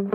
Hi,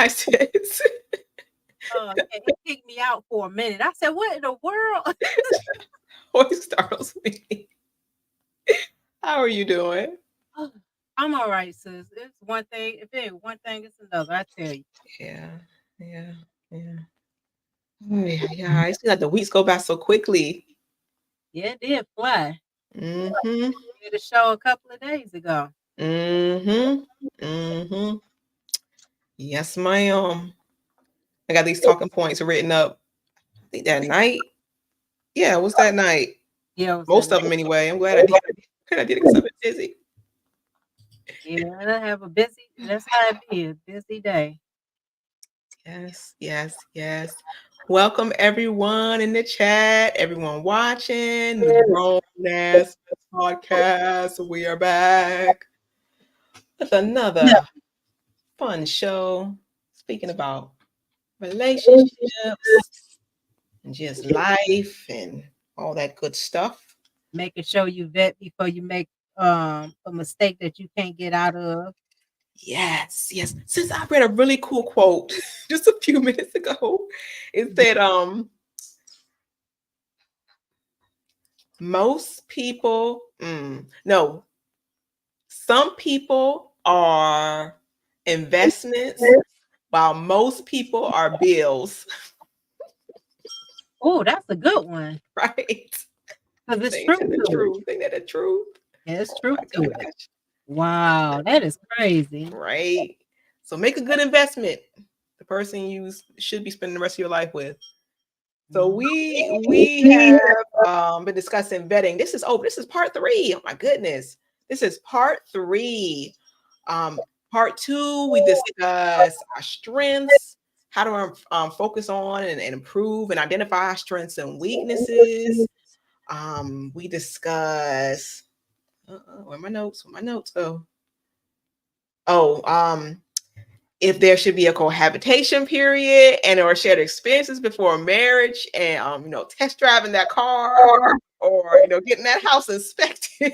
sis. And it kicked me out for a minute. I said, "What in the world?" Always startles me. How are you doing? I'm all right, sis. It's one thing. If it ain't one thing, it's another. I tell you. Yeah, yeah, yeah. Oh, yeah. I see like the weeks go by so quickly. Yeah, it did fly. Mm-hmm. Did a show a couple of days ago. Mm-hmm. Mm-hmm. Yes, ma'am. I got these talking points written up. I think that night. Yeah, it was that night. Yeah, it was Most of them anyway. I'm glad I did. I did it because I've been busy. Yeah, I have a busy. That's how it be. A busy day. Yes, yes, yes. Welcome everyone in the chat, everyone watching the Grown Ass Podcast. We are back with another fun show speaking about relationships and just life and all that good stuff. Making sure you vet before you make a mistake that you can't get out of. Yes, yes. Since I read a really cool quote just a few minutes ago, it said, most people, no, some people are investments while most people are bills. Oh, that's a good one. Right? Because it's Ain't true. that the truth? Ain't that the truth? Yeah, it's Oh true my to it. gosh. Wow, that is crazy. Right. So make a good investment. The person you should be spending the rest of your life with. So we have been discussing vetting. This is part 3. Oh my goodness. This is part 3. Part 2, we discuss our strengths, how to focus on and improve and identify our strengths and weaknesses. We discuss where my notes go. If there should be a cohabitation period and or shared experiences before marriage, and test driving that car or getting that house inspected.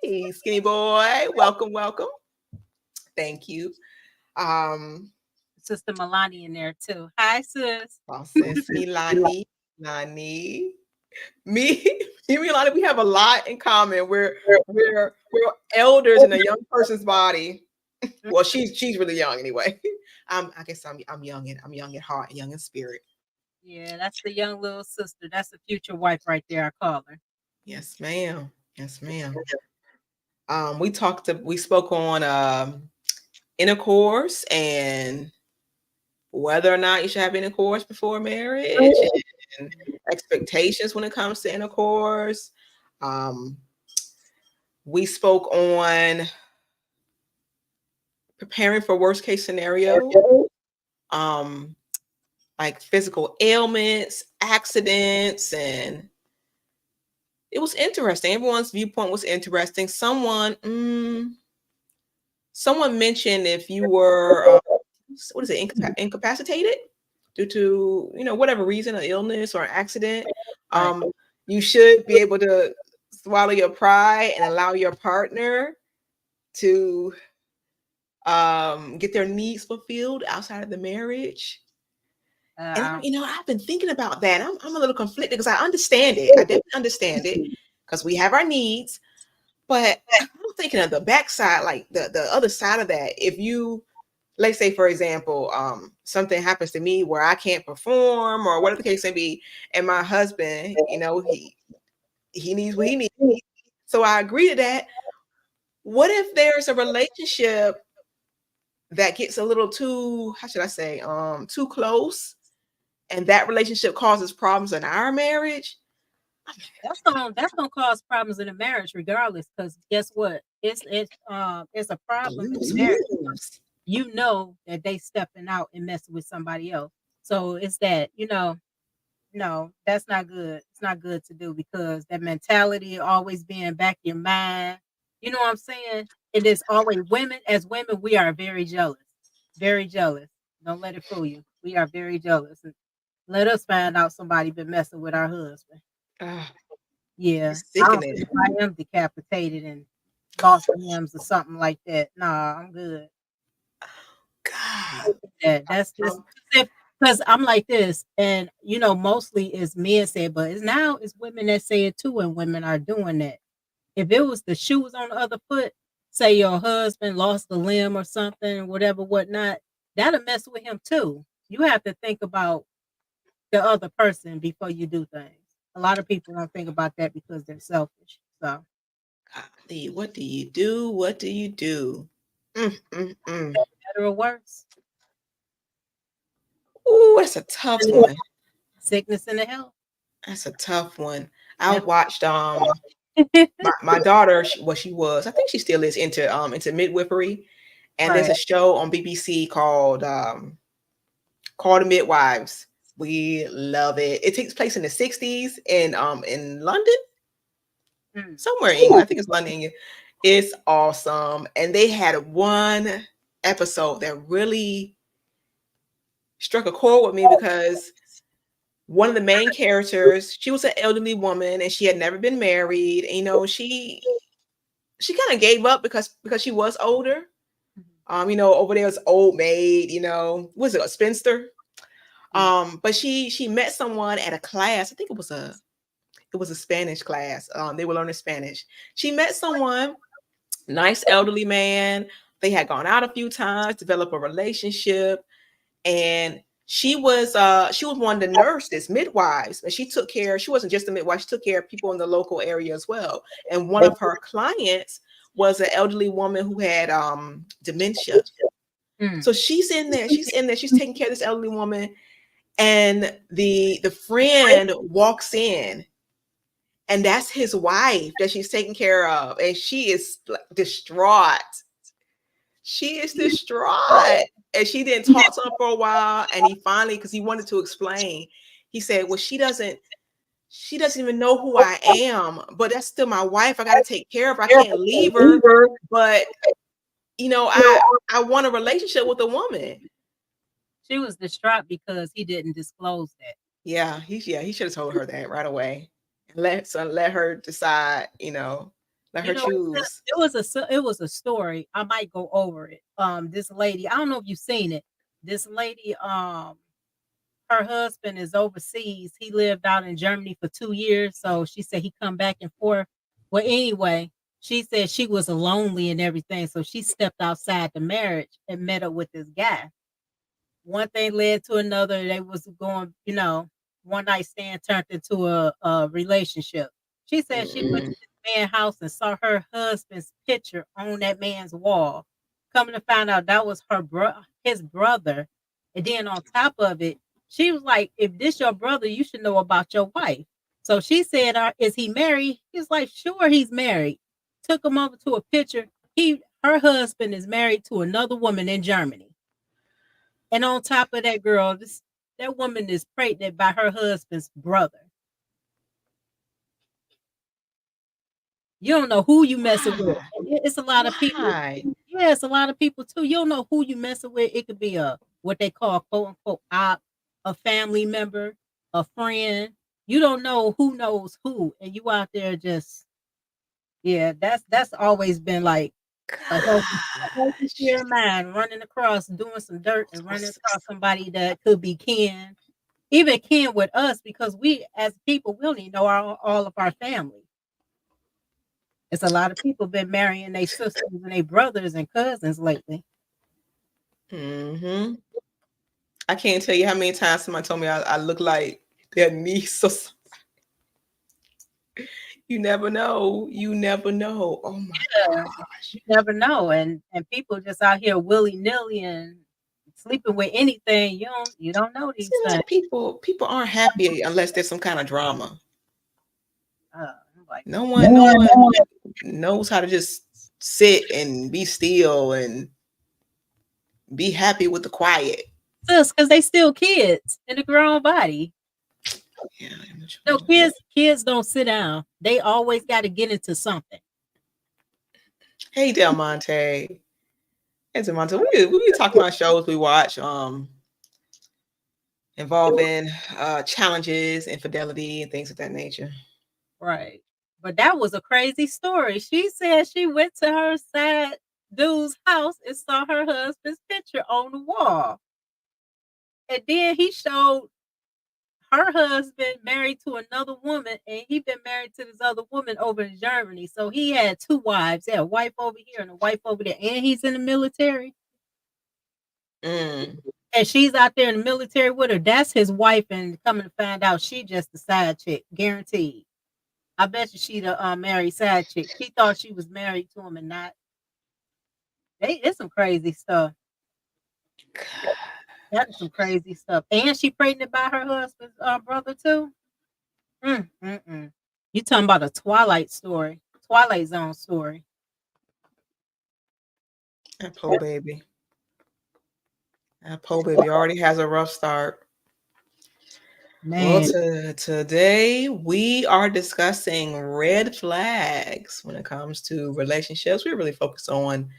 Hey, skinny boy, welcome. Thank you. Sister Milani in there too. Hi, sis. Sis Milani. Me and Milani, we have a lot in common. We're elders in a young person's body. Well, she's really young anyway. I guess I'm young at heart, young in spirit. Yeah, that's the young little sister. That's the future wife right there. I call her. Yes, ma'am. Yes, ma'am. We spoke on intercourse and whether or not you should have intercourse before marriage and expectations when it comes to intercourse. Um, we spoke on preparing for worst case scenario, um, like physical ailments, accidents, and it was interesting. Everyone's viewpoint was interesting. Someone mentioned if you were what is it, incapacitated due to whatever reason, an illness or an accident, Right. you should be able to swallow your pride and allow your partner to get their needs fulfilled outside of the marriage. And I've been thinking about that. I'm a little conflicted because I understand it. I definitely understand it because we have our needs, but I'm thinking of the backside, like the other side of that. If you, let's say, for example, something happens to me where I can't perform or whatever the case may be, and my husband, he needs what he needs. So I agree to that. What if there's a relationship that gets a little too, how should I say, too close, and that relationship causes problems in our marriage? That's gonna cause problems in a marriage regardless. Because guess what? It's a problem in the Lose, marriage. lose. You know that they stepping out and messing with somebody else. So it's that, no, that's not good. It's not good to do because that mentality always being back in your mind. You know what I'm saying? It is always women. As women, we are very jealous. Very jealous. Don't let it fool you. We are very jealous. And let us find out somebody been messing with our husband. Ah, Yeah. it's I don't sickening. think if I am decapitated and lost limbs or something like that. Nah, I'm good. God. That's just because I'm like this, and mostly it's men say, but it's women that say it too, and women are doing that. If it was the shoes on the other foot, say your husband lost a limb or something, whatever, whatnot, that'll mess with him too. You have to think about the other person before you do things. A lot of people don't think about that because they're selfish. So Golly, what do you do? What do you do? Mm. better or worse, Ooh, that's a tough one. sickness and the health. That's a tough one. I Yep. watched my daughter, she was, I think she still is into midwifery, and there's Right. a show on BBC called Call the Midwives. We love it. It takes place in the 60s in London, Mm. somewhere in England. I think it's London. It's awesome. And they had one episode that really struck a chord with me because one of the main characters, she was an elderly woman and she had never been married. And, she kind of gave up because she was older. Over there was old maid, was it a spinster? But she met someone at a class. I think it was a Spanish class. They were learning Spanish. She met someone, nice elderly man. They had gone out a few times, developed a relationship, and she was one of the nurses, midwives, and she took care. She wasn't just a midwife; she took care of people in the local area as well. And one of her clients was an elderly woman who had dementia. Mm. So she's in there. She's taking care of this elderly woman, and the friend walks in, and that's his wife that she's taking care of, and she is distraught. She is distraught. And she didn't talk to him for a while. And he finally, because he wanted to explain, he said, well, she doesn't even know who I am, but that's still my wife. I got to take care of her. I can't leave her. But I want a relationship with a woman. She was distraught because he didn't disclose that. He should have told her that right away. Let her decide, let You her know, choose. it was a story. I might go over it. This lady, I don't know if you've seen it. This lady, her husband is overseas. He lived out in Germany for 2 years, so she said he come back and forth. Well, anyway, she said she was lonely and everything, so she stepped outside the marriage and met up with this guy. One thing led to another. They was going, one night stand turned into a relationship. She said she went to Mm-mm. his man's house and saw her husband's picture on that man's wall. Coming to find out that was his brother. And then on top of it, she was like, if this your brother, you should know about your wife. So she said, is he married? He's like, sure, he's married. Took him over to a picture. Her husband is married to another woman in Germany. And on top of that, girl, that woman is pregnant by her husband's brother. You don't know who you messing with. It's a lot of people. Yeah, it's a lot of people too. You don't know who you messing with. It could be what they call quote unquote op, a family member, a friend. You don't know who knows who, and you out there just that's always been like a healthy fear of mine, running across, doing some dirt, and running across somebody that could be kin, even kin with us, because we as people we don't even know all of our family. It's a lot of people been marrying their sisters and their brothers and cousins lately. Mm-hmm. I can't tell you how many times somebody told me I look like their niece or something. You never know. You never know. Oh my gosh. You never know. And people just out here willy-nilly and sleeping with anything. You don't know these things. Like people aren't happy unless there's some kind of drama. Like, no one knows how to just sit and be still and be happy with the quiet. Just because they still kids in a grown body. Yeah, no, kids don't sit down. They always got to get into something. Hey, Del Monte. Hey, Del Monte. We talking about shows we watch involving challenges, infidelity, and things of that nature. Right. But that was a crazy story. She said she went to her sad dude's house and saw her husband's picture on the wall. And then he showed her husband married to another woman, and he been married to this other woman over in Germany. So he had two wives. He had a wife over here and a wife over there, and he's in the military. Mm. And she's out there in the military with her. That's his wife, and coming to find out, she just a side chick, guaranteed. I bet you she the married side chick. She thought she was married to him and not. It's some crazy stuff. That's some crazy stuff. And she pregnant by her husband's brother too. You talking about a Twilight Zone story. That poor baby. That poor baby already has a rough start. Man. Well, today we are discussing red flags when it comes to relationships. We really focus on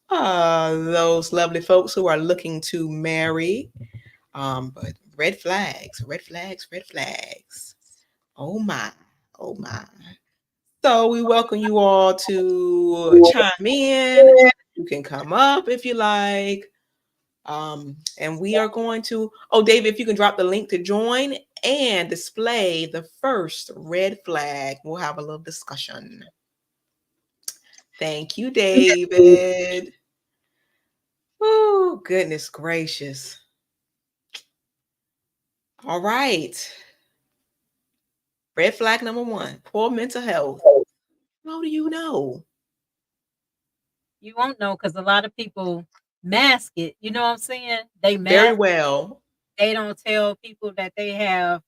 those lovely folks who are looking to marry. But red flags. Oh my. So we welcome you all to chime in. You can come up if you like. And we are going to, David, if you can drop the link to join and display the first red flag, we'll have a little discussion. Thank you, David. Oh, goodness gracious. All right. Red flag number 1, poor mental health. How do you know? You won't know because a lot of people mask it. You know what I'm saying? They mask very well. They don't tell people that they have.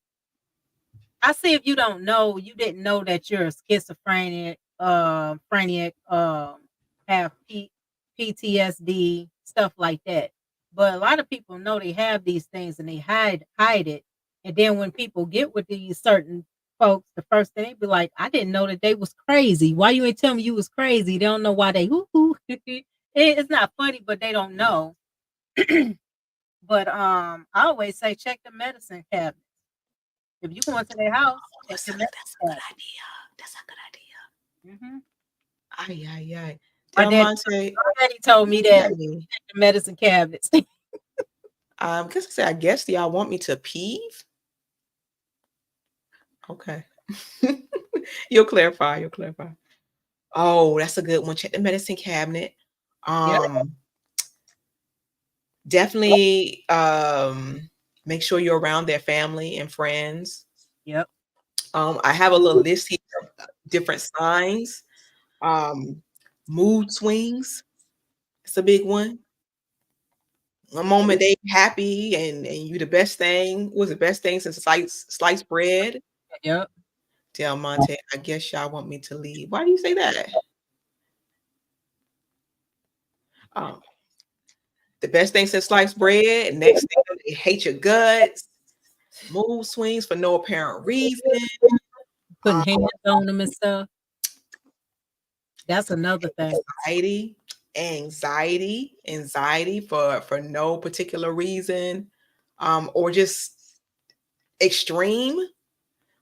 I see if you don't know, you didn't know that you're a schizophrenic, have PTSD, stuff like that. But a lot of people know they have these things and they hide it. And then when people get with these certain folks, the first thing they be like, I didn't know that they was crazy. Why you ain't tell me you was crazy? They don't know why they it's not funny, but they don't know. But I always say check the medicine cabinet. If you go into their house, that's a good idea. Mm-hmm. My daddy told me that the medicine cabinets. I guess y'all want me to peeve? Okay. You'll clarify. Oh, that's a good one. Check the medicine cabinet. Definitely make sure you're around their family and friends. Yep. I have a little list here of different signs. Um, Mood swings. It's a big one. One moment they happy and you the best thing was the best thing since sliced bread. Yep. Del Monte, I guess y'all want me to leave. Why do you say that? Um, the best thing since sliced bread. Next thing they hate your guts. Mood swings for no apparent reason. Putting Um, hands on them and stuff. That's another thing. anxiety, anxiety for no particular reason, or just extreme.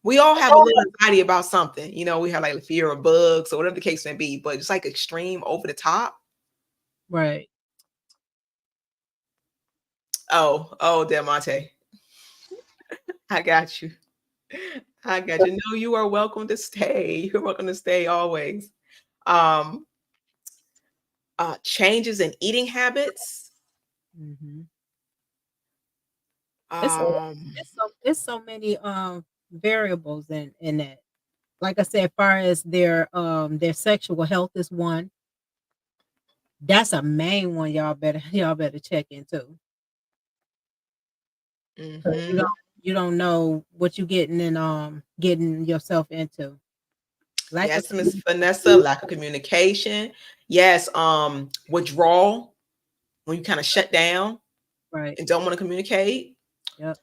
We all have a little anxiety about something. You know, we have like fear of bugs or whatever the case may be, but it's like extreme over the top. Right. Oh, Del Monte, I got you. I got you. No, you are welcome to stay. You're welcome to stay always. Um, Changes in eating habits. Mm-hmm. It's Um, it's so many variables in that. Like I said, as far as their sexual health is one. That's a main one y'all better check into. 'Cause mhm. you don't know what you getting yourself into. Lack of Yes, Miss Vanessa, lack of communication. Yes, withdrawal when you kind of shut down right. and don't want to communicate. Yep.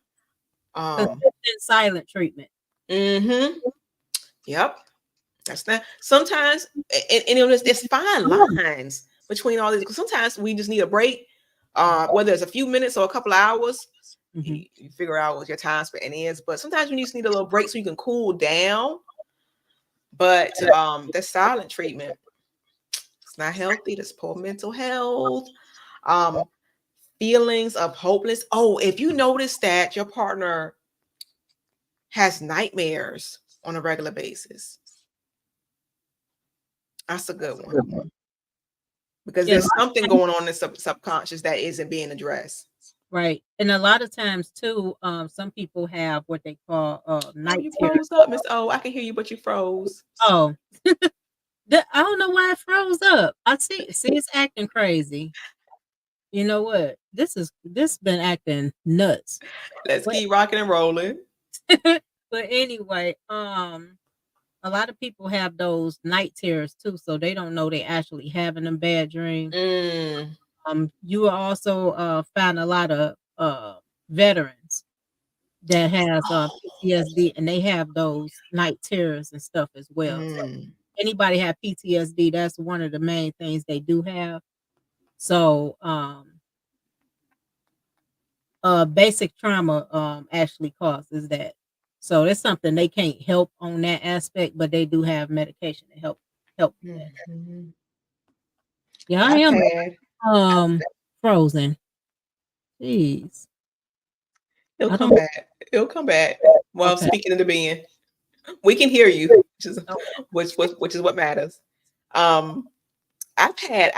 Um, Consistent silent treatment. mhm. Yep. That's not sometimes and there's fine lines between all these because sometimes we just need a break. Whether it's a few minutes or a couple of hours, Mm-hmm. you figure out what your time spent is. But sometimes you just need a little break so you can cool down. But the silent treatment, it's not healthy. That's poor mental health. Um, Feelings of hopeless. Oh, if you notice that your partner has nightmares on a regular basis, that's a good one because Yeah, there's something going on in the subconscious that isn't being addressed. right. And a lot of times too, some people have what they call Oh, night you terrors. froze up, Miss O. I can hear you, but you froze. Oh, I don't know why it froze up. I see it's acting crazy. You know what? This been acting nuts. Let's But keep rocking and rolling. but anyway, a lot of people have those night terrors too, so they don't know they actually having a bad dream. Mm. You will also find a lot of veterans that has Oh, PTSD, and they have those night terrors and stuff as well. So mm. anybody have PTSD, that's one of the main things they do have. So basic trauma actually causes that. So it's something they can't help on that aspect, but they do have medication to help with that. Mhm. Yeah, I I've am had. frozen. Jeez. It'll I come don't back. It'll come back. Well, okay. speaking of the being, we can hear you, Okay. which is what matters. Um, I've had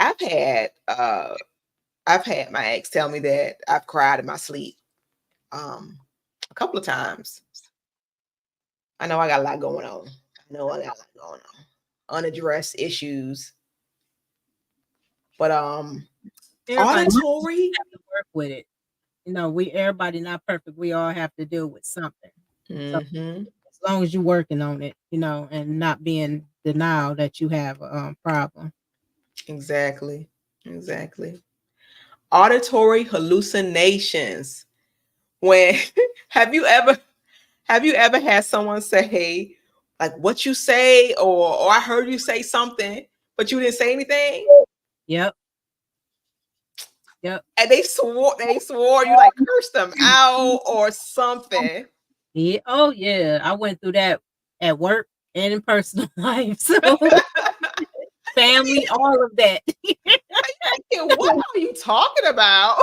my ex tell me that I've cried in my sleep a couple of times. I know I got a lot going on. I know I got a lot going on. Unaddressed issues. But Everybody auditory. have to work with it. You know, we everybody not perfect. We all have to deal with something. So Hmm. as long as you're working on it, and not being denial that you have a problem. Exactly. Exactly. Auditory hallucinations. When have you ever had someone say like what you say or I heard you say something, but you didn't say anything? Yep. Yep. And they swore you like cursed them out or something. Yeah. Oh yeah. I went through that at work and in personal life. So family, all of that. Thinking, what are you talking about?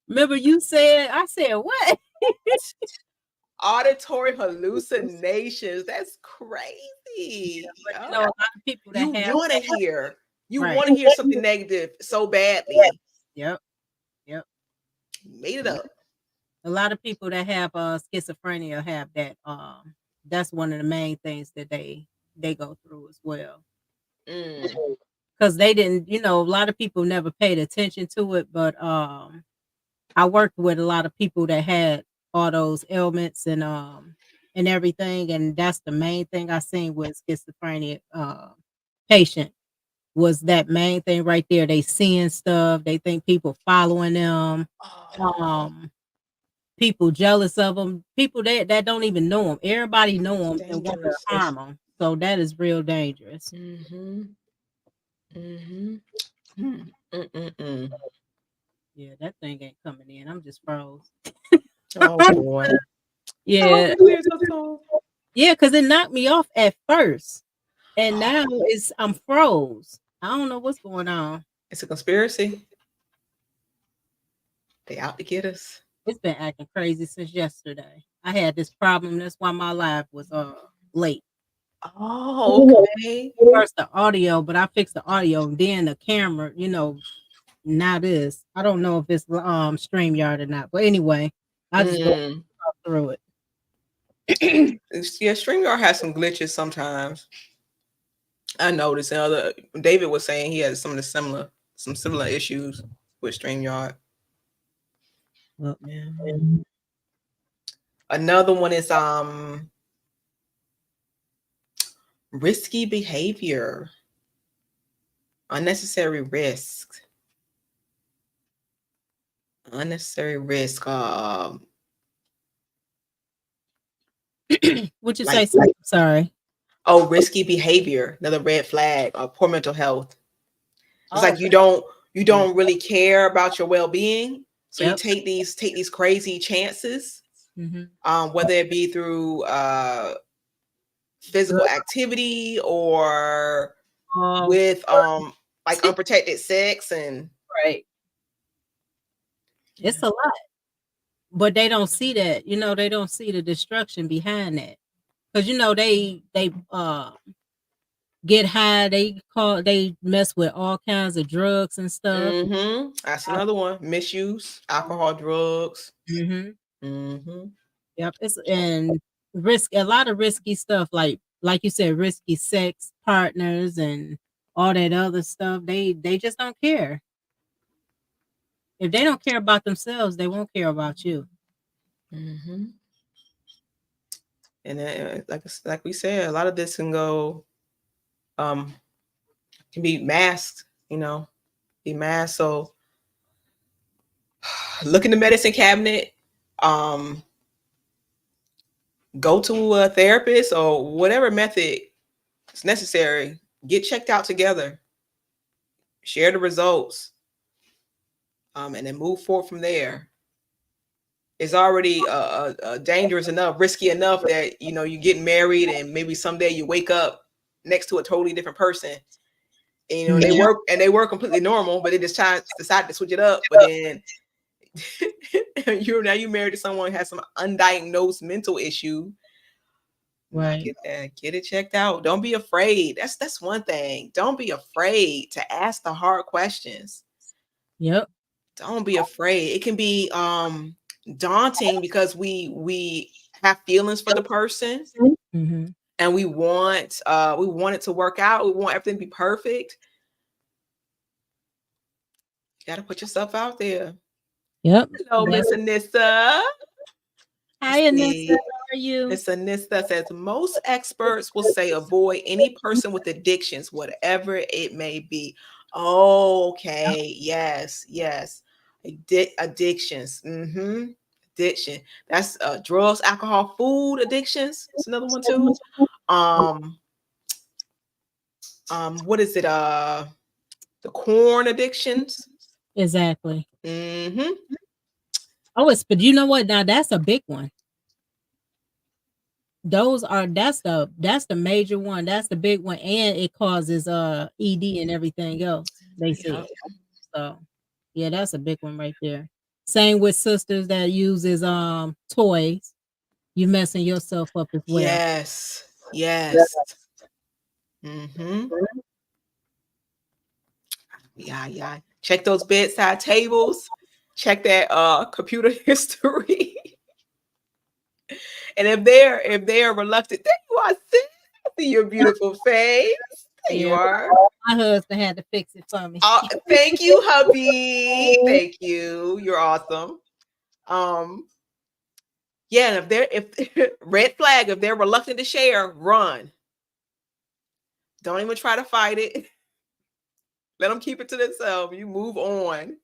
Remember I said what? Auditory hallucinations. That's crazy. But Oh, a lot of people that you have want to hear you right. want to hear something negative so badly. Yep. Yep. You made it Yep. up. A lot of people that have schizophrenia have that. that's one of the main things that they go through as well. Mm. Because they didn't, a lot of people never paid attention to it, but I worked with a lot of people that had all those ailments and everything, and that's the main thing I seen with schizophrenia patient was that main thing right there. They seeing stuff, they think people following them, Oh, people jealous of them, people that don't even know them. Everybody know it's them and want to dangerous. harm them. So that is real dangerous. Mm-hmm. Mm-hmm. Hmm. Mm-mm-mm. Yeah, that thing ain't coming in. I'm just froze. Oh boy. Oh, Yeah, clear your tongue. yeah, because it knocked me off at first, and now I'm froze. I don't know what's going on. It's a conspiracy. They out to get us. It's been acting crazy since yesterday. I had this problem. That's why my live was late. Oh, okay. First the audio, but I fixed the audio, and then the camera. Now this. I don't know if it's StreamYard or not, but anyway, I just go Mm. through it. Yeah, StreamYard has some glitches sometimes. I noticed. And David was saying he had some similar issues with StreamYard. Well, Yeah. Another one is risky behavior, unnecessary risk, unnecessary risk. would you Like, say? Sorry. oh, risky behavior, another red flag, or poor mental health. It's Oh, like you don't really care about your well-being, so you yep. take these crazy chances, Mm-hmm. whether it be through physical activity or with like unprotected sex and right. It's a lot, but they don't see that. They don't see the destruction behind that because they get high. They mess with all kinds of drugs and stuff. Mm-hmm. That's another one. Misuse, alcohol, drugs. Mm-hmm. Mm-hmm. Yep. And a lot of risky stuff, like you said, risky sex partners and all that other stuff. They just don't care. If they don't care about themselves, they won't care about you. Mm-hmm. And like we said, a lot of this um can be masked, be masked. So look in the medicine cabinet, um, go to a therapist or whatever method is necessary. Get checked out together, share the results, and then move forward from there. It's already dangerous enough, risky enough that you get married and maybe someday you wake up next to a totally different person. And, they work completely normal, but they just decide to switch it up. But then you married to someone who has some undiagnosed mental issue. Right. Get it checked out. Don't be afraid. That's one thing. Don't be afraid to ask the hard questions. Yep. Don't be afraid. It can be daunting because we have feelings for the person, Mm-hmm. and we want it to work out. We want everything to be perfect. You got to put yourself out there. Yep. Hello, Miss Anissa. Hi, Anissa. How are you? Miss Anissa says most experts will say avoid any person with addictions, whatever it may be. Oh, okay. Yes. Addictions. Mm-hmm. Addiction. That's drugs, alcohol, food addictions. It's another one too. What is it? The corn addictions. Exactly. Mm-hmm. But you know what? Now that's a big one. That's the major one. That's the big one, and it causes ED and everything else. They said. So yeah, that's a big one right there. Same with sisters that uses toys. You messing yourself up as well. Yes. Mm-hmm. Yeah. Check those bedside tables. Check that computer history. And if they are reluctant, there you are, sis. I see your beautiful face. There you Yeah, are. my husband had to fix it for me. Thank you, hubby. Thank you. You're awesome. Um, yeah, and if red flag, if they're reluctant to share, run. Don't even try to fight it. Let them keep it to themselves. You move on.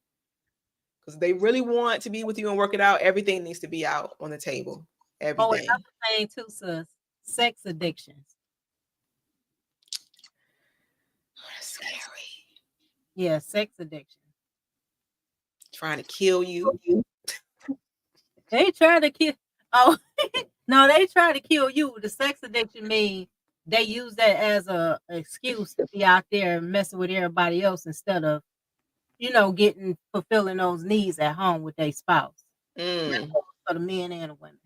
Because they really want to be with you and work it out, everything needs to be out on the table. Oh, Everything. another thing too, sis. Sex addictions. That's scary. Yeah, sex addiction. Trying to kill you. They try to kill. Oh, no, they try to kill you. The sex addiction mean they use that as a excuse to be out there messing with everybody else instead of, getting fulfilling those needs at home with their spouse. Mm. For the men and the women.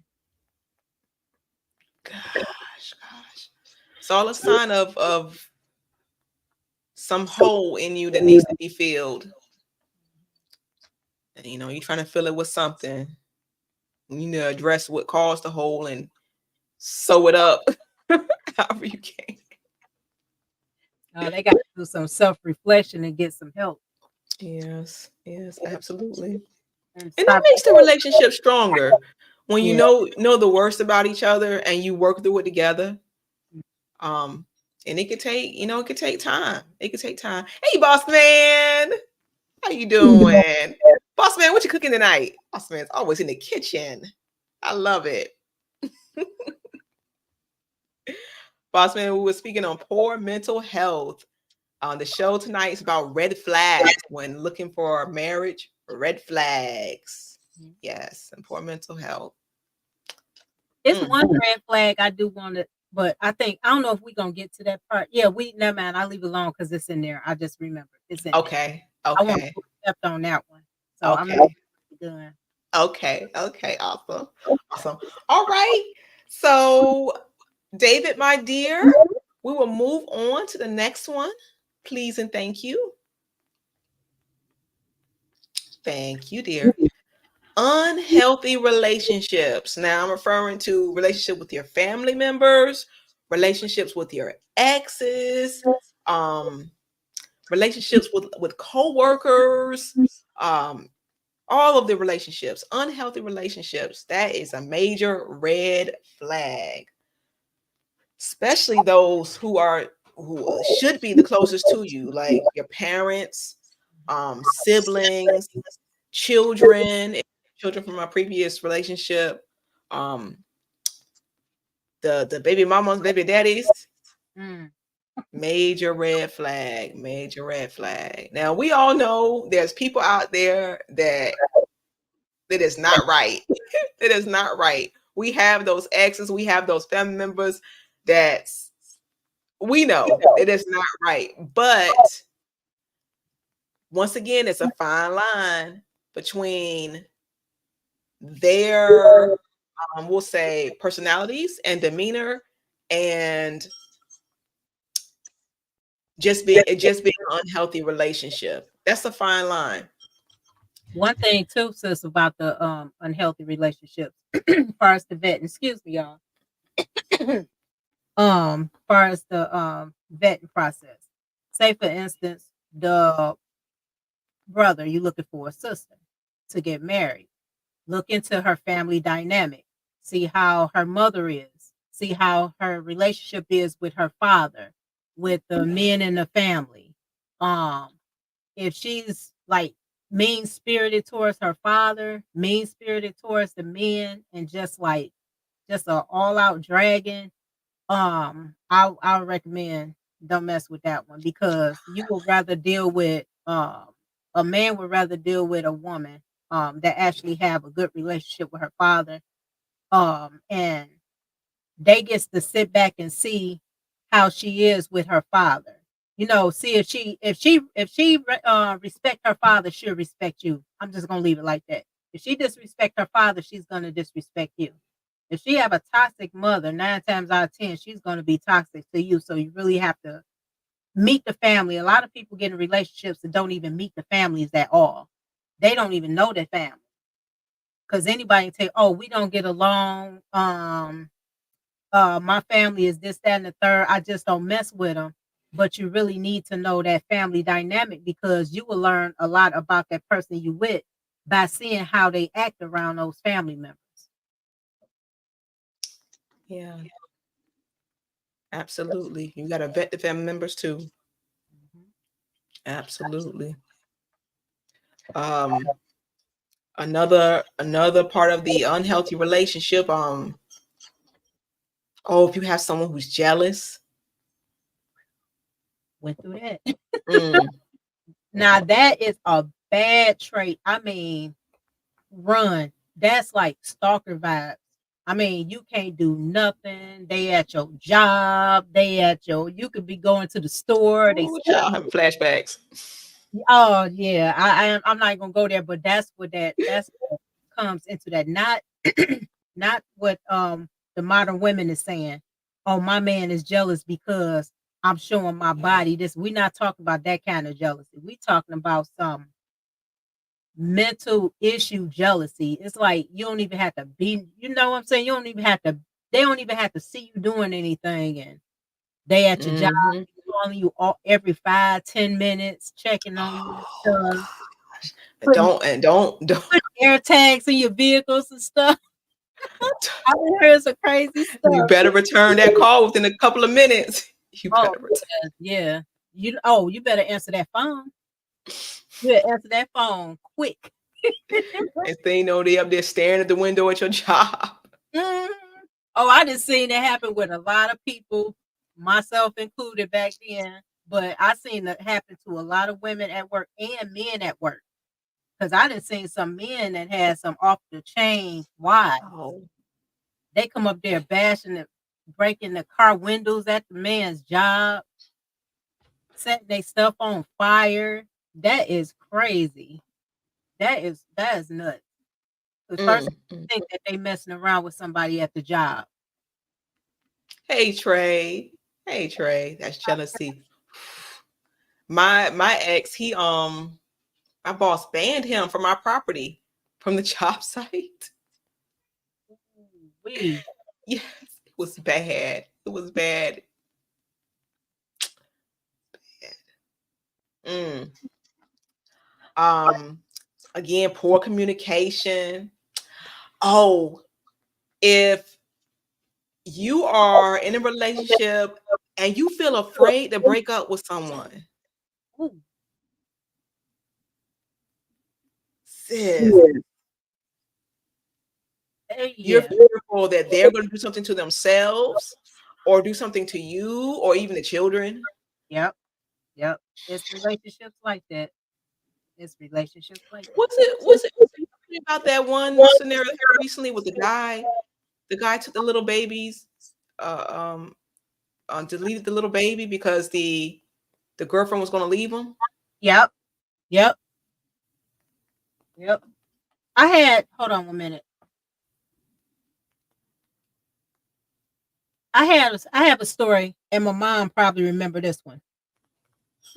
Gosh. It's all a sign of some hole in you that needs to be filled. And you're trying to fill it with something. You need to address what caused the hole and sew it up however you can. They got to do some self-reflection and get some help. Yes, absolutely. And And that stop. makes the relationship stronger when you Yeah. know the worst about each other and you work through it together. And it could take time. It could take time. Hey, boss man, how you doing? Boss man, what you cooking tonight? Boss man's always in the kitchen. I love it. Boss man, we were speaking on poor mental health. The show tonight is about red flags when looking for a marriage. Red flags. Yes, and poor mental health. It's one red flag I do want to, but I don't know if we're gonna get to that part. Yeah, never mind. I'll leave it alone because it's in there. I just remember it's in there. Okay. I want to step on that one. So Okay. I'm not done. Okay. Awesome. All right. So, David, my dear, we will move on to the next one. Please and thank you. Thank you, dear. Unhealthy relationships. Now I'm referring to relationship with your family members, relationships with your exes, relationships with co-workers, all of the relationships, unhealthy relationships. That is a major red flag. Especially those who should be the closest to you, like your parents, siblings, children from my previous relationship, the baby mamas, baby daddies. Major red flag. Now we all know there's people out there that is not right. It is not right. We have those exes, we have those family members that we know it is not right. But once again, it's a fine line between their we'll say personalities and demeanor and just being an unhealthy relationship. That's a fine line. One thing too, sis, about the unhealthy relationships, far as the vetting, excuse me, y'all. Far as the vetting process. Say for instance, the brother, you're looking for a sister to get married. Look into her family dynamic. See how her mother is. See how her relationship is with her father, with the men in the family. If she's like mean spirited towards her father, mean spirited towards the men, and just a all out dragon, I'll recommend don't mess with that one because you would rather deal with a man would rather deal with a woman that actually have a good relationship with her father, and they gets to sit back and see how she is with her father. See if she respect her father, she'll respect you. I'm just gonna leave it like that. If she disrespect her father, she's gonna disrespect you. If she have a toxic mother, 9 times out of 10, she's gonna be toxic to you. So you really have to meet the family. A lot of people get in relationships and don't even meet the families at all. They don't even know their family because anybody can say, "Oh, we don't get along. My family is this, that, and the third. I just don't mess with them." But you really need to know that family dynamic because you will learn a lot about that person you with by seeing how they act around those family members. Yeah, absolutely. You got to vet the family members too. Mhm. Absolutely. Um, another part of the unhealthy relationship. Oh, if you have someone who's jealous. Went through that. Mm, Now that is a bad trait. I mean, run. That's like stalker vibes. I mean, you can't do nothing. They at your job. They at your. You could be going to the store. They ooh, child, having flashbacks. Oh yeah, I'm not gonna go there, but that's what comes into that. Not not what the modern women is saying. Oh, my man is jealous because I'm showing my body. This we're not talking about that kind of jealousy. We talking about some mental issue jealousy. It's like you don't even have to be, you know what I'm saying? You don't even have to, they don't even have to see you doing anything. And they at your job Hmm. calling you all every 5-10 minutes, checking on you and Oh stuff, gosh. And putting don't putting air tags in your vehicles and stuff. I done heard some crazy you stuff. better return that call within a couple of minutes. You Oh better return. yeah. You better answer that phone. You better answer that phone quick. And they know they up there staring at the window at your job. Mhm. Oh, I just seen it happen with a lot of people, myself included back then. But I seen it happen to a lot of women at work and men at work. Because I done seen some men that had some off the chain wives. Oh. They come up there bashing it, breaking the car windows at the man's job, setting their stuff on fire. That is crazy. That is nuts. The first Mm, mm. think that they messing around with somebody at the job. Hey Trey. Hey Trey. That's jealousy. My ex, my boss banned him from our property from the job site. We Yes, it was bad. It was bad. Mm. Um, again, poor communication. Oh, if you are in a relationship and you feel afraid to break up with someone, Ooh, sis, you're yeah. fearful that they're going to do something to themselves or do something to you or even the children. Yep. Yep. It's relationships like that. It's relationships like that. Was it about that one scenario recently with the guy? The guy took the little babies, uh, um, deleted the little baby because the girlfriend was going to leave him. Yep. Yep. Yep. Hold on 1 minute. I have a story, and my mom probably remember this one.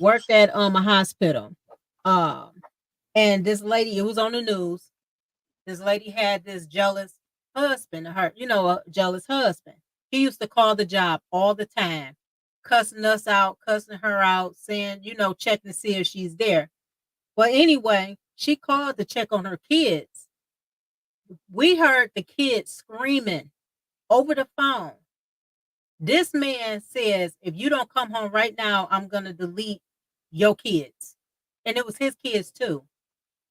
Worked at a hospital. Um, and this lady, it was on the news. This lady had this jealous husband, her, a jealous husband. He used to call the job all the time, cussing us out, cussing her out, saying, checking to see if she's there. Well, anyway, she called to check on her kids. We heard the kids screaming over the phone. This man says, if you don't come home right now, I'm going to delete your kids. And it was his kids too.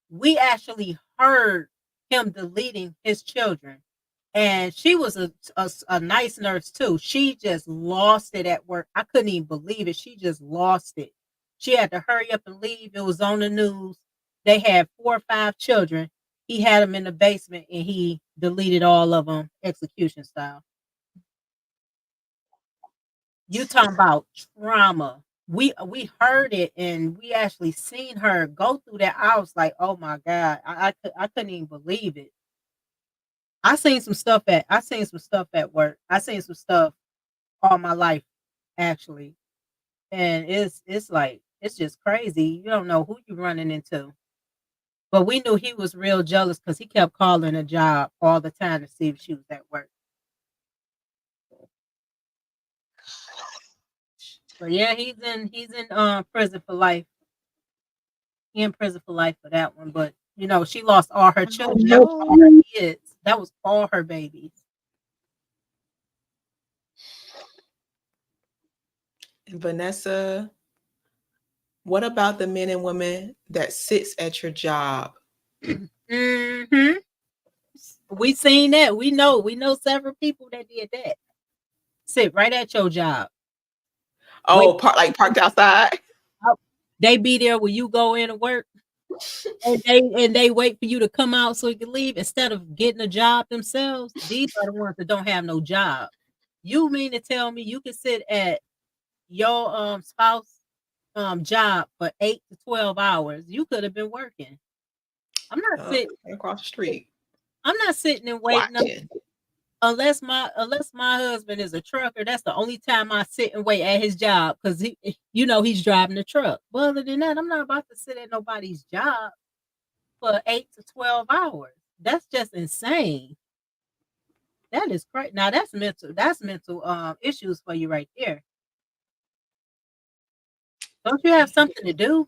We actually heard him deleting his children. And she was a nice nurse too. She just lost it at work. I couldn't even believe it. She just lost it. She had to hurry up and leave. It was on the news. They had 4 or 5 children. He had them in the basement and he deleted all of them execution style. You talking about trauma. We heard it and we actually seen her go through that. I was like, oh my God. I couldn't even believe it. I seen some stuff at work. I seen some stuff all my life actually. And it's like it's just crazy. You don't know who you're running into. But we knew he was real jealous because he kept calling a job all the time to see if she was at work. But yeah, he's in prison for life. He in prison for life for that one. But she lost all her children. That was all her kids. That was all her babies. And Vanessa, what about the men and women that sits at your job? Mm-hmm. We seen that. We know several people that did that. Sit right at your job. Oh, parked outside. They be there when you go in to work, and they wait for you to come out so you can leave instead of getting a job themselves. These are the ones that don't have no job. You mean to tell me you can sit at your spouse job for 8 to 12 hours? You could have been working. I'm not sitting across the street. I'm not sitting and waiting unless my husband is a trucker. That's the only time I sit and wait at his job because he's driving the truck. But other than that, I'm not about to sit at nobody's job for 8 to 12 hours. That's just insane. That is crazy. Now that's mental. That's mental issues for you right there. Don't you have something to do?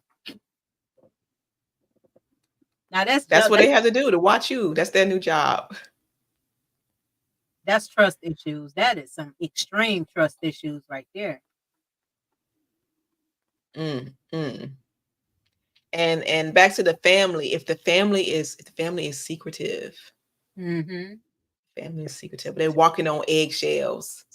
Now that's what they have to do to watch you. That's their new job. That's trust issues. That is some extreme trust issues right there. And back to the family. If the family is secretive, family is secretive. They're walking on eggshells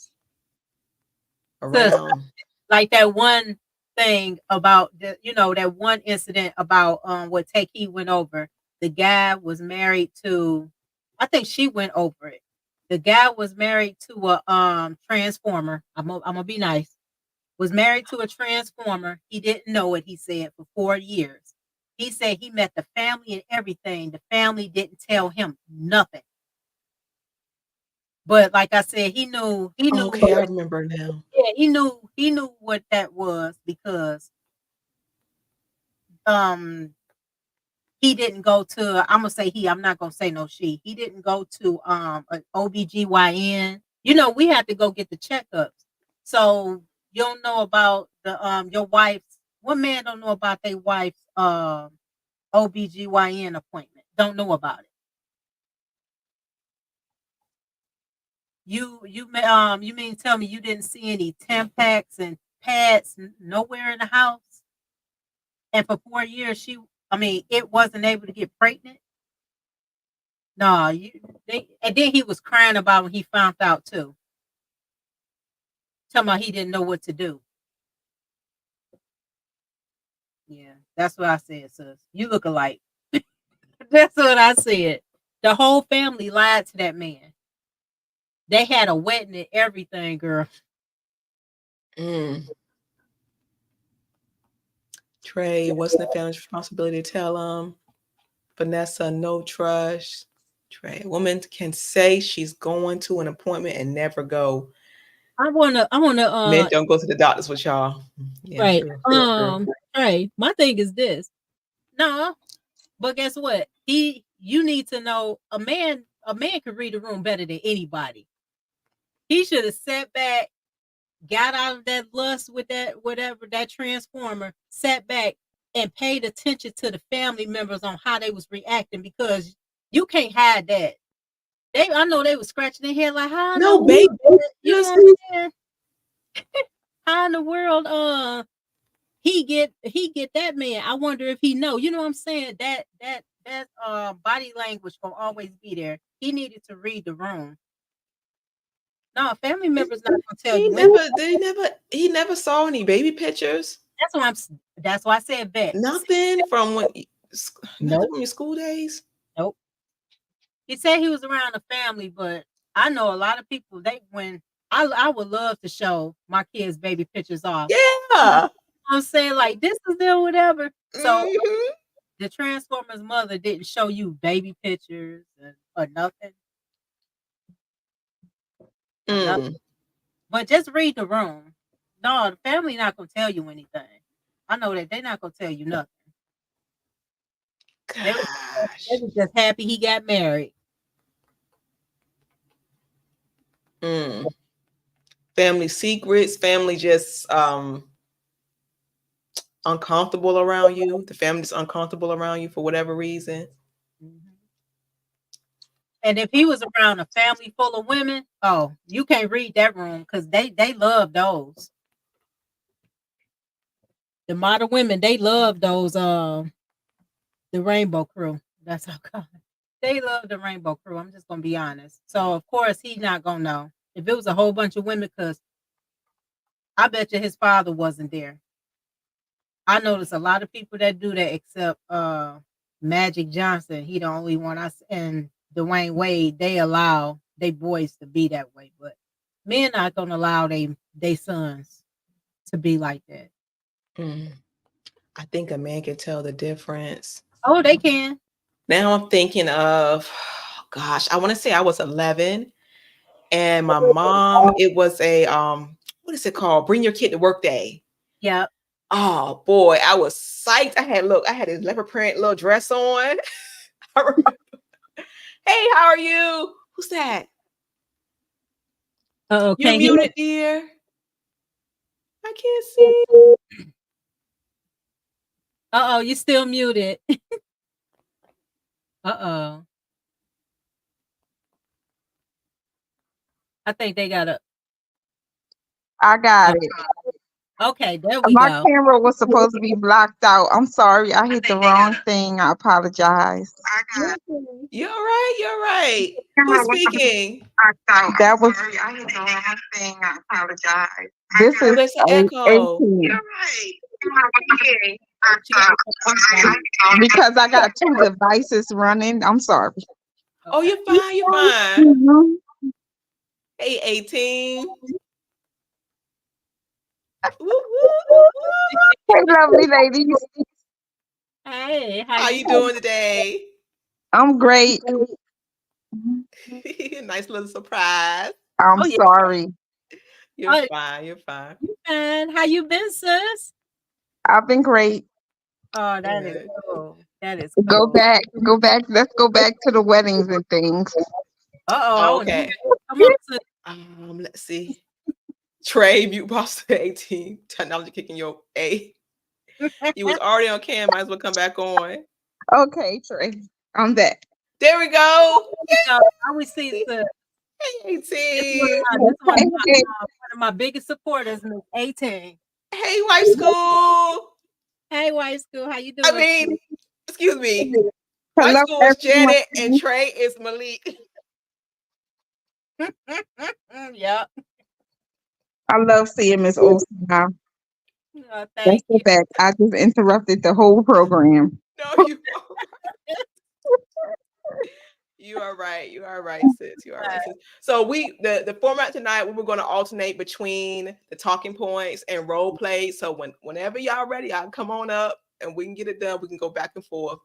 around. Like that one thing about that one incident about what Takey went over. The guy was married to, I think she went over it. The guy was married to a transformer. I'm gonna be nice. Was married to a transformer. He didn't know it, he said, for 4 years. He said he met the family and everything. The family didn't tell him nothing. But like I said, he knew. Okay, I remember now. Yeah, he knew what that was because he didn't go to, I'm gonna say he, I'm not gonna say no she. He didn't go to an OBGYN. We have to go get the checkups. So you don't know about the your wife's, one man don't know about their wife's OBGYN appointment. Don't know about it. You mean tell me you didn't see any Tampax and pads nowhere in the house? And for 4 years it wasn't able to get pregnant? No, and then he was crying about when he found out too. Talking about he didn't know what to do. Yeah, that's what I said, sis. You look alike. That's what I said. The whole family lied to that man. They had a wedding and everything, girl. Trey, it wasn't the family's responsibility to tell Vanessa no trust. Trey, a woman can say she's going to an appointment and never go. I wanna men don't go to the doctors with y'all. Yeah, right. true. Trey, my thing is this. No, but guess what? You need to know a man can read the room better than anybody. He should have sat back, got out of that lust with that whatever that transformer, sat back and paid attention to the family members on how they was reacting because you can't hide that. I know they was scratching their head like how no baby. You know what I'm saying? How in the world he get that man? I wonder if he know. You know what I'm saying? That body language gonna always be there. He needed to read the room. No, family members not gonna tell you. He never saw any baby pictures. That's why I said bet. Nothing from nope. From your school days. Nope. He said he was around the family, but I know a lot of people. I would love to show my kids baby pictures off. Yeah. I'm saying like this is them, whatever. So the Transformers mother didn't show you baby pictures or nothing. Nothing. But just read the room. No, the family not gonna tell you anything. I know that they're not gonna tell you nothing. They Gosh. was just happy he got married. Family secrets, family just uncomfortable around you. The family's uncomfortable around you for whatever reason. And if he was around a family full of women, oh, you can't read that room because they love those. The modern women, they love those the Rainbow Crew. That's how come. They love the Rainbow Crew. I'm just gonna be honest. So of course he's not gonna know. If it was a whole bunch of women, because I bet you his father wasn't there. I notice a lot of people that do that except Magic Johnson. He the only one and Dwayne Wade, they allow their boys to be that way. But men not gonna allow they sons to be like that. I think a man can tell the difference. Oh, they can. Now I'm thinking of, gosh, I want to say I was 11 and my mom, it was a, what is it called? Bring your kid to work day. Yeah. Oh boy, I was psyched. I had this leopard print little dress on. I remember. Hey, how are you? Who's that? Oh, You're muted, dear. I can't see. Uh-oh, you still muted. Uh-oh. I think they got I got it. Okay, there we My go. camera was supposed to be blocked out. I'm sorry. I hit the wrong thing. I apologize. You're right. You're right. Who's speaking? That was. I hit the wrong thing. I apologize. This is There's an echo. 18. You're right. Because I got two devices running. I'm sorry. Oh, you're fine. You're fine. Mm-hmm. Hey, 18. Hey, lovely ladies. Hey, how you doing today? I'm great. Nice little surprise. I'm sorry. You're fine. You're fine. And how you been, sis? I've been great. Oh, that is cool. That is cool. Go back. Let's go back to the weddings and things. Uh-oh. Okay. Come up to let's see. Trey, mute boss 18. Technology kicking your A. You was already on cam. Might as well come back on. Okay, Trey. I'm back. There we go. I always see the 18. One of my biggest supporters, 18. Hey, White School. Hey, White School. How you doing? I mean, excuse me. White School is Janet and Trey is Malik. Yeah. I love seeing Miss Olsen now. Thank you. Back. I just interrupted the whole program. No, you are right. You are right, sis. You are right, sis. So the format tonight, we were going to alternate between the talking points and role play. So whenever y'all ready, y'all come on up and we can get it done. We can go back and forth.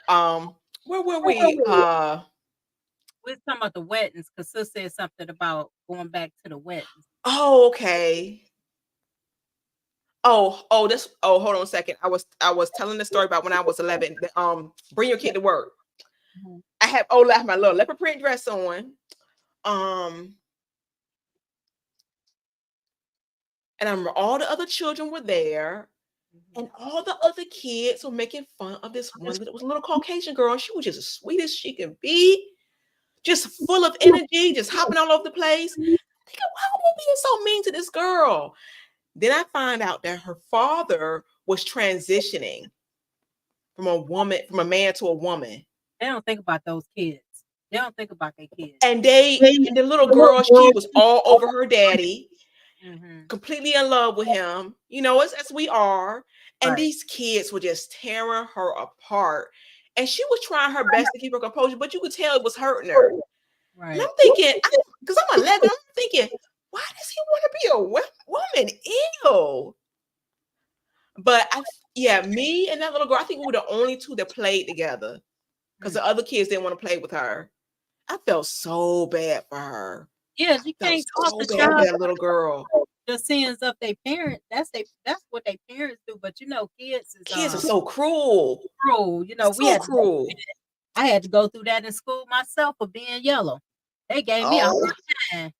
Where were we? We're talking about the weddings because Sis said something about going back to the weddings. Oh, okay. Oh, hold on a second. I was telling the story about when I was 11. Bring your kid to work. Mm-hmm. I have my little leopard print dress on. And I remember all the other children were there. And all the other kids were making fun of this one that was a little Caucasian girl. She was just as sweet as she can be. Just full of energy, just hopping all over the place. I'm thinking, why are they being so mean to this girl? Then I find out that her father was transitioning from a man to a woman. They don't think about those kids. They don't think about their kids. And the little girl, she was all over her daddy, completely in love with him, as we are. And these kids were just tearing her apart. And she was trying her best to keep her composure, but you could tell it was hurting her. Right. And I'm thinking, because I'm 11, I'm thinking, why does he want to be a woman? Ew. But me and that little girl, I think we were the only two that played together because the other kids didn't want to play with her. I felt so bad for her. Yeah, you can't talk so bad for that little girl. the sins of their parent. That's what their parents do. But kids is Kids are so cruel. cruel. We So had to go through cruel. that. I had to go through that in school myself for being yellow. They gave me a hard Oh, time.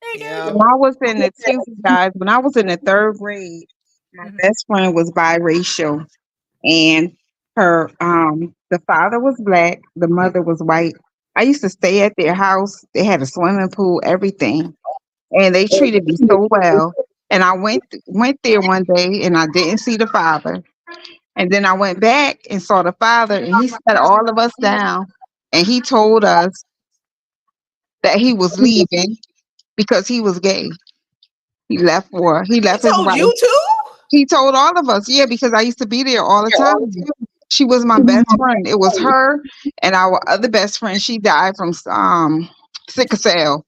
They gave yeah. When I was in the tenth, guys, when I was in the third grade, my me. best friend was biracial, and her the father was black, the mother was white. I used to stay at their house. They had a swimming pool, everything, and they treated me so well. And I went there one day, and I didn't see the father. And then I went back and saw the father, and he sat all of us down, and he told us that he was leaving because he was gay. He He left his told wife. you too? He told all of us, yeah, because I used to be there all the time. She was my best friend. It was her and our other best friend. She died from sickle cell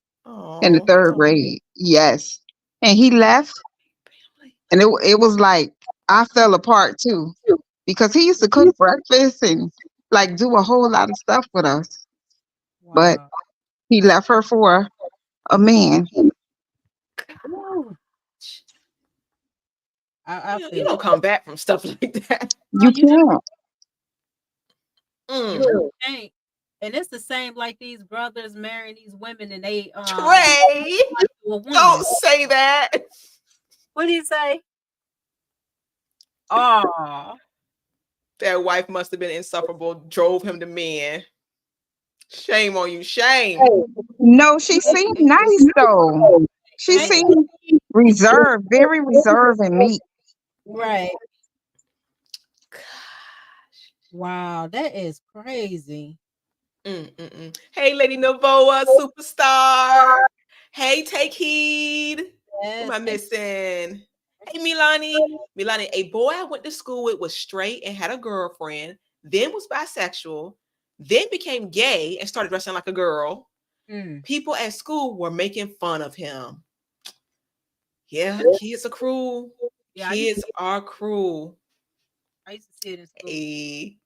in the Oh. third grade. Yes, and he left, and it was like I fell apart too because he used to cook breakfast and like do a whole lot of stuff with us, but Wow. he left her for a man. Ooh, I You feel don't you. come back from stuff like that. No, You can't. you Mm. really can't. And it's the same like these brothers marrying these women, and they Trey, to a woman. don't say that. What do you say? Oh, That wife must have been insufferable, drove him to men. Shame on you. Shame. No, she seemed nice though. She thank seemed reserved, very reserved and meek. right. Wow, that is crazy. Hey, Lady Novoa, superstar. Hey, Take Heed. Who am Yes, I missing? Hey, Milani. Milani, a boy I went to school with was straight and had a girlfriend, then was bisexual, then became gay and started dressing like a girl. mm, People at school were making fun of him. Yeah, kids are cruel. yeah. I used to, Kids are cruel. I used to see it in school. Hey.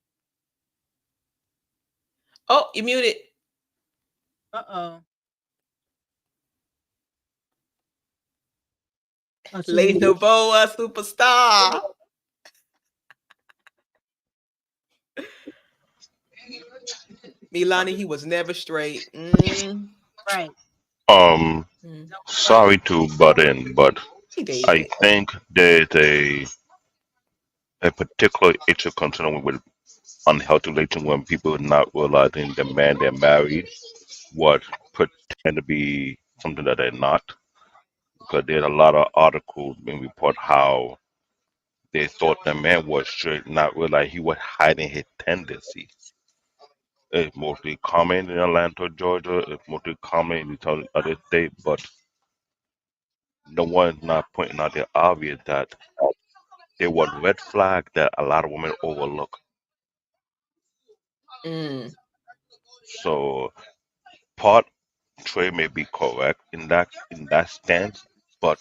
Oh, you muted. Uh-oh. Oh, she Lady moved. Novoa, superstar. Milani, he was never straight. Right. Um, Mm. Sorry to butt in, but Hey, I David. think there's a particular issue concerning with unhealthy relation when people are not realizing the man they're married what pretend to be something that they're not. Because there's a lot of articles being report how they thought the man was straight, not realize he was hiding his tendencies. It's mostly common in Atlanta, Georgia. It's mostly common in the other states, but no one's not pointing out the obvious that there was red flag that a lot of women overlook. Mm. So part Trey may be correct in that stance, but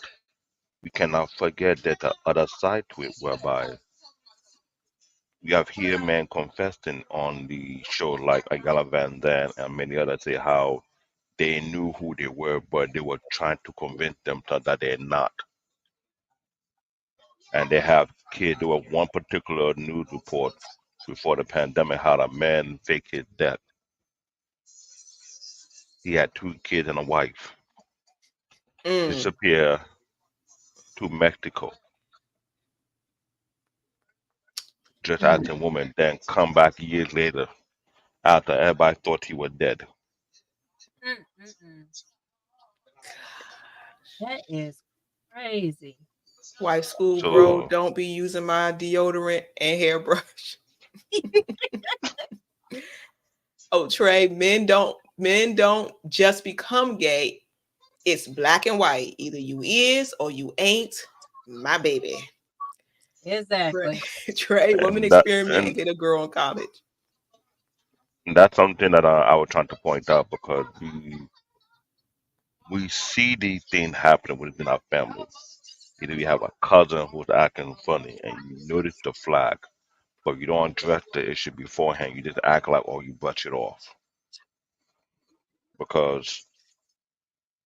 we cannot forget that the other side to it, whereby we have here men confessing on the show like Ayala Van Zandt and many others say how they knew who they were, but they were trying to convince them that they're not. And they have kids. There was one particular news report before the pandemic how a man faked his death. He had two kids and a wife. Mm. Disappear to Mexico, just as Mm. a woman, then come back years later after everybody thought he was dead. Mm-mm-mm. That is crazy. Wife school, bro. So Don't be using my deodorant and hairbrush. Oh, Trey, men don't just become gay. It's black and white. Either you is or you ain't my baby. Trey, Exactly. Trey, woman and that experiment and and get a girl in college. that's something that I was trying to point out because we see these things happening within our family. Either you have a cousin who's acting funny and you notice the flag, but you don't address the issue beforehand. You just act like, oh, you brush it off. Because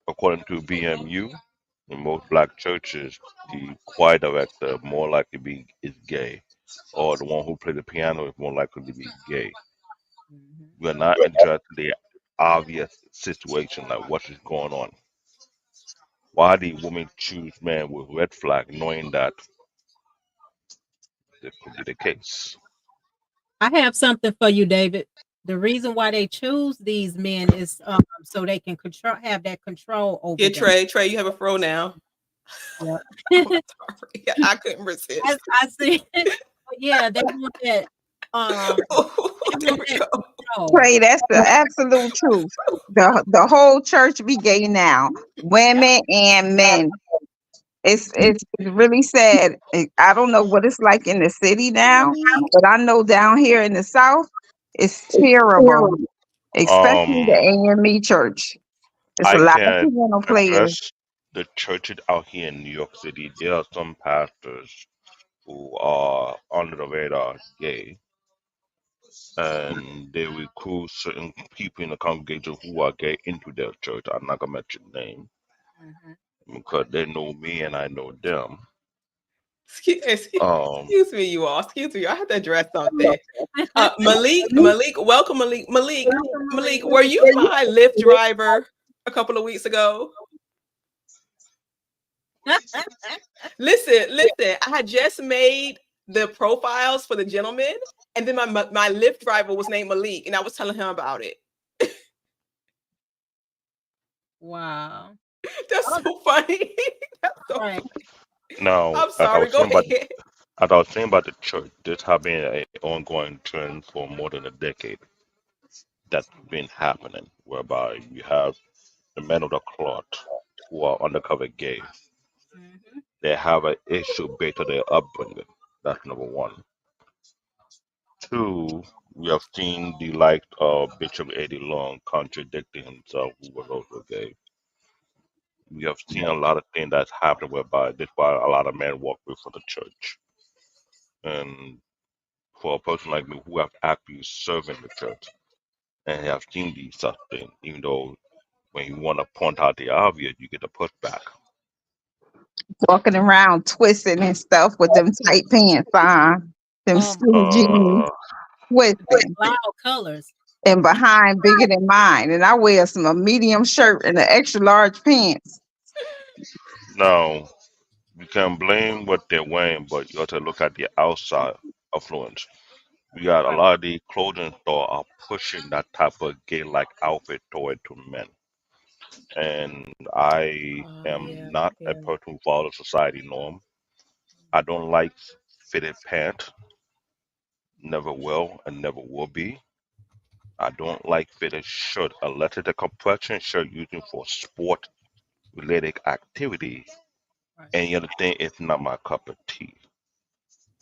According to BMU, in most black churches, the choir director more likely be is gay, or the one who play the piano is more likely to be gay. Mhm. We are not addressing the obvious situation, like what is going on. Why do women choose men with red flag, knowing that this could be the case? I have something for you, David. The reason why they choose these men is so they can control have that control over Yeah, them. Trey, you have a fro now. Yeah. I'm sorry. I couldn't I, resist. I see. But yeah, they want that they There want we that go. control. Pray, that's the absolute truth. The whole church be gay now, women and men. It's really sad. I don't know what it's like in the city now, but I know down here in the South, it's terrible, especially the Um, AME church. It's a I lot of can piano players address the churches out here in New York City. There are some pastors who are under the radar gay, and they recruit certain people in the congregation who are gay into their church. I'm not gonna mention name Mhm. because they know me and I know them. Um, Excuse me, you all. Excuse me. I have to address something. Malik, welcome, Malik, were you my Lyft driver a couple of weeks ago? Listen. I had just made the profiles for the gentleman, and then my Lyft driver was named Malik, and I was telling him about it. Wow. That's Oh, so funny. That's so right. funny. Now, I'm sorry. Go ahead. as I was saying about the church, this has been an ongoing trend for more than a decade. That's been happening, whereby you have the men of the cloth who are undercover gay. Mhm. They have an issue based on their upbringing. That's number one. Two, we have seen the likes of Bishop Eddie Long contradicting himself, who was also gay. We have seen a lot of things that's happened whereby this why a lot of men walk away from the church. And for a person like me who have actually served in the church and have seen these such things, even though when you want to point out the obvious, you get a pushback. walking around twisting and stuff with them tight pants on, them Oh my skinny jeans Uh, twisting, loud colors. and behind bigger than mine. And I wear some a medium shirt and the extra large pants. Now, you can blame what they're wearing, but you have to look at the outside influence. We got a Right. lot of the clothing store are pushing that type of gay-like outfit toward to men, and I Oh am yeah, not a yeah. person who follows society norm. I don't like fitted pants, never will and never will be. I don't like fitted shirt unless it's a compression shirt using for sport related activity. Right. Any other thing is not my cup of tea.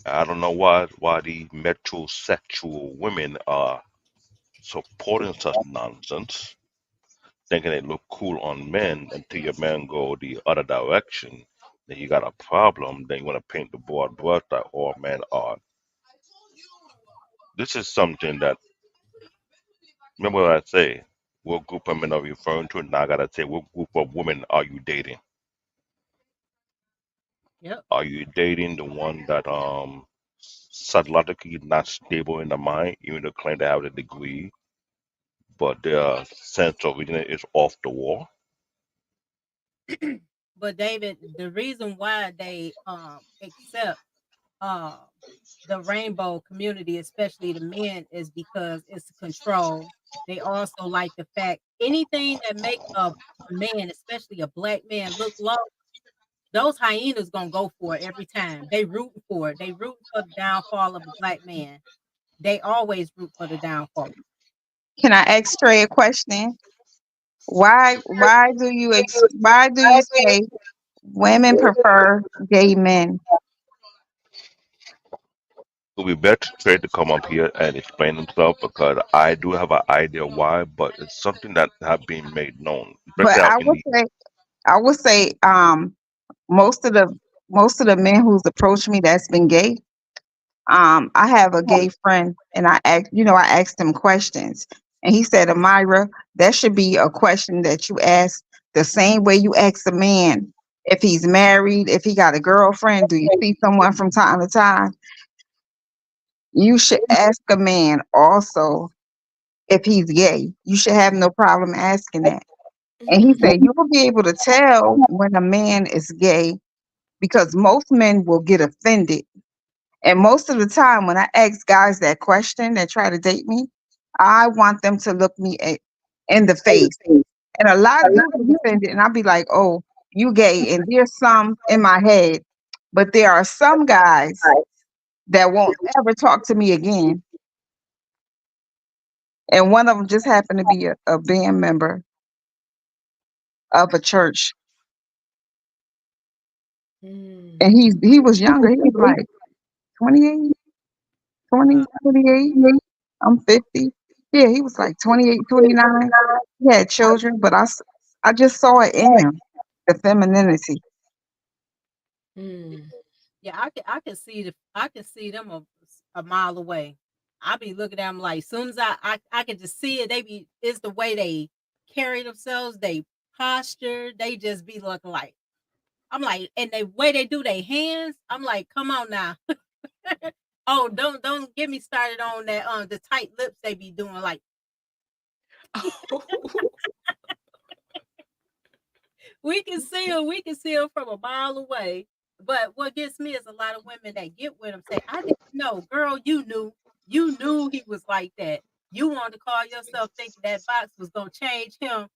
I don't know why the metrosexual women are supporting such nonsense, thinking they look cool on men until your men go the other direction. Then you got a problem. Then you want to paint the broad brush that all men are. This is something that, remember what I say, what group of men are you referring to? Now I gotta say, what group of women are you dating? Yep. Are you dating the one that psychologically not stable in the mind, even though claim to have a degree, but their sense of reasoning is off the wall? But David, the reason why they accept uh the rainbow community, especially the men, is because it's control. They also like the fact anything that make a man, especially a black man, look low, those hyenas gonna go for it every time. They rooting for it. They rooting for the downfall of a black man. They always root for the downfall. Can I ask Trey a question? Why do you say women prefer gay men? It would be better for Trey to come up here and explain himself because I do have an idea why, but it's something that have been made known, But especially out in the I would say most of the most of the men who's approached me that's been gay, I have a gay friend, and I asked him questions, and he said, Amira, that should be a question that you ask The same way you ask a man if he's married, if he got a girlfriend, do you see someone from time to time? You should ask a man also if he's gay. You should have no problem asking that. And he Mm. said, you will be able to tell when a man is gay because most men will get offended. And most of the time, when I ask guys that question that try to date me, I want them to look me in the face. And a lot do get offended. And I'll be like, oh, you gay. And there's some in my head. But there are some guys that won't ever talk to me again. And one of them just happened to be a band member of a church. Mm. And he was younger. He was like 28, 20, Wow. 28. I'm 50. Yeah, he was like 28, 29. He had children, but I just saw it in him, the femininity. Mm. Yeah, I can see them a mile away. I be looking at them like soon as I can just see it. They be it's the way they carry themselves, they posture, they just be looking like I'm like, and the way they do their hands, I'm like, come on now. Oh, don't get me started on that the tight lips they be doing. Like we can see them from a mile away. But what gets me is a lot of women that get with him say, I didn't know, girl, you knew he was like that. You wanted to call yourself thinking that box was gonna change him,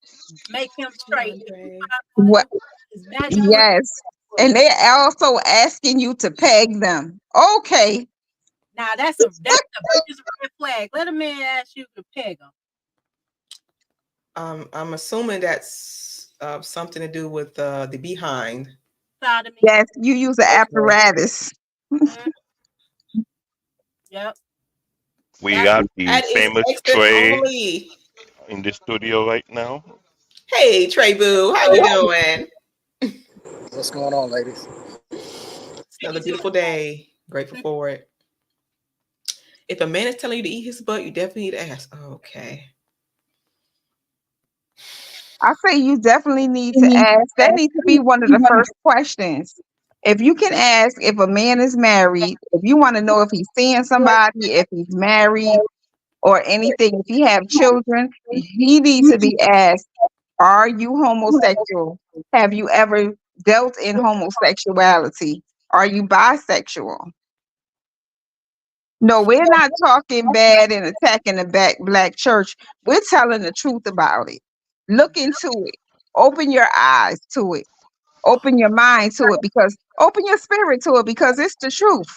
make him straight. If you DeAndre. find one of What? them is magic with Yes. And they're also asking you to peg them. Okay. now that's the biggest red flag. Let a man ask you to peg him. I'm assuming that's something to do with the behind. Sodomy. Yes, you use an Okay. apparatus. Mhm. Yep. We That's got the That is famous extras Trey only. in the studio right now. Hey, Trey Boo, how you doing? What's going on, ladies? It's another beautiful day. Grateful for it. If a man is telling you to eat his butt, you definitely need to ask. Okay. I say you definitely need to ask. That needs to be one of the first questions. If you can ask if a man is married, if you want to know if he's seeing somebody, if he's married or anything, if he have children, he needs to be asked, are you homosexual? Have you ever dealt in homosexuality? Are you bisexual? No, we're not talking bad and attacking the black church. We're telling the truth about it. Look into it. Open your eyes to it. Open your mind to it because open your spirit to it because it's the truth.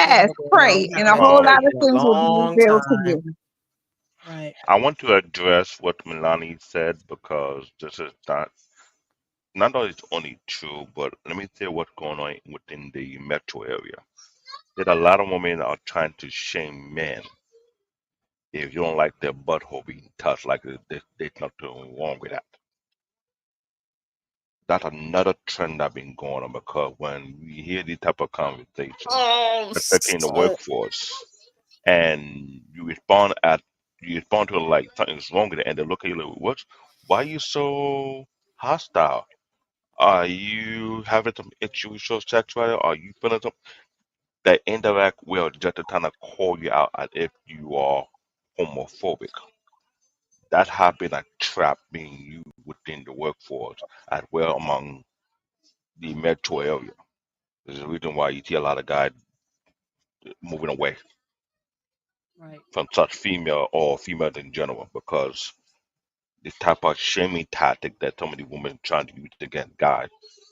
It's Fast, been a long pray, and a time. whole Um, lot It's of been a things will be long revealed to time. you. right. I want to address what Milani said because this is not only it's only true, but let me tell you what's going on within the metro area. That a lot of women are trying to shame men if you don't like their butthole being touched, like there's nothing wrong with that. That's another trend that's been going on because when we hear these type of conversations, Oh, especially in the workforce, and you respond to it like something's wrong with it, and they look at you like, "What? Why are you so hostile? Are you having some issue with your sexuality? Are you feeling something?" They indirect will just to kind of call you out as if you are homophobic. That has been a trap being used within the workforce as well among the metro area. There's a reason why you see a lot of guys moving away Right. from such female or females in general because the type of shaming tactic that so many women trying to use against guys.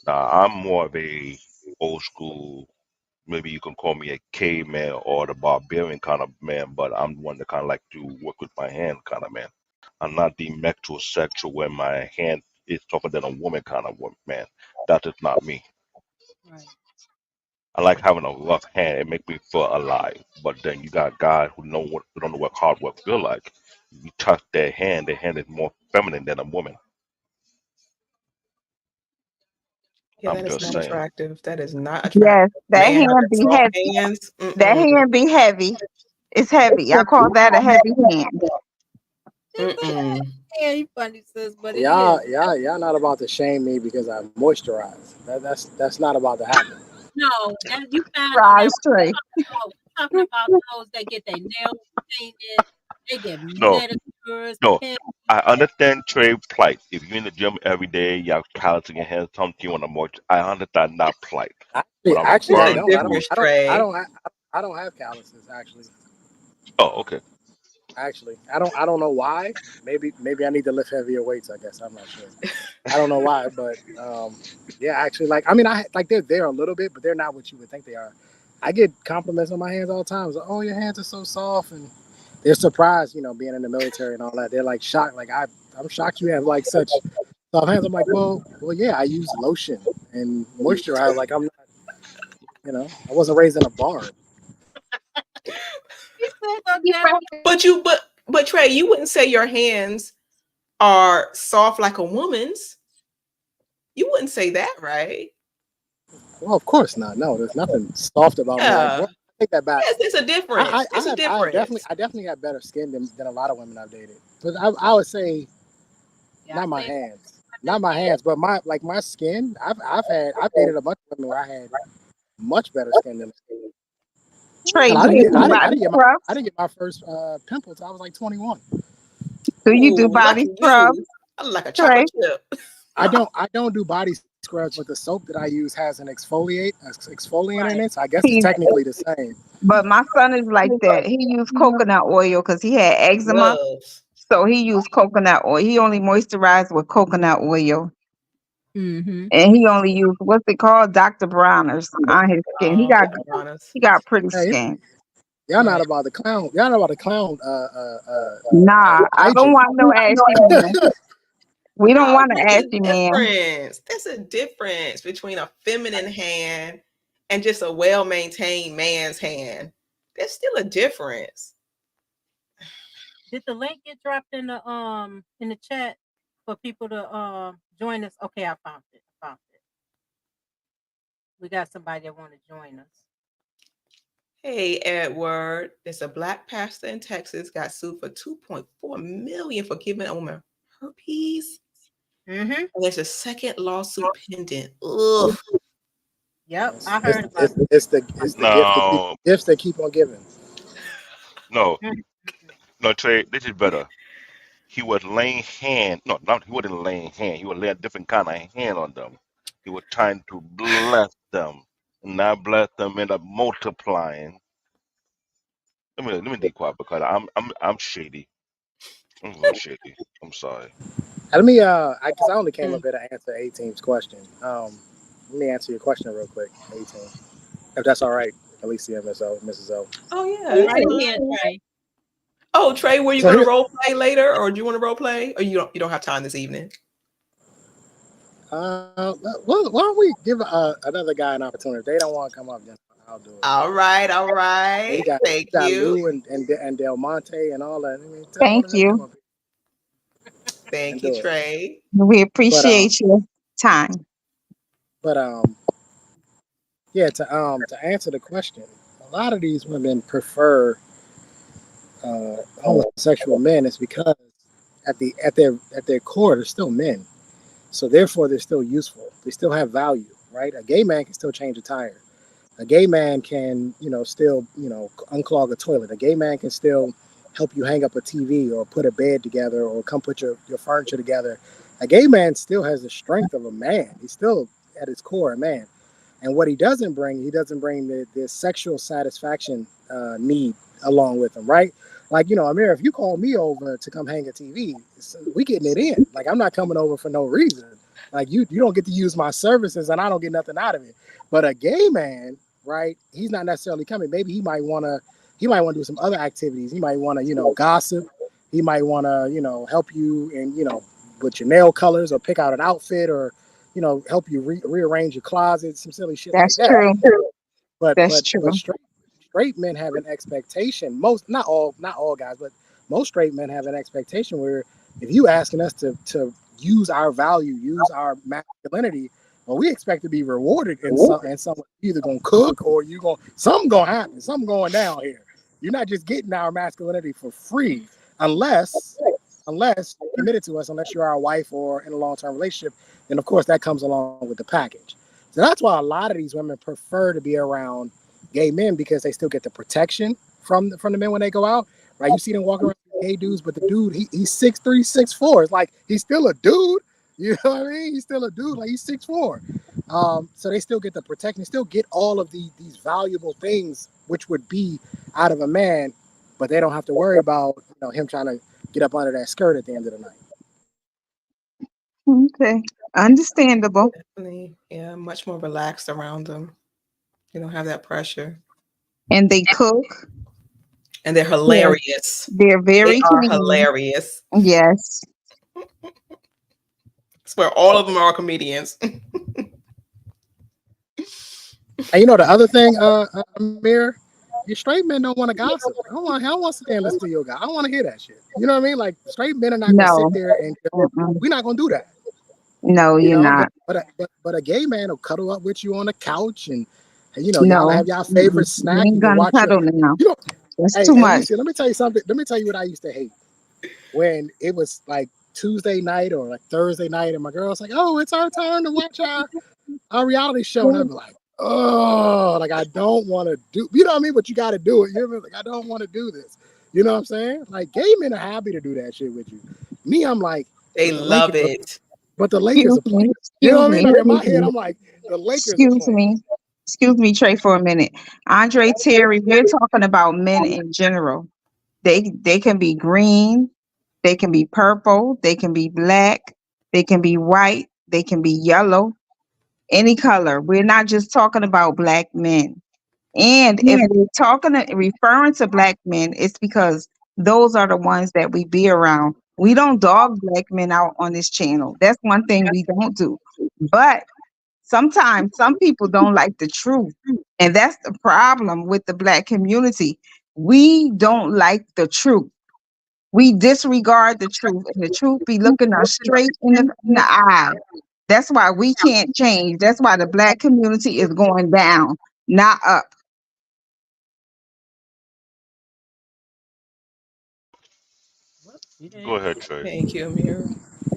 Now, I'm more of a old school, maybe you can call me a caveman or the barbarian kind of man, but I'm one that kind of like to work with my hand kind of man. I'm not the metrosexual where my hand is tougher than a woman kind of man. That is not me. Right. I like having a rough hand. It makes me feel alive. But then you got guys who don't know what hard work feel like. You touch their hand is more feminine than a woman. yeah, I'm that is just not saying. attractive. That is not Yes, attractive. that Man hand having be soft heavy. hands. That Mm-mm. hand be heavy. It's heavy. I call that a heavy hand. Mm-mm. Yeah, you funny, sis, but it Y'all, is. y'all not about to shame me because I moisturize. That's not about to happen. No, that you found on Right, that. straight. Talking about those that get their nails painted, they get No, manicures, no. pedicures. I understand trade plight. If you're in the gym every day, you have callus in your hands, something you want to watch. I understand that plight. Actually, What I'm actually, There's I a referring don't. I to don't. is, difference, I don't. I Trey. don't. I don't have calluses. Actually, okay. actually, I don't. I don't know why. Maybe I need to lift heavier weights. I guess I'm not sure. I don't know why, but yeah, actually, like I mean, I like they're there a little bit, but they're not what you would think they are. I get compliments on my hands all the time. It's like, oh, your hands are so soft, and they're surprised, being in the military and all that. They're like shocked. Like I'm shocked you have like such soft hands. I'm like, well, yeah, I use lotion and moisturize. Like I'm not, I wasn't raised in a barn. He said no damn. But Trey, you wouldn't say your hands are soft like a woman's. You wouldn't say that, right? Well, of course not. No, there's nothing soft about me. Like, Yeah. well, I take that back. Yes, there's a difference. There's a difference. I definitely have better skin than a lot of women I've dated. But I would say Yeah, not I my say hands, not my hands, but my skin. I've dated a bunch of women where I had much better skin than. Trey, Hell, do you do body I scrubs? didn't get my first pimple until I was like 21. Do you do Ooh, body lucky scrubs, you. I look like a Trey? chocolate chip. I don't do body scrubs, but the soap that I use has an exfoliant in right. it, so I guess it's He, technically the same. but my son is like that. He used coconut oil because he had eczema, Gloves. so he used coconut oil. He only moisturized with coconut oil, Mm-hmm. and he only used what's it called, Dr. Bronner's on his skin. He Oh, got Dr. Bronner's. he got pretty Hey, skin. y'all not Right. about the clown. Y'all not about the clown. Nah, I don't Hygiene. want no ashy man. We don't No, want an there's a ashy man. difference. There's a difference between a feminine hand and just a well-maintained man's hand. There's still a difference. Did the link get dropped in the chat for people to join us? Okay, I found it. We got somebody that want to join us. Hey, Edward, there's a black pastor in Texas got sued for $2.4 million for giving a woman herpes. Mm-hmm. And there's a second lawsuit pending. Ugh. Yep, I heard about it. It's the gift No, gifts they keep on giving. no, Mm-hmm. no, Trey. This is better. He was laying hand. No, not he wasn't laying hand. He was laying a different kind of hand on them. He was trying to bless them, and that bless them ended up multiplying. Let me be quiet because I'm shady. I'm a little shady. I'm sorry. Let me because I only came Mm. up here to answer 18's question. Let me answer your question real quick, 18. If that's all right, Alicia, Mrs. O. Oh, yeah, that's Right fine. here, Trey. Oh, Trey, were you So going to here, role play later, or do you want to role play, or you don't have time this evening? why don't we give another guy an opportunity? If they don't want to come up, then I'll do it. All right. We got Thank you. Lou and Del Monte and all that. I mean, tell one Thank of them to come you. up here and Thank you, do it. Trey. We But appreciate your time. but yeah, to answer the question, a lot of these women prefer homosexual men is because at their core they're still men, so therefore they're still useful, they still have value, right? A gay man can still change a tire, a gay man can still unclog a toilet, a gay man can still help you hang up a TV or put a bed together or come put your furniture together. A gay man still has the strength of a man. He's still at his core a man, and what he doesn't bring the sexual satisfaction need along with him, right? Like, Amir, if you call me over to come hang a TV, we getting it in. Like, I'm not coming over for no reason. Like, you don't get to use my services and I don't get nothing out of it. But a gay man, right? He's not necessarily coming. Maybe he might want to do some other activities. He might want to, gossip. He might want to, help you and, with your nail colors or pick out an outfit or, help you rearrange your closet, some silly shit like That's that. true. But That's true. straight men have an expectation. Most, not all guys, but most straight men have an expectation where if you asking us to use our value, use our masculinity, well, we expect to be rewarded in some. You're either gonna cook or something gonna happen. Something going down here. You're not just getting our masculinity for free, unless unless you're committed to us, unless you're our wife or in a long-term relationship, then of course that comes along with the package. So that's why a lot of these women prefer to be around gay men because they still get the protection from the men when they go out. Right? You see them walking around with gay dudes, but the dude he's 6'3", 6'4". It's like he's still a dude. You know what I mean? He's still a dude, like he's 6'4". So they still get the protection, they still get all of these valuable things which would be out of a man, but they don't have to worry about him trying to get up under that skirt at the end of the night. Okay, understandable. Definitely, yeah, much more relaxed around them. You don't have that pressure, And they cook. and they're They're hilarious. they're They very are clean. hilarious. Yes. It's where all of them are comedians. And the other thing, Amir, your straight men don't want to gossip. I don't want to sit there and listen to your guy. I don't want to hear that shit. You know what I mean? Like straight men are not going to sit No. there and Mm-mm. we're not going to do that. No, you're But not. but a gay man will cuddle up with you on the couch and y'all No. have y'all favorite You snack. ain't You can gonna watch your cuddle now. you know. That's Hey, too much. Alicia, let me tell you something. Let me tell you what I used to hate when it was like Tuesday night or like Thursday night, and my girl's like, "Oh, it's our turn to watch our reality show," and I'd be like, "Oh, like I don't want to do." You know what I mean? But you got to do it. You know what I mean? Like I don't want to do this. You know what I'm saying? Like gay men are happy to do that shit with you. Me, I'm like, They but the love Lakers, it. but the Lakers are playing. You know what I mean? Like in my head, I'm like, the Lakers are Excuse playing. me. Excuse me, Trey, for a minute. Andre Terry, we're talking about men in general. They can be green, they can be purple, they can be black, they can be white, they can be yellow, any color. We're not just talking about black men. And if we're referring to black men, it's because those are the ones that we be around. We don't dog black men out on this channel. That's one thing we don't do. But sometimes some people don't like the truth. And that's the problem with the black community. We don't like the truth. We disregard the truth, and the truth be looking us straight in the eye. That's why we can't change. That's why the black community is going down, not up. Whoops, you Go didn't. ahead, Trey. Thank you, Amir.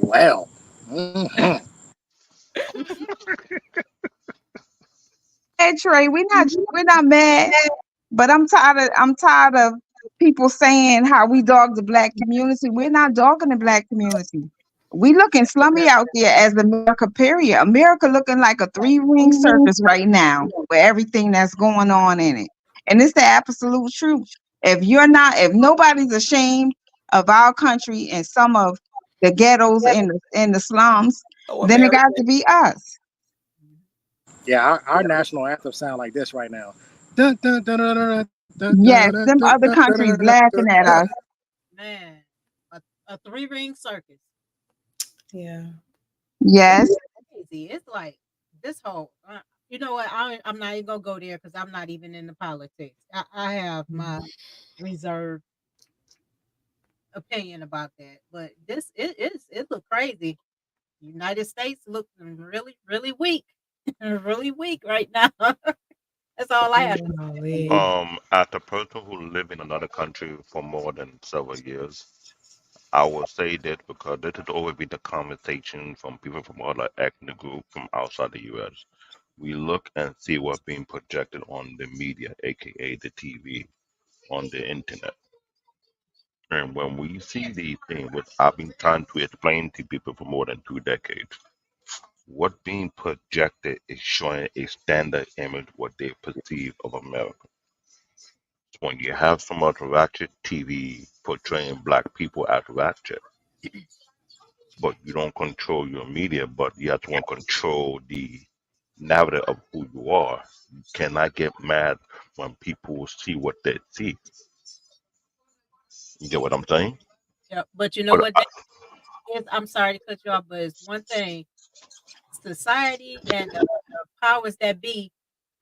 Well, mhm. Hey Trey, we're not mad, but I'm tired of people saying how we dog the black community. We're not dogging the black community. We looking slummy out there as America, period. America looking like a three-ring circus right now with everything that's going on in it. And it's the absolute truth. If nobody's ashamed of our country and some of the ghettos in the slums, Oh, then it got American. to be us. Yeah, our national anthem sound like this right now. Dun, dun, dun, dun, dun, dun, Yes, dun, them dun, other dun, dun, countries dun, laughing dun, at dun. us. Man, a three-ring circus. Yeah. Yes. Crazy. It's like this whole. You know what? I'm not even gonna go there because I'm not even in the politics. I have my reserved opinion about that. But it look crazy. United States look really really weak, really weak right now. That's all I have to say. Golly. As a person who lived in another country for more than several years, I will say this because this has always been the conversation from people from other ethnic groups from outside the U.S. We look and see what's being projected on the media, aka the TV, on the internet. And when we see these things, which I've been trying to explain to people for more than 2 decades, what being projected is showing a standard image what they perceive of America. When you have some other ratchet TV portraying black people as ratchet, but you don't control your media, but you have to control the narrative of who you are. You cannot get mad when people see what they see. You get what I'm saying? Yeah, but you know But what that is? I'm sorry to cut you off, but it's one thing society and the powers that be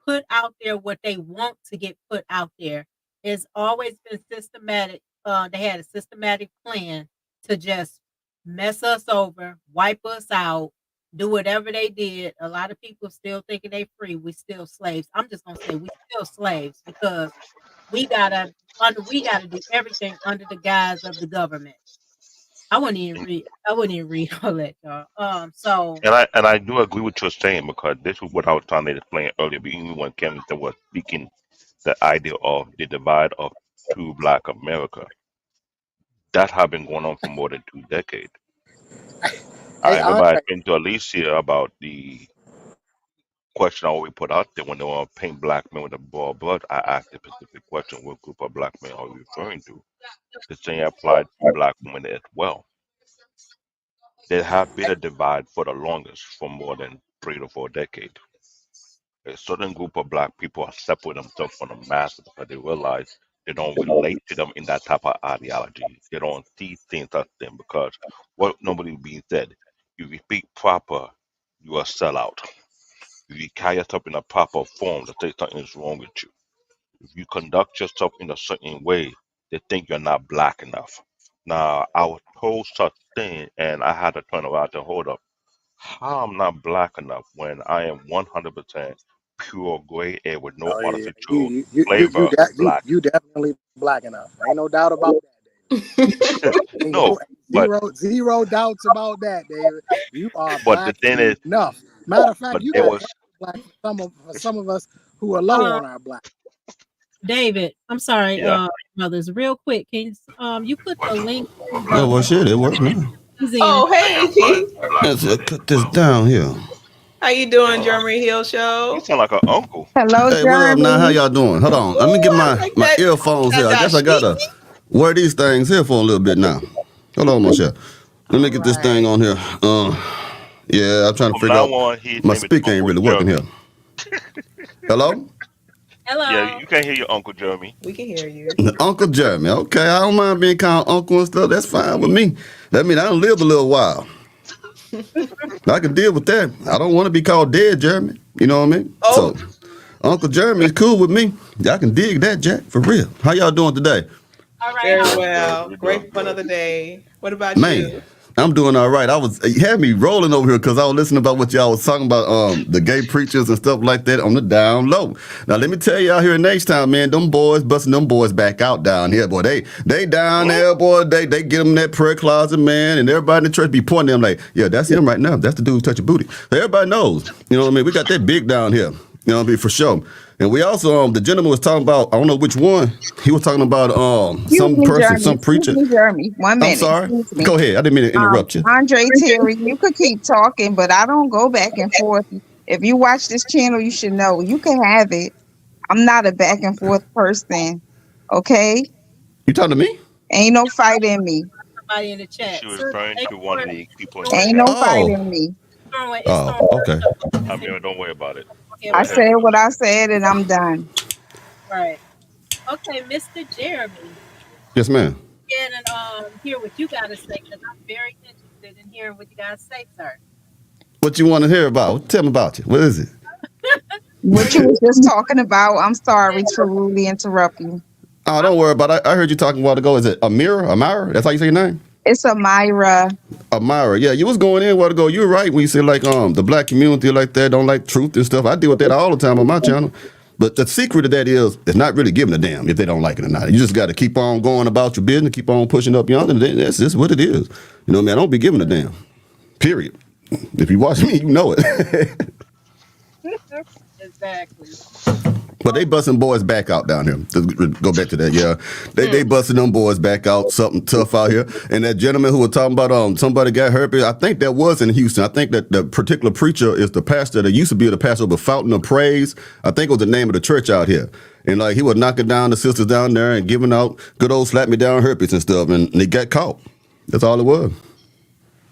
put out there what they want to get put out there. It's always been systematic. They had a systematic plan to just mess us over, wipe us out, do whatever they did. A lot of people still thinking they free. We still slaves. I'm just gonna say we still slaves because we gotta we gotta do everything under the guise of the government. I wouldn't even read. I wouldn't even read all that, y'all. So And I do agree with your saying because this is what I was trying to explain earlier. But even when Kevin was speaking, the idea of the divide of two Black America, that have been going on for more than 2 decades. I Hey, remember I Andre. explained to Alicia about the question I always put out there when they want to paint black men with a broad brush. I asked a specific question: what group of black men are you referring to? The same applied to black women as well. There have been a divide for the longest, for more than 3 to 4 decades. A certain group of black people are separating themselves from the masses because they realize they don't relate to them in that type of ideology. They don't see things as them because what normally being said, if you speak proper, you are a sellout. If you carry yourself in a proper form, they say something is wrong with you. If you conduct yourself in a certain way, they think you're not black enough. Now, I was told such thing, and I had to turn around and hold up. How I'm not black enough when I am 100% pure gray air with no Oh yeah, artificial flavor black? you definitely black enough. Ain't no doubt about that, David. Ain't No, no but zero doubts about that, David. You are but the black thing is, enough. Matter of fact, but you there got was extra black for some of us who are low um on our black. David, I'm sorry, yeah. brothers, real quick. Can you put the link to Oh, the well, shit, it works now. magazine? Oh, hey, EP. Let's cut this down here. How you doing, Jeremy Hill You Show? sound like an uncle. Hello, Hey, what up now? How Jeremy. y'all doing? Hold on. Let me Ooh, get I my, like my that. earphones here. I guess I Dashiki. gotta wear these things here for a little bit now. Hold on, Monsieur. Let me All get this thing right. on here. Yeah, I'm trying to From figure now out on, his my name is speaker ain't Uncle really working here. Jeremy. Hello? Yeah, Hello. you can't hear your Uncle Jeremy. We can hear you. Uncle Jeremy. Okay, I don't mind being called uncle and stuff. That's fine with me. That means I done lived a little while. I can deal with that. I don't want to be called dead Jeremy. You know what I mean? Oh, So Uncle Jeremy is cool with me. Y'all can dig that, Jack, for real. How y'all doing today? All right. very How are Doing you? good. well. We're doing Grateful for good. another day. What about Man, you? I'm doing all right. You had me rolling over here because I was listening about what y'all was talking about, the gay preachers and stuff like that on the down low. Now let me tell y'all here in H-Town, man, them boys busting them boys back out down here, boy. They down Hmm? there, boy. They get them in that prayer closet, man, and everybody in the church be pointing at them like, yeah, that's him right now. That's the dude who's touching booty. So everybody knows. You know what I mean? We got that big down here. You know what I mean? For sure. And we also, the gentleman was talking about, I don't know which one. He was talking about Excuse some me, person, Jeremy. some Excuse preacher. me, Jeremy. One I'm minute. sorry. Excuse me. Go ahead. I didn't mean to interrupt you. Andre Terry, you could keep talking, but I don't go back and forth. If you watch this channel, you should know you can have it. I'm not a back and forth person. Okay? You talking to me? Ain't no fight in me. Somebody in the She chat. was So referring they to one of the people in the Ain't chat. no fight Oh. in me. it's Oh, throwing okay. I it's in mean, don't worry about it. here Go I with ahead. said what I said and I'm done. right. Okay, Mr. Jeremy. Yes, ma'am. Get and hear what you gotta say because I'm very interested in hearing what you gotta say, sir. What you want to hear about? Tell me about you. What is it? Were What you you was just talking about, I'm sorry to rudely interrupt you. Oh, I don't want worry about it. I heard you talking a while ago. Is it Amira? Amira? That's how you say your name? It's a Myra. Amira. Yeah, you was going in a while ago. You're right when you said like the black community like that don't like truth and stuff. I deal with that all the time on my channel. But the secret of that is it's not really giving a damn if they don't like it or not. You just got to keep on going about your business, keep on pushing up yonder. And that's just what it is. You know what I mean? I don't be giving a damn. Period. If you watch me, you know it. exactly. But they busting boys back out down here. To go back to that, yeah. They busting them boys back out. Something tough out here. And that gentleman who was talking about somebody got herpes, I think that was in Houston. I think that the particular preacher is the pastor that used to be the pastor of the Fountain of Praise. I think it was the name of the church out here. And like he was knocking down the sisters down there and giving out good old slap me down herpes and stuff. And they got caught. That's all it was.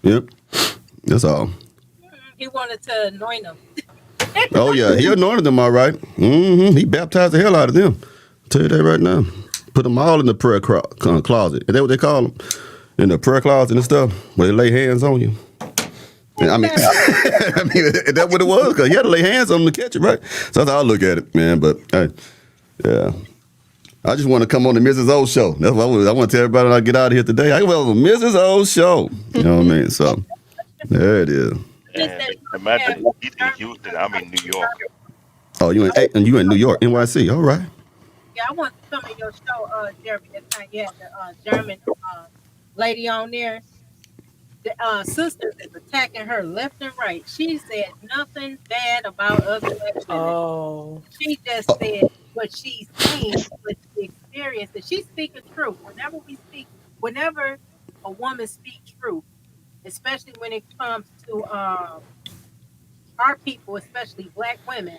Yep. That's all. He wanted to anoint him. Oh yeah, he anointed them all right. He baptized the hell out of them. I'll tell you that right now. Put them all in the prayer closet. Is that what they call them? In the prayer closet and stuff, where they lay hands on you. And I mean, I mean, that's what it was, because you had to lay hands on them to catch it, right? So that's how I look at it, man. But hey, yeah. I just want to come on the Mrs. O show. That's what I want to tell everybody when I get out of here today. I go on the Mrs. O show. You know what I mean? So there it is. Just And that imagine he's in Houston. I'm in New York. Oh, you in New York, NYC. All right. yeah, I want to come in your show, Jeremy, that time you had the German lady on there. The sisters is attacking her left and right. She said nothing bad about other black women. Oh, She just said what she's seen, what she experienced, and she's speaking truth. Whenever a woman speaks truth, especially when it comes to our people, especially black women,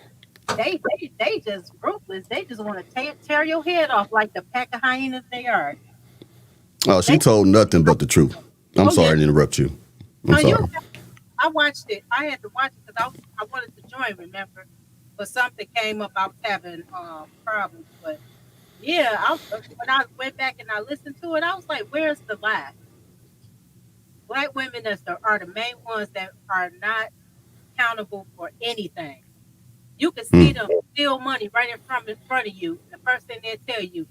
they just ruthless. They just want to tear your head off like the pack of hyenas they are. Oh, she They told nothing but the truth. I'm oh yeah, sorry to interrupt you. I'm no, you. sorry. I watched it. I had to watch it because I wanted to join. Remember, but something came up. I was having problems, but yeah, when I went back and I listened to it, I was like, "Where's the lie?" Black women are the main ones that are not accountable for anything. You can see Mm. them steal money right in front of you. The first thing they tell you,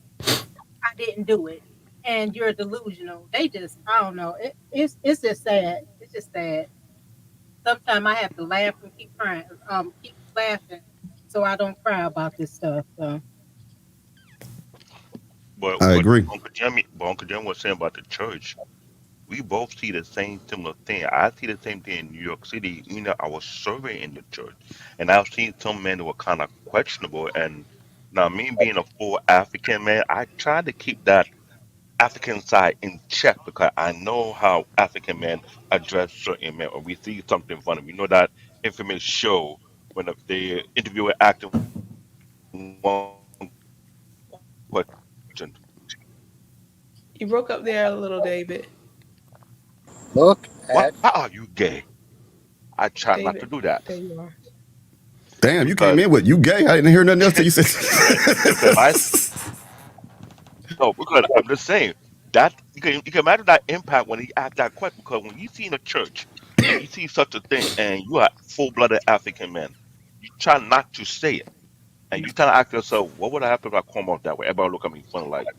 "I didn't do it," and you're delusional. They just, I don't know. It's just sad. It's just sad. Sometimes I have to laugh and keep crying, keep laughing, so I don't cry about this stuff. So But I what agree. Uncle Jimmy was saying about the church, we both see the same similar thing. I see the same thing in New York City. You know, I was serving in the church, and I've seen some men that were kind of questionable. And now, me being a full African man, I try to keep that African side in check because I know how African men address certain men. When we see something funny, we know that infamous show when the interviewer asked him one question, you broke up there a little, David. Look "Why at are you gay?" I try not to David, do that there you are. Damn, you came because in with you gay. I didn't hear nothing else till you said. because my no, because I'm just saying that you can imagine that impact when he asked that question. Because when you see in a church and you see such a thing, and you are full-blooded African man, you try not to say it, and you try to ask yourself, what would happen if I come out that way? Everybody look at me funny, like,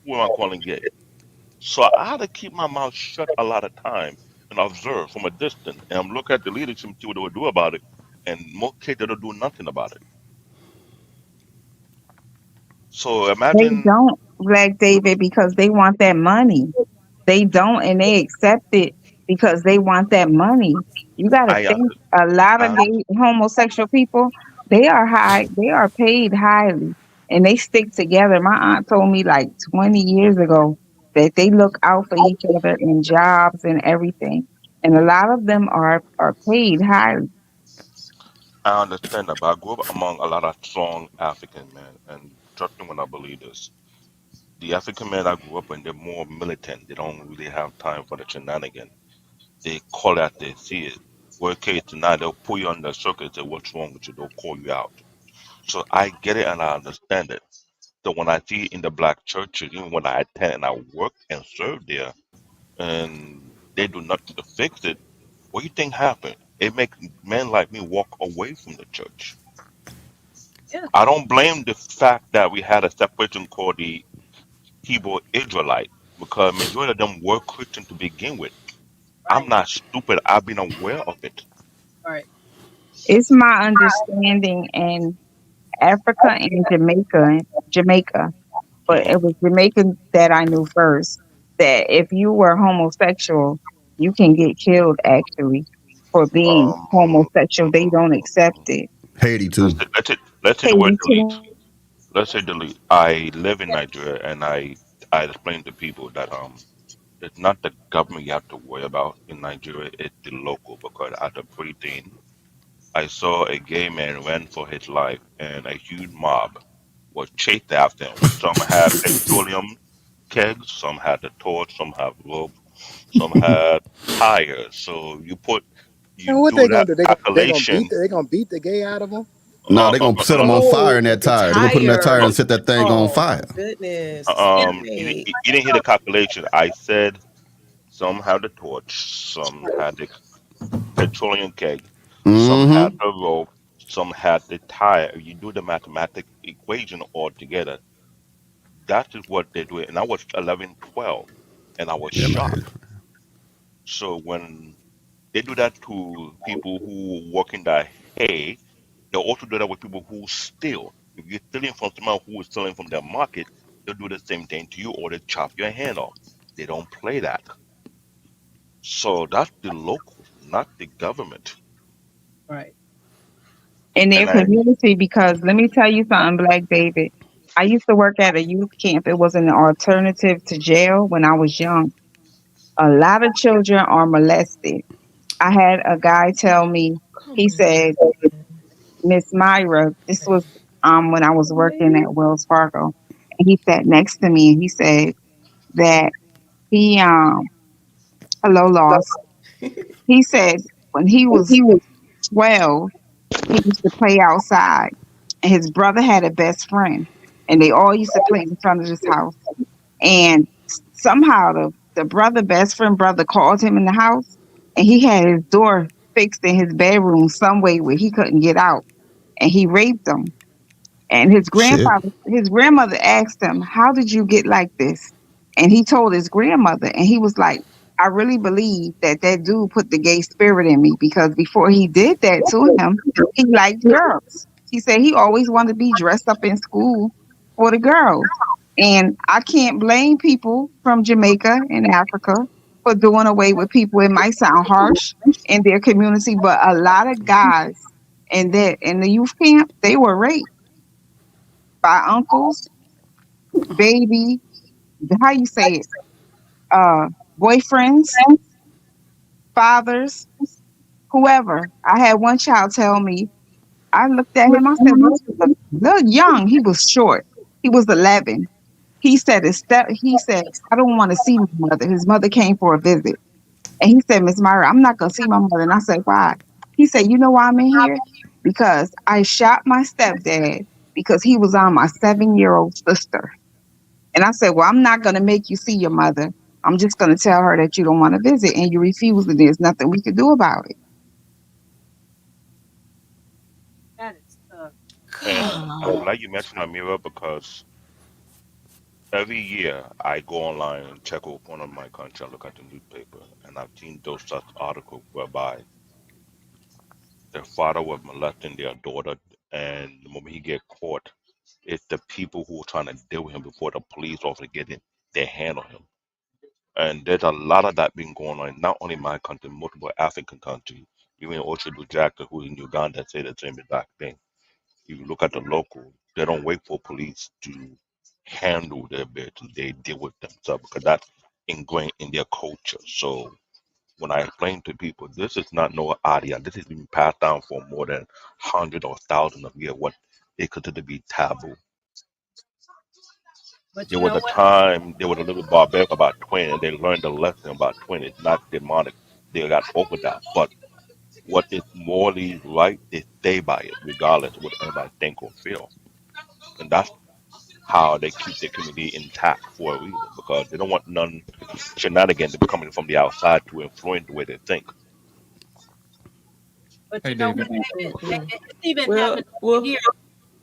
who am I calling gay? So I had to keep my mouth shut a lot of time and observe from a distance, and I'm looking at the leadership and see what they would do about it. And most kids they don't do nothing about it. So They imagine, don't, Black David, because they want that money. They don't, and they accept it because they want that money. You got to I think under, a lot of I gay homosexual people, they are high, they are paid highly, and they stick together. My aunt told me like 20 years ago that they look out for each other in jobs and everything. And a lot of them are paid highly. I understand that, but I grew up among a lot of strong African men, and trust me when I believe this. The African men I grew up in, they're more militant. They don't really have time for the shenanigan. They call it as they see it. Worst case tonight, they'll pull you on the circuit and say, "What's wrong with you?" They'll call you out. So I get it and I understand it. So when I see in the black churches, even when I attend and I work and serve there, and they do nothing to fix it, what do you think happened? It makes men like me walk away from the church. yeah, I don't blame the fact that we had a separation called the Hebrew Israelite because majority of them were Christian to begin with. I'm right, not stupid. I've been aware of it. right, It's my understanding in Africa and Jamaica, but Hmm. it was Jamaican that I knew first, that if you were homosexual, you can get killed actually for being Um, homosexual. They don't accept it. Haiti let's too. say, let's say, let's say the word Haiti delete. too. Let's say delete. I live in Nigeria, and I explain to people that it's not the government you have to worry about in Nigeria. It's the local because at the pre-teen, I saw a gay man run for his life, and a huge mob was chased after him. Some had petroleum kegs, some had the torch, some had rope, some had tires. So you and what do they that gonna do? calculation. They gonna beat the gay out of them? No, they're gonna set them on fire Oh, in with that the tire. They're gonna put them in that tire tire. and set that thing on Oh fire. my goodness. yeah. Right. You didn't hear the calculation. I said some had the torch, some had the petroleum keg, some had Mm-hmm. the rope, some had the tire. If you do the mathematic equation all together, that is what they do. And I was 11, 12, and I was Yeah, man. shocked. So when they do that to people who work in the hay, they also do that with people who steal. If you're stealing from someone who is stealing from their market, they'll do the same thing to you or they chop your hand off. They don't play that. So that's the local, not the government. Right. in their And I community. Because let me tell you something, Black David. I used to work at a youth camp. It was an alternative to jail when I was young. A lot of children are molested. I had a guy tell me, Come he said, on. Miss Myra, this was when I was working Lady. at Wells Fargo. And he sat next to me and he said that he hello loss. He said when he was 12, he used to play outside and his brother had a best friend and they all used to play in front of his house. And somehow the brother, best friend brother called him in the house and he had his door fixed in his bedroom some way where he couldn't get out and he raped him. And Shit. his grandmother asked him, "How did you get like this?" And he told his grandmother, and he was like, "I really believe that that dude put the gay spirit in me because before he did that to him, he liked girls." He said he always wanted to be dressed up in school for the girls. And I can't blame people from Jamaica and Africa for doing away with people. It might sound harsh in their community, but a lot of guys in the youth camp, they were raped by uncles, baby, how you say it, uh, boyfriends, fathers, whoever. I had one child tell me, I looked at him, I said, "Well, you look young." He was short. He was 11. He said, "I don't want to see my mother." His mother came for a visit. And he said, "Miss Myra, I'm not gonna see my mother." And I said, "Why?" He said, "You know why I'm in here? Because I shot my stepdad because he was on my 7-year-old sister." And I said, "Well, I'm not going to make you see your mother. I'm just going to tell her that you don't want to visit and you refuse, and there's nothing we can do about it." That is tough. and I'm God. glad you mentioned Amira because every year I go online and check up one of my country and look at the newspaper, and I've seen those such articles whereby their father was molesting their daughter, and the moment he get caught, it's the people who are trying to deal with him before the police officer get in their hand on him. And there's a lot of that been going on, not only in my country, multiple African countries. Even Oshodu Jackson, who's in Uganda, say the same exact thing. You look at the local, they don't wait for police to handle their business. They deal with themselves because that's ingrained in their culture. So when I explain to people, this is not no idea. This has been passed down for more than hundred or thousands of years. What they consider to be taboo. But There you was know a what? time they were a little barbaric about twin, and they learned the lesson about twin. It's not demonic. They got over that. But what is morally right, they stay by it, regardless of what anybody think or feel. And that's how they keep their community intact for a reason, because they don't want none shenanigans to be coming from the outside to influence the way they think. But Hey, you know David. what? Mm-mm. It's even Well, happened over well, here.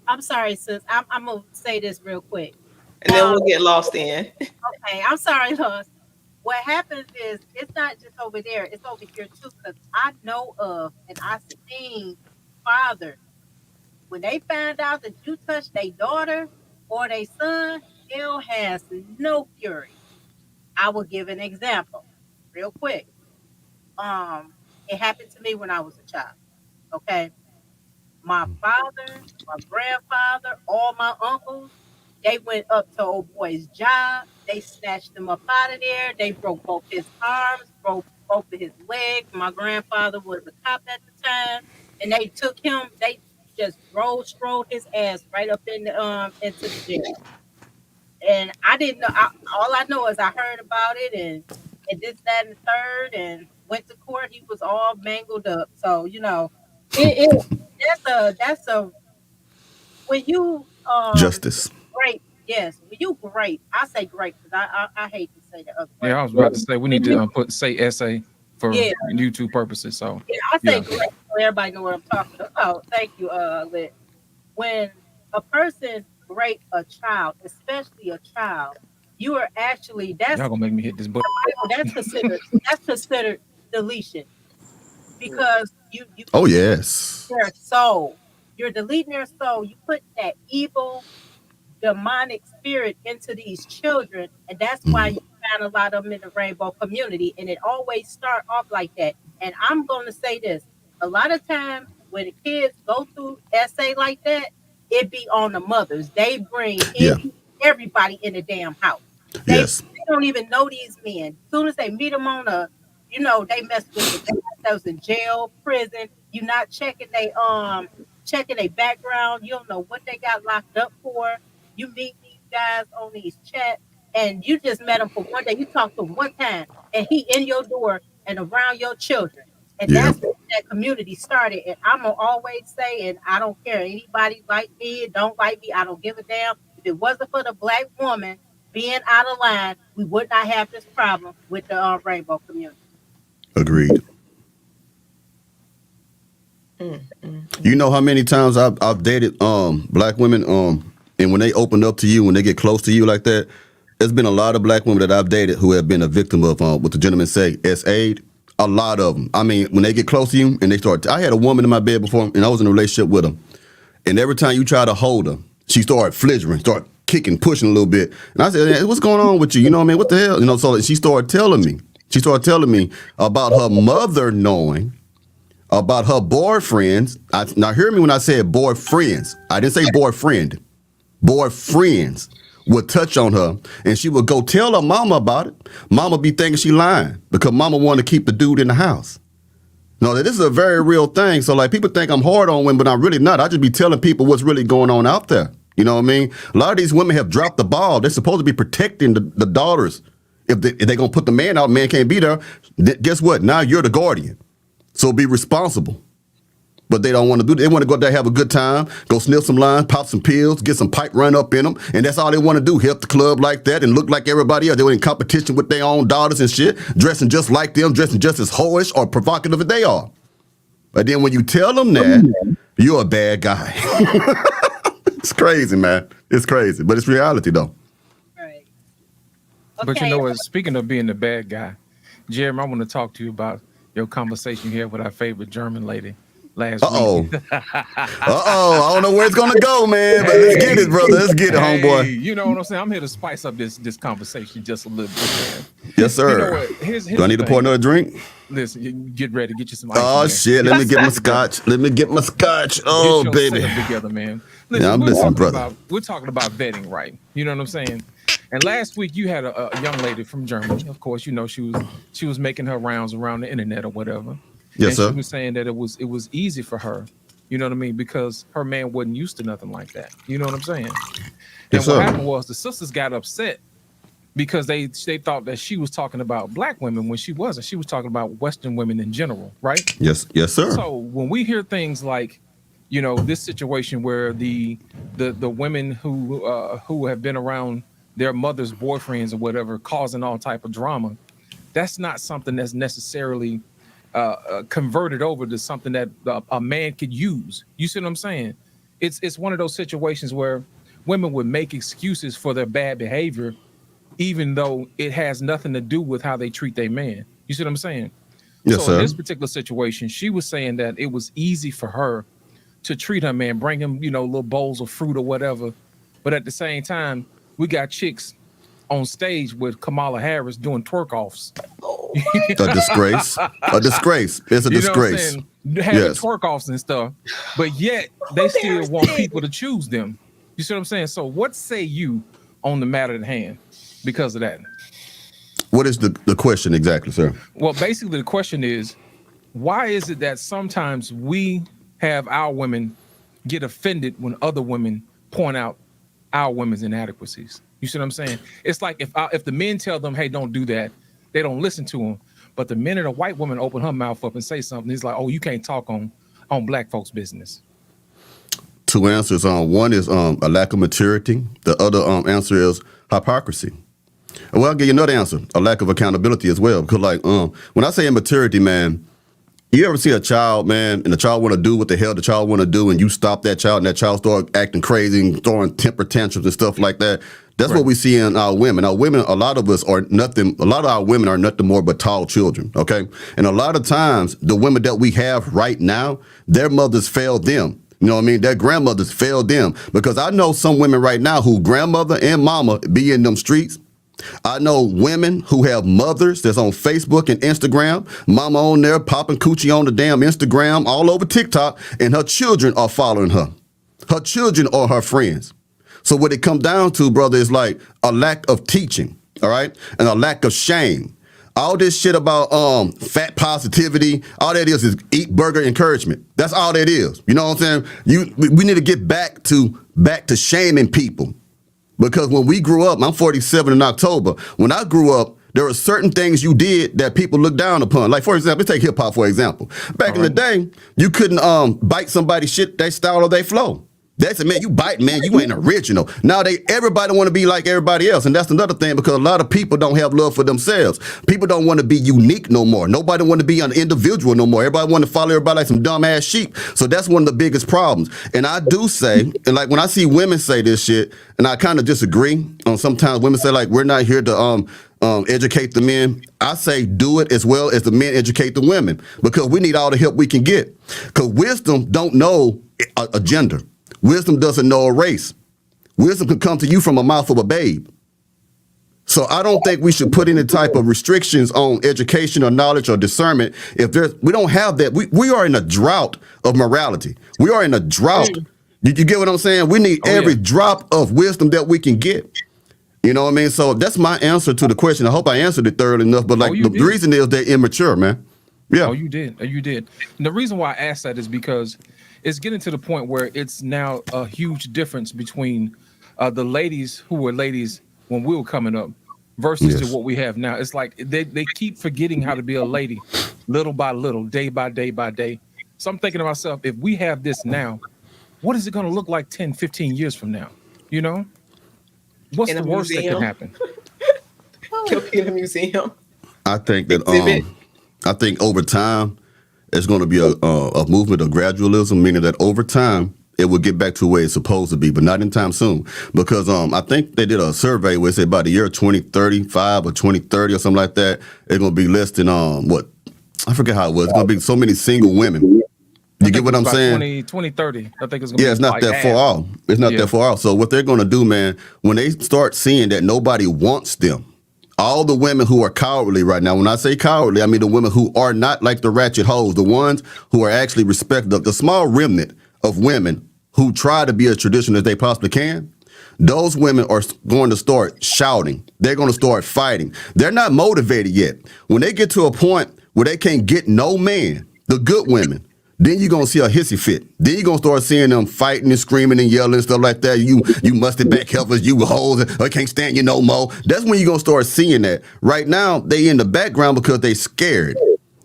I'm sorry, sis. I'm gonna say this real quick. and then we'll get lost in. Okay, I'm sorry, Lois. What happens is it's not just over there; it's over here too. Because I know of and I seen fathers when they find out that you touched their daughter or their son, hell has no fury. I will give an example, real quick. Um, it happened to me when I was a child. Okay, my father, my grandfather, all my uncles, they went up to old boy's job. They snatched him up out of there. They broke both his arms, broke both of his legs. My grandfather was a cop at the time, and they took him. They just strode his ass right up in the into the jail. And I didn't know. All I know is I heard about it and this, that, and the third, and went to court. He was all mangled up. So it that's a when you Justice. great, yes, when you great, I say great because I hate to say the other Yeah, word. I was about to say we need When to you put say essay for yeah, YouTube purposes. So yeah, I say yeah, great so everybody know what I'm talking about. Thank you, Lit. When a person rape a child, especially a child, you are actually y'all gonna make me hit this button. that's considered deletion because you Oh delete yes. their soul. You're deleting their soul. You put that evil demonic spirit into these children, and that's why Mm. you find a lot of them in the rainbow community, and it always start off like that. And I'm going to say this: a lot of time when the kids go through essay like that, it be on the mothers. They bring Yeah. everybody in the damn house. Yes. They don't even know these men. As soon as they meet them on a, they mess with the guys that was in jail, prison. You're not checking their background. You don't know what they got locked up for. You meet these guys on these chats, and you just met him for one day. You talked to him one time, and he in your door and around your children. And Yeah. that's where that community started. And I'm gonna always say, and I don't care anybody like me, don't like me, I don't give a damn. If it wasn't for the black woman being out of line, we would not have this problem with the rainbow community. Agreed. You know how many times I've dated black women and when they open up to you, when they get close to you like that, there's been a lot of black women that I've dated who have been a victim of what the gentleman say, S-aid. A lot of them. I mean, when they get close to you and they start, I had a woman in my bed before and I was in a relationship with her. And every time you try to hold her, she started flittering, start kicking, pushing a little bit. And I said, hey, what's going on with you? You know what I mean? What the hell? So she started telling me about her mother knowing about her boyfriends. Now hear me when I said boyfriends. I didn't say boyfriend. Boyfriends would touch on her, and she would go tell her mama about it. Mama be thinking she lying because mama want to keep the dude in the house. No, this is a very real thing. So like people think I'm hard on women, but I'm really not. I just be telling people what's really going on out there. You know what I mean? A lot of these women have dropped the ball. They're supposed to be protecting the daughters. If they're going to put the man out, man can't be there. Guess what? Now you're the guardian. So be responsible. But they don't want to do that. They want to go out there, have a good time, go sniff some lines, pop some pills, get some pipe run up in them. And that's all they want to do, help the club like that and look like everybody else. They were in competition with their own daughters and shit, dressing just like them, dressing just as whorish or provocative as they are. But then when you tell them that, you're a bad guy. It's crazy, man. It's crazy. But it's reality, though. Right. But you know what? Speaking of being the bad guy, Jeremy, I want to talk to you about your conversation you had with our favorite German lady last week. I don't know where it's gonna go, man. But let's get it, brother. Let's get it, homeboy. You know what I'm saying? I'm here to spice up this conversation just a little bit, man. Yes, sir. You know what? Here's Do I need to pour another drink? Listen, you get ready, get you some ice. Oh shit! Let me get my scotch. Oh, get baby. together, man. Listen, Yeah, I'm listening, brother. We're talking about vetting, right? You know what I'm saying? And last week you had a young lady from Germany. Of course, you know she was making her rounds around the internet or whatever. Yes, and sir. She was saying that it was easy for her. You know what I mean? Because her man wasn't used to nothing like that. You know what I'm saying? And Yes, what sir. happened was the sisters got upset because they thought that she was talking about black women when she wasn't. She was talking about Western women in general, right? Yes, sir. So when we hear things like, you know, this situation where the women who have been around their mother's boyfriends or whatever causing all type of drama, that's not something that's necessarily converted over to something that a man could use. You see what I'm saying? It's one of those situations where women would make excuses for their bad behavior, even though it has nothing to do with how they treat their man. You see what I'm saying? Yes, so sir. in this particular situation, she was saying that it was easy for her to treat her man, bring him, you know, little bowls of fruit or whatever. But at the same time, we got chicks on stage with Kamala Harris doing twerk offs. A disgrace. A disgrace. It's a disgrace. Having Yes. twerk offs and stuff, but yet they still want people to choose them. You see what I'm saying? So what say you on the matter at hand because of that? What is the question exactly, sir? Well, basically the question is, why is it that sometimes we have our women get offended when other women point out our women's inadequacies? You see what I'm saying? It's like if the men tell them, hey, don't do that, they don't listen to them. But the minute a white woman open her mouth up and say something, it's like, oh, you can't talk on black folks' business. Two answers. One is a lack of maturity. The other answer is hypocrisy. Well, I'll give you another answer, a lack of accountability as well. Because like when I say immaturity, man, you ever see a child, man, and the child want to do what the hell the child want to do, and you stop that child, and that child start acting crazy and throwing temper tantrums and stuff like that. That's Right. what we see in our women. Our women, a lot of our women are nothing more but tall children, okay? And a lot of times, the women that we have right now, their mothers failed them. You know what I mean? Their grandmothers failed them. Because I know some women right now who grandmother and mama be in them streets, I know women who have mothers that's on Facebook and Instagram, mama on there popping coochie on the damn Instagram, all over TikTok, and her children are following her. Her children are her friends. So what it comes down to, brother, is like a lack of teaching, all right, and a lack of shame. All this shit about fat positivity, all that is eat burger encouragement. That's all that is. You know what I'm saying? We need to get back to shaming people. Because when we grew up, I'm 47 in October. When I grew up, there were certain things you did that people looked down upon. Like, for example, let's take hip hop, for example. Back in the day, you couldn't bite somebody's shit, they style or they flow. They said, man, you bite, man, you ain't original. Now everybody want to be like everybody else. And that's another thing, because a lot of people don't have love for themselves. People don't want to be unique no more. Nobody want to be an individual no more. Everybody want to follow everybody like some dumb ass sheep. So that's one of the biggest problems. And I do say, and like when I see women say this shit, and I kind of disagree on sometimes women say like, we're not here to educate the men. I say do it as well as the men educate the women, because we need all the help we can get. Because wisdom don't know a gender. Wisdom doesn't know a race. Wisdom can come to you from a mouth of a babe. So I don't think we should put any type of restrictions on education or knowledge or discernment. We don't have that. We are in a drought of morality. We are in a drought. You get what I'm saying? We need every drop of wisdom that we can get. You know what I mean? So that's my answer to the question. I hope I answered it thoroughly enough. But like the reason is they're immature, man. Yeah. Oh, you did. You did. And the reason why I asked that is because it's getting to the point where it's now a huge difference between the ladies who were ladies when we were coming up versus to what we have now. It's like they keep forgetting how to be a lady little by little, day by day by day. So I'm thinking to myself, if we have this now, what is it going to look like 10, 15 years from now? You know? What's the worst that can happen? He'll be in a museum. I think that I think over time, it's going to be a movement of gradualism, meaning that over time, it will get back to where it's supposed to be, but not in time soon. Because I think they did a survey where it said by the year 2035 or 2030 or something like that, it's going to be less than, I forget how it was. It's going to be so many single women. You get what I'm saying? 2030. I think it's going to be it's not like that far off. It's not that far off. So what they're going to do, man, when they start seeing that nobody wants them, all the women who are cowardly right now, when I say cowardly, I mean the women who are not like the ratchet hoes, the ones who are actually respected, the small remnant of women who try to be as traditional as they possibly can, those women are going to start shouting. They're going to start fighting. They're not motivated yet. When they get to a point where they can't get no man, the good women, then you're going to see a hissy fit. Then you're going to start seeing them fighting and screaming and yelling and stuff like that. You musty back helpers, you hoes, I can't stand you no more. That's when you're going to start seeing that. Right now, they in the background because they scared.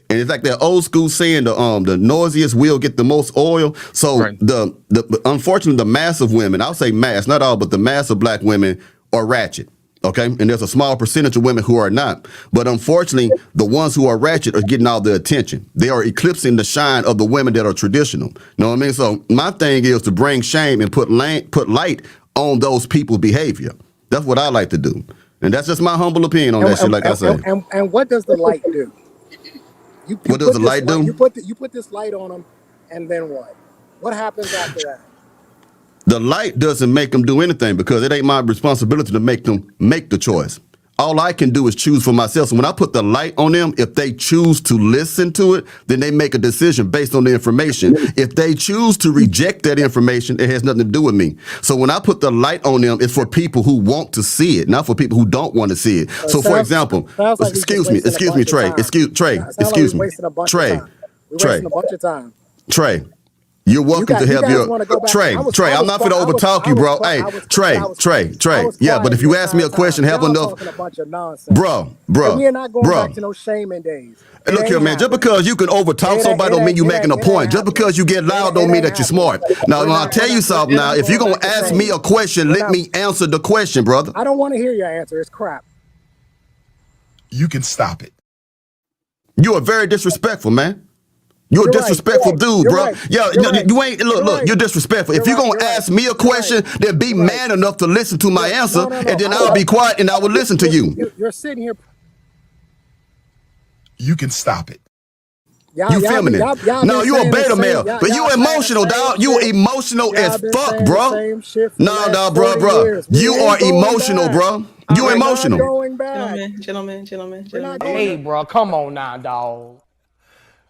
And it's like that old school saying, the noisiest will get the most oil. So the unfortunately, the mass of women, I'll say mass, not all, but the mass of black women are ratchet. Okay, and there's a small percentage of women who are not. But unfortunately, the ones who are ratchet are getting all the attention. They are eclipsing the shine of the women that are traditional. You know what I mean? So my thing is to bring shame and put light on those people's behavior. That's what I like to do. And that's just my humble opinion on that shit, like I said. And what does the light do? What does the light do? You put this light on them, and then what? What happens after that? The light doesn't make them do anything because it ain't my responsibility to make them make the choice. All I can do is choose for myself. So when I put the light on them, if they choose to listen to it, then they make a decision based on the information. If they choose to reject that information, it has nothing to do with me. So when I put the light on them, it's for people who want to see it, not for people who don't want to see it. So for example, excuse me, Trey, Trey. You're welcome to have your Trey. I'm not gonna overtalk you, bro. Hey, Trey. Yeah, but if you ask me a question, have enough, bro. We're not going back to no shaming days. Hey, look here, man. Just because you can overtalk somebody don't mean you making a point. Just because you get loud don't mean that you're smart. Now, I'll tell you something. Now, if you're gonna ask me a question, let me answer the question, brother. I don't want to hear your answer. It's crap. You can stop it. You are very disrespectful, man. You're a disrespectful dude, bro. Right. Yeah, you ain't look. You're disrespectful. If you're gonna ask me a question, then be man enough to listen to my answer, and then I'll be quiet and I will listen to you. You're sitting here. You can stop it. You feminine. No, you a beta male, but you emotional, dog. You emotional as fuck, bro. No, bro. You are emotional, bro. You right, emotional. We're not going back. Gentlemen. Hey, bro, come on now, dog.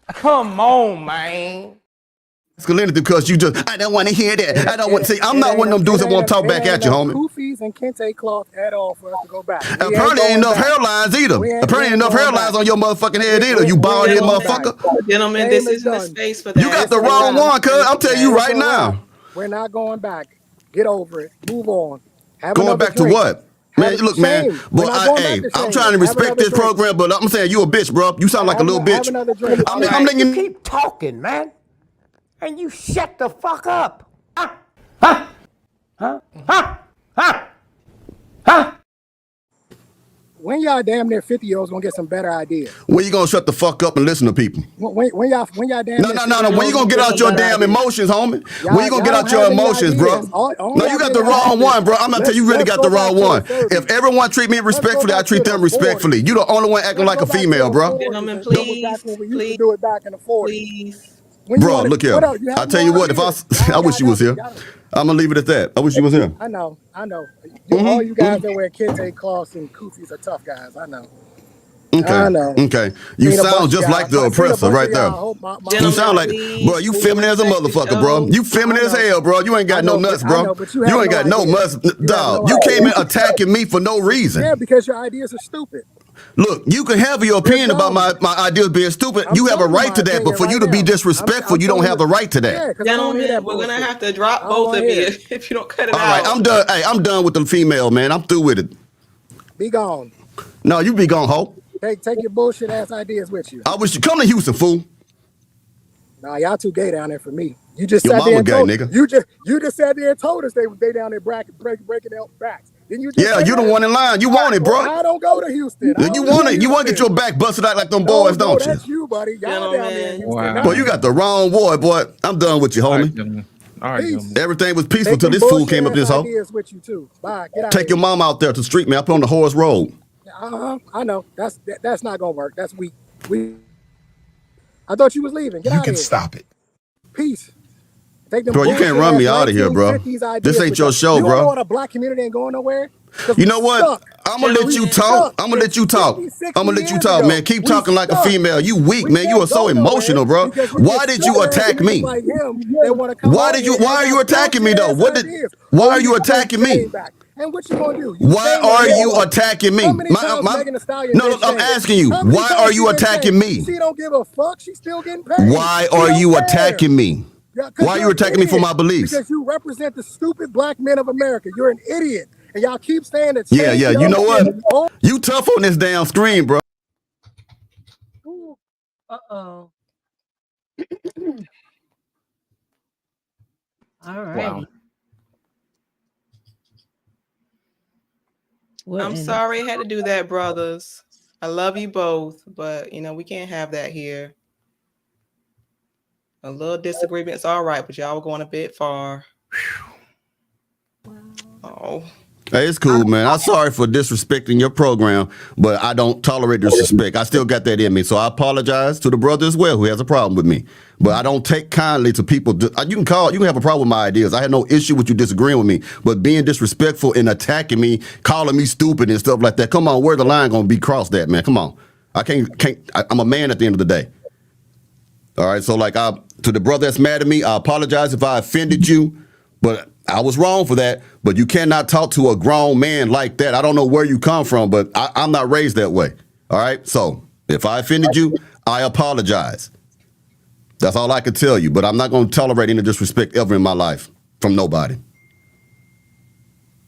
Come on, man. Masculinity because you just, I don't want to hear that. I don't want to see. I'm not one of them dudes that want to talk back at you, homie. Koofies and kente cloth at all for us to go back. Apparently ain't enough hairlines either. Apparently ain't enough hairlines on your motherfucking head either. You bald head motherfucker. Gentlemen, this isn't the space for that. You got the wrong one, cuz. I'm telling you right now. We're not going back. Get over it. Move on. Going back to what? Man, look, man. But I'm trying to respect this program, but I'm saying you a bitch, bro. You sound like a little bitch. I'm letting you keep talking, man. And you shut the fuck up. When y'all damn near 50-year-olds gonna get some better ideas? When you gonna shut the fuck up and listen to people? When y'all damn No. When you gonna get out your damn emotions, homie? When you gonna get out your emotions, bro? No, you got the wrong one, bro. I'm gonna tell you, really got the wrong one. If everyone treat me respectfully, I treat them respectfully. You the only one acting like a female, bro. Gentlemen, please do it back in the 40s. Bro, look here. I tell you what, if I wish you was here. I'm gonna leave it at that. I wish you was here. I know. All you guys that wear kente cloths and koofies are tough guys. I know. Okay. You sound just like the oppressor right there. You sound like, bro, you feminine as a motherfucker, bro. You feminine as hell, bro. You ain't got no nuts, bro. You ain't got no nuts, dog. You came in attacking me for no reason. Yeah, because your ideas are stupid. Look, you can have your opinion about my ideas being stupid. You have a right to that, but for you to be disrespectful, you don't have the right to that. Gentlemen, we're gonna have to drop both of you if you don't cut it out. All right, I'm done. Hey, I'm done with the female, man. I'm through with it. Be gone. No, you be gone, ho. Take your bullshit ass ideas with you. I wish you come to Houston, fool. Nah, y'all too gay down there for me. You just Your sat there mama and gay, told, nigga. you just sat there and told us they down there breaking out backs. Then you just you the one in line. You want it, bro. I don't go to Houston. You want it. You want to get your back busted out like them boys, don't you? That's you, buddy. Y'all down there in Houston. Wow. Boy, you got the wrong boy. I'm done with you, homie. All right, gentlemen. Everything was peaceful till this fool came up this hoe. With you too. Bye. Get out Take your mom out there to the street, man. I put on the horse road. I know. That's not gonna work. That's weak. I thought you was leaving. Get out of here. You can stop it. Peace. Bro, you can't run me out of here, bro. This ain't your show, bro. You know the black community ain't going nowhere? You know what? I'm gonna let you talk. I'm gonna let you talk, man. Keep talking like a female. You weak, man. You are so emotional, bro. Why did you attack me? Why are you attacking me though? Why are you attacking me? And what you gonna do? Why are you attacking me? No, I'm asking you. Why are you attacking me? She don't give a fuck. She's still getting paid. Why are you attacking me? Why are you attacking me for my beliefs? Because you represent the stupid black men of America. You're an idiot. And y'all keep saying that. Yeah. You know what? You tough on this damn screen, bro. Uh-oh. All right. Wow. I'm sorry I had to do that, brothers. I love you both, but we can't have that here. A little disagreement's all right, but y'all were going a bit far. Oh. Hey, it's cool, man. I'm sorry for disrespecting your program, but I don't tolerate disrespect. I still got that in me, so I apologize to the brother as well who has a problem with me. But I don't take kindly to people. You can have a problem with my ideas. I had no issue with you disagreeing with me, but being disrespectful and attacking me, calling me stupid and stuff like that. Come on, where the line gonna be crossed at, man? Come on, I'm a man at the end of the day. All right, so to the brother that's mad at me, I apologize if I offended you, but I was wrong for that. But you cannot talk to a grown man like that. I don't know where you come from, but I'm not raised that way. All right, so if I offended you, I apologize. That's all I can tell you. But I'm not going to tolerate any disrespect ever in my life from nobody.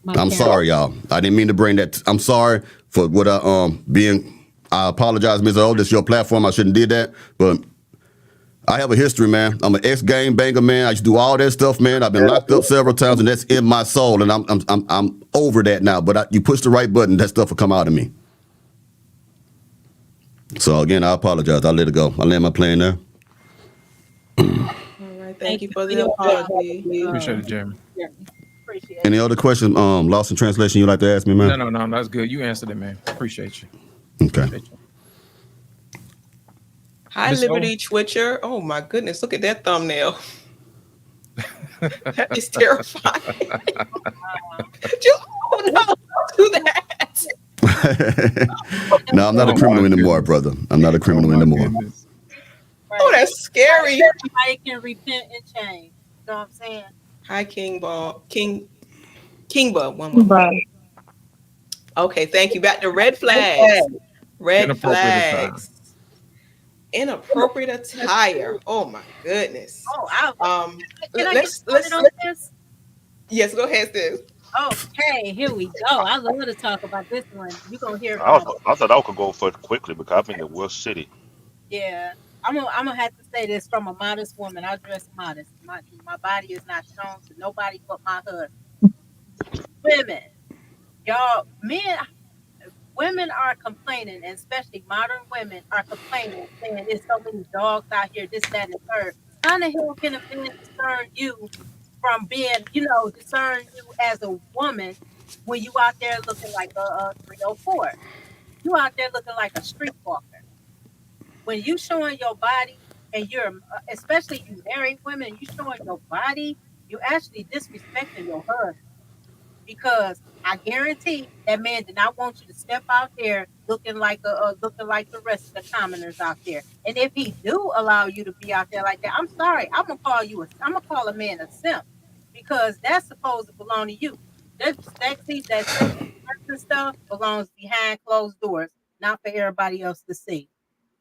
I'm sorry, y'all. I didn't mean to bring that. I'm sorry for what I apologize, Mr. O. This is your platform. I shouldn't did that, but I have a history, man. I'm an ex-gang banger, man. I used to do all that stuff, man. I've been locked up several times, and that's in my soul, and I'm over that now. But you push the right button, that stuff will come out of me. So again, I apologize. I let it go. I land my plane there. All right, thank you for the apology. Appreciate it, Jeremy. Appreciate Any other questions? Lost in translation you'd like to ask me, man? No, that's good. You answered it, man. Appreciate you. Okay. Appreciate you. Hi, Liberty Twitcher. Oh my goodness, look at that thumbnail. That is terrifying. No, don't do that. No, I'm not a Oh criminal my anymore, goodness. brother. I'm not a Oh criminal my anymore. goodness. Oh, that's scary. Everybody can repent and change. You know what I'm saying? Hi, King Bub. One. But Okay, thank you. Back to red flags. Red Inappropriate attire. flags. Inappropriate attire. Oh my goodness. Oh, can I get Let's started on this? yes, go ahead, sis. Okay, here we go. I love to talk about this one. You're gonna hear I from thought I could go first quickly because I'm in the worst city. yeah. I'm gonna have to say this from a modest woman. I dress modest. My body is not shown to nobody but my husband. Women, y'all, women are complaining, and especially modern women are complaining, saying there's so many dogs out here, this, that, and the third. How the hell can a man discern you from being, discern you as a woman when you out there looking like a 304? You out there looking like a streetwalker. When you showing your body, and you're, especially you married women, you showing your body, you actually disrespecting your husband. Because I guarantee that man did not want you to step out there looking like looking like the rest of the commoners out there. And if he do allow you to be out there like that, I'm sorry, I'm gonna call a man a simp, because that's supposed to belong to you. That sexy stuff belongs behind closed doors, not for everybody else to see.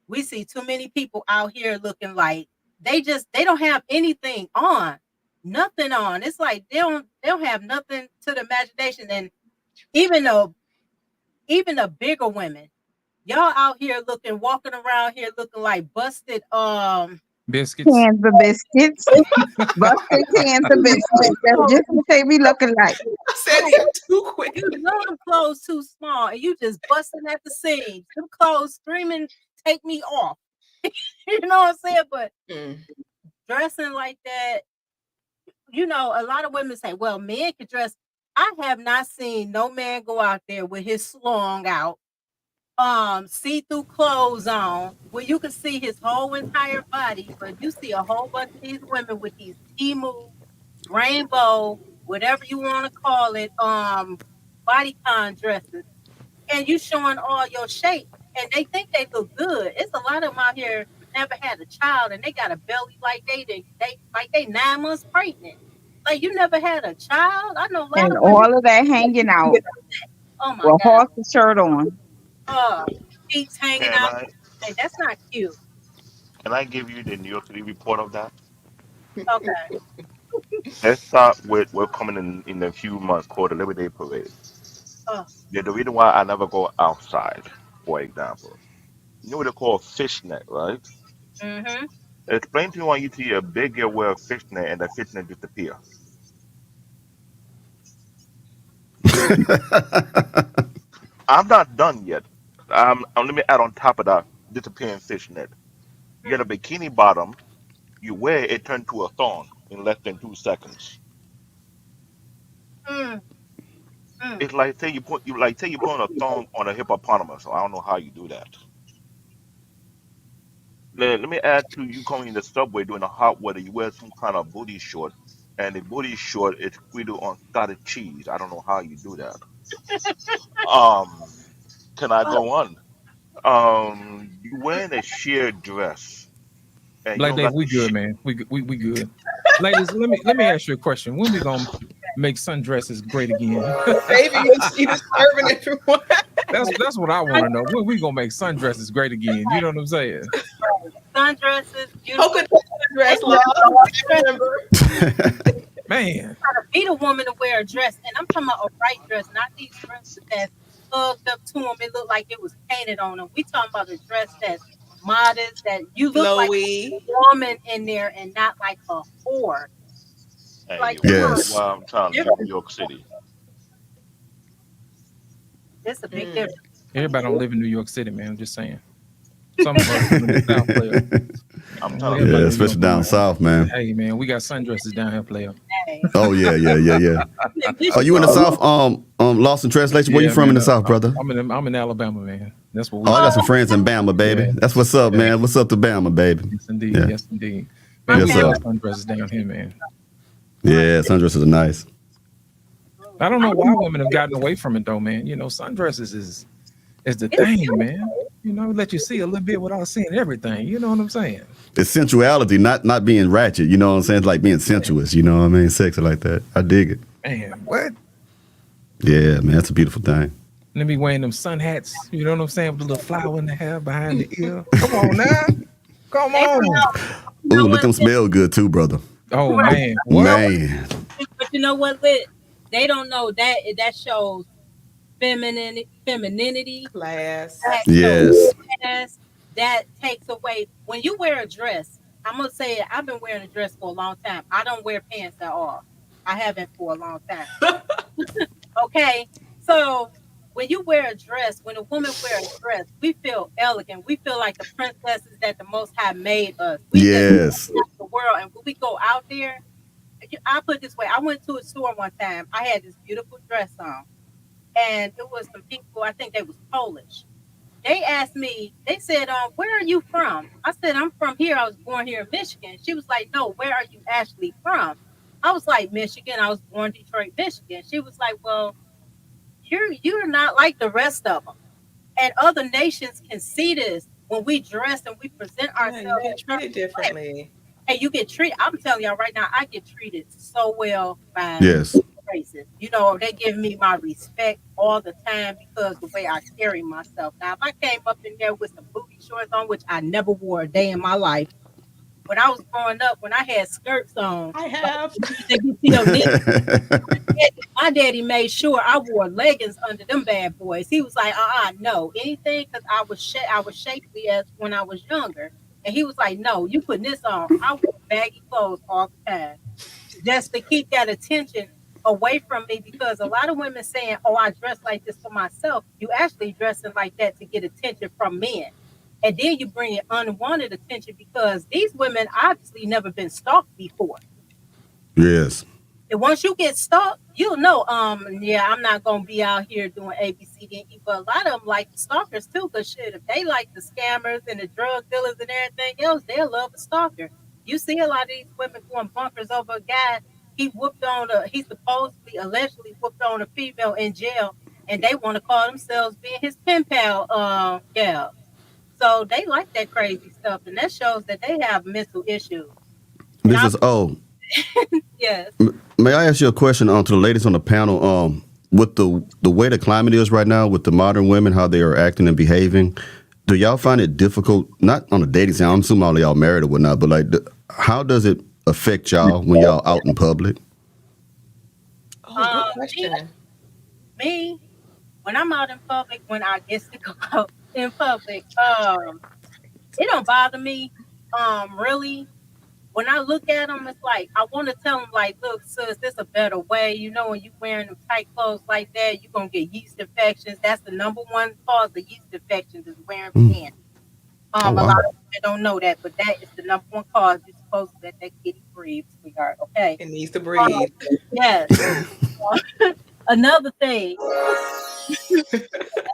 We see too many people out here looking like they don't have anything on, nothing on. It's like they don't have nothing to the imagination. And even the bigger women, y'all out here walking around here looking like busted Biscuits. cans of biscuits, busted cans of biscuits. That's just what they be looking like. I said it too quick. you know them clothes too small and you just busting at the seams. Them clothes screaming, take me off. You know what I'm saying? But dressing like that, a lot of women say, well, men can dress. I have not seen no man go out there with his slung out, see-through clothes on, where you can see his whole entire body, but you see a whole bunch of these women with these Temu, rainbow, whatever you want to call it, bodycon dresses, and you showing all your shape, and they think they look good. It's a lot of them out here never had a child, and they got a belly like they 9 months pregnant. Like, you never had a child? I know a lot And of women. all of that hanging out Oh my with a God. horse shirt on. Feet's hanging Can out. I Hey, that's not cute. can I give you the New York City report of that? Okay. Let's start with what's coming in a few months called the Labor Day Parade. Oh, Yeah, the reason why I never go outside, for example. You know what they call fishnet, right? mm-hmm. Explain to me why you see a big girl wear a fishnet and the fishnet disappear. I'm not done yet. Let me add on top of that disappearing fishnet. You get a bikini bottom, you wear it, it turns to a thong in less than 2 seconds. Mm, mm. It's like say you put a thong on a hippopotamus. So I don't know how you do that. Let me add to you coming in the subway during the hot weather. You wear some kind of booty short, and the booty short is squeezed on cottage cheese. I don't know how you do that. Um, can I Oh, go on? You wearing a sheer dress, and you Black don't Dave, got we the good, man. We good. Ladies, let me ask you a question. When we gonna make sundresses great again? Baby, you disturbing everyone. That's what I want to know. When we gonna make sundresses great again? You know what I'm saying? sundresses, beautiful. Polka dot dress, love. I remember. Man, Trying to beat a woman to wear a dress, and I'm talking about a right dress, not these dresses that's hugged up to them. It looked like it was painted on them. We talking about a dress that's modest, that you look like a Flowy. woman in there and not like a whore. Hey, Like, come on, this is Yes. why I'm trying to leave New difference. York City. There's a big Mm. difference. everybody don't live in New York City, man. I'm just saying. Some of us live in the South, player. I'm Don't trying let to everybody Yeah, in New York especially come down out. south, man. Hey, man, we got sundresses down here, player. Hey, Oh yeah. this Are you in the show, south? Lost in translation. Where you Yeah, from in man. the south, brother? I'm in Alabama, man. That's what we Oh, I got are. some friends in Bama, baby. Yeah, That's what's up, yeah. man. What's up to Bama, baby? Yes, indeed. Yeah. Yes, indeed. Man, Yes, we sir. love sundresses down here, man. Yeah, sundresses are nice. I don't know why women have gotten away from it though, man. Sundresses is the It's thing, beautiful. man. You know, let you see a little bit without seeing everything. You know what I'm saying? It's sensuality, not being ratchet. You know what I'm saying? It's like being sensuous. You know what I mean? Sexy like that. I dig it. Man, what? Yeah, man, that's a beautiful thing. Let me wearing them sun hats. You know what I'm saying? With the little flower in the hair behind the ear. Come on now. Come They on. you know Ooh, let what? them smell good too, brother. Oh Right. man. What? Man, But you know what, Lit? They don't know that shows femininity. Class. That shows yes, class. That takes away when you wear a dress. I'm gonna say it, I've been wearing a dress for a long time. I don't wear pants at all. I haven't for a long time. Okay, so when you wear a dress, when a woman wear a dress, we feel elegant. We feel like the princesses that the Most High made us. We just yes. the world, and when we go out there, I put it this way: I went to a store one time. I had this beautiful dress on, and it was some people. I think they was Polish. They asked me. They said, "Where are you from?" I said, "I'm from here. I was born here in Michigan." She was like, "No, where are you actually from?" I was like, "Michigan. I was born in Detroit, Michigan." She was like, "Well, you're not like the rest of them, and other nations can see this when we dress and we present Yeah, you ourselves get in a treated certain way. differently. Hey, you get treated. I'm telling y'all right now, I get treated so well by Yes. races. You know, they give me my respect all the time because the way I carry myself. Now, if I came up in there with some booty shorts on, which I never wore a day in my life, when I was growing up, when I had skirts on, I like have. they get to your knee, my daddy made sure I wore leggings under them bad boys. He was like, no, anything, because I was shapely as when I was younger, and he was like, no, you putting this on. I wore baggy clothes all the time just to keep that attention away from me because a lot of women saying, "Oh, I dress like this for myself." You actually dressing like that to get attention from men, and then you bring in unwanted attention because these women obviously never been stalked before. yes. And once you get stalked, you'll know. Yeah, I'm not gonna be out here doing A, B, C, D, and E. But a lot of them like the stalkers too. Cause shit, if they like the scammers and the drug dealers and everything else, they'll love a stalker. You see a lot of these women going bunkers over a guy. He supposedly, allegedly whooped on a female in jail, and they want to call themselves being his pen pal. Yeah. So they like that crazy stuff, and that shows that they have mental issues. And I, Mrs. O, yes. may I ask you a question to the ladies on the panel? With the way the climate is right now, with the modern women, how they are acting and behaving, do y'all find it difficult? Not on a dating scene. I'm assuming all of y'all married or whatnot, but like, how does it affect y'all when y'all out in public? Oh, good Me, question. me, when I'm out in public, when I get to go out in public, it don't bother me. Really, when I look at them, it's like I want to tell them, like, look, sis, there's a better way. You know, when you wearing them tight clothes like that, you're gonna get yeast infections. That's the number one cause of yeast infections is wearing Mm. pants. Oh A lot wow. of people don't know that, but that is the number one cause. You're supposed to let that kitty breathe, sweetheart. Okay. It needs to Um, breathe. yes. Another thing.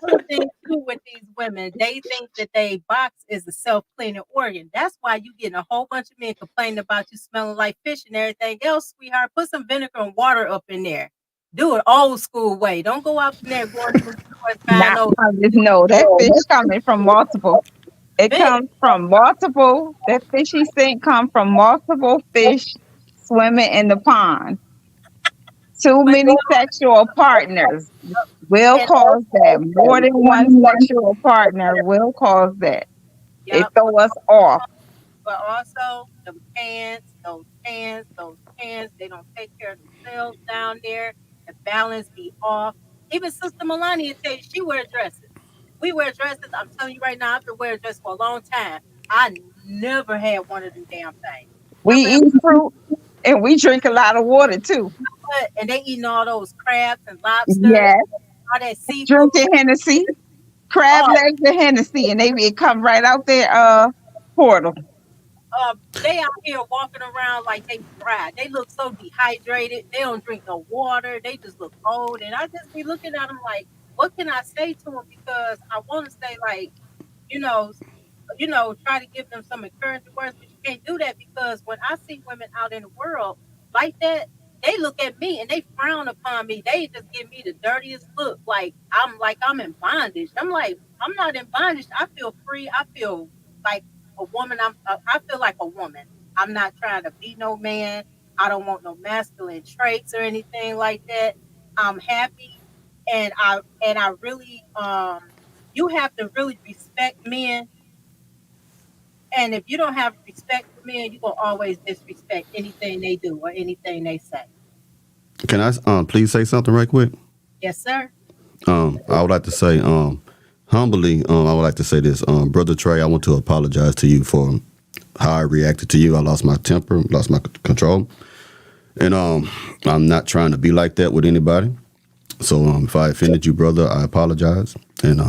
Another thing too with these women, they think that they box is a self-cleaning organ. That's why you getting a whole bunch of men complaining about you smelling like fish and everything else, sweetheart. Put some vinegar and water up in there. Do it old school way. Don't go out in there going to the stores buying Now those I just know that fish coming from multiple. It vinegar. comes from multiple. That fishy scent come from multiple fish swimming in the pond. Too But many sexual partners will and cause that. More than one sexual partner will cause that. It yep, throw us off. but also them those pants, they don't take care of themselves down there. The balance be off. Even Sister Melania tell you she wear dresses. We wear dresses. I'm telling you right now, I've been wearing dresses for a long time. I never had one of them damn things. We Remember eat fruit and we drink a lot of water too. what? And they eating all those crabs and lobsters, Yes, all that seafood. drinking Hennessy, crab Oh, legs and Hennessy, and they come right out their portal. they out here walking around like they dry. They look so dehydrated. They don't drink no water. They just look old. And I just be looking at them like, what can I say to them? Because I want to say like, you know, try to give them some encouraging words, but you can't do that because when I see women out in the world like that, they look at me and they frown upon me. They just give me the dirtiest look, like I'm in bondage. I'm like, I'm not in bondage. I feel free. I feel like a woman. I feel like a woman. I'm not trying to be no man. I don't want no masculine traits or anything like that. I'm happy, and I really you have to really respect men. And if you don't have respect for men, you're gonna always disrespect anything they do or anything they say. Can I please say something right quick? Yes, sir. I would like to say, humbly, I would like to say this. Brother Trey, I want to apologize to you for how I reacted to you. I lost my temper, lost my control. And I'm not trying to be like that with anybody. So if I offended you, brother, I apologize. And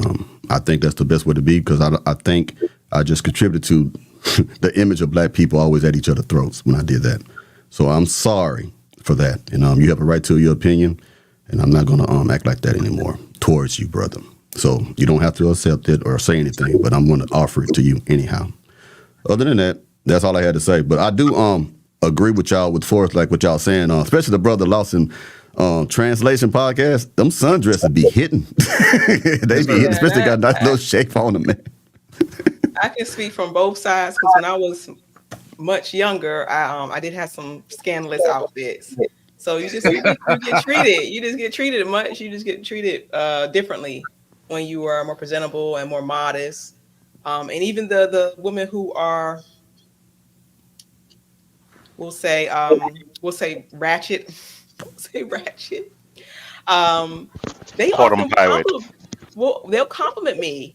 I think that's the best way to be, because I think I just contributed to the image of black people always at each other's throats when I did that. So I'm sorry for that. And you have a right to your opinion, and I'm not going to act like that anymore towards you, brother. So you don't have to accept it or say anything, but I'm going to offer it to you anyhow. Other than that, that's all I had to say. But I do agree with y'all with Forrest, like what y'all saying, especially the Brother Lawson translation podcast. Them sundresses be hitting. They be hitting, especially got a nice little shape on them, man. I can speak from both sides, because when I was much younger, I did have some scandalous outfits. So you get treated. You just get treated much. You just get treated differently when you are more presentable and more modest. And even the women who are, we'll say ratchet. We'll say ratchet. They often they'll compliment me.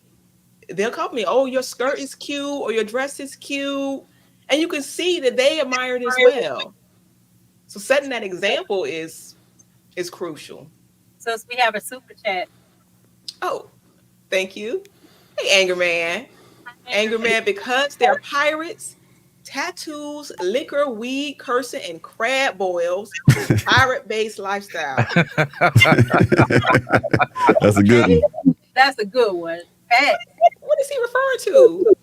They'll compliment me. Oh, your skirt is cute, or your dress is cute, and you can see that they admire it as well. So setting that example is crucial. Since we have a super chat. Oh, thank you. Hey, Anger Man. Anger Man, because they're pirates, tattoos, liquor, weed, cursing, and crab boils. Pirate-based lifestyle. That's a good one. That's a good one. Hey. What is he referring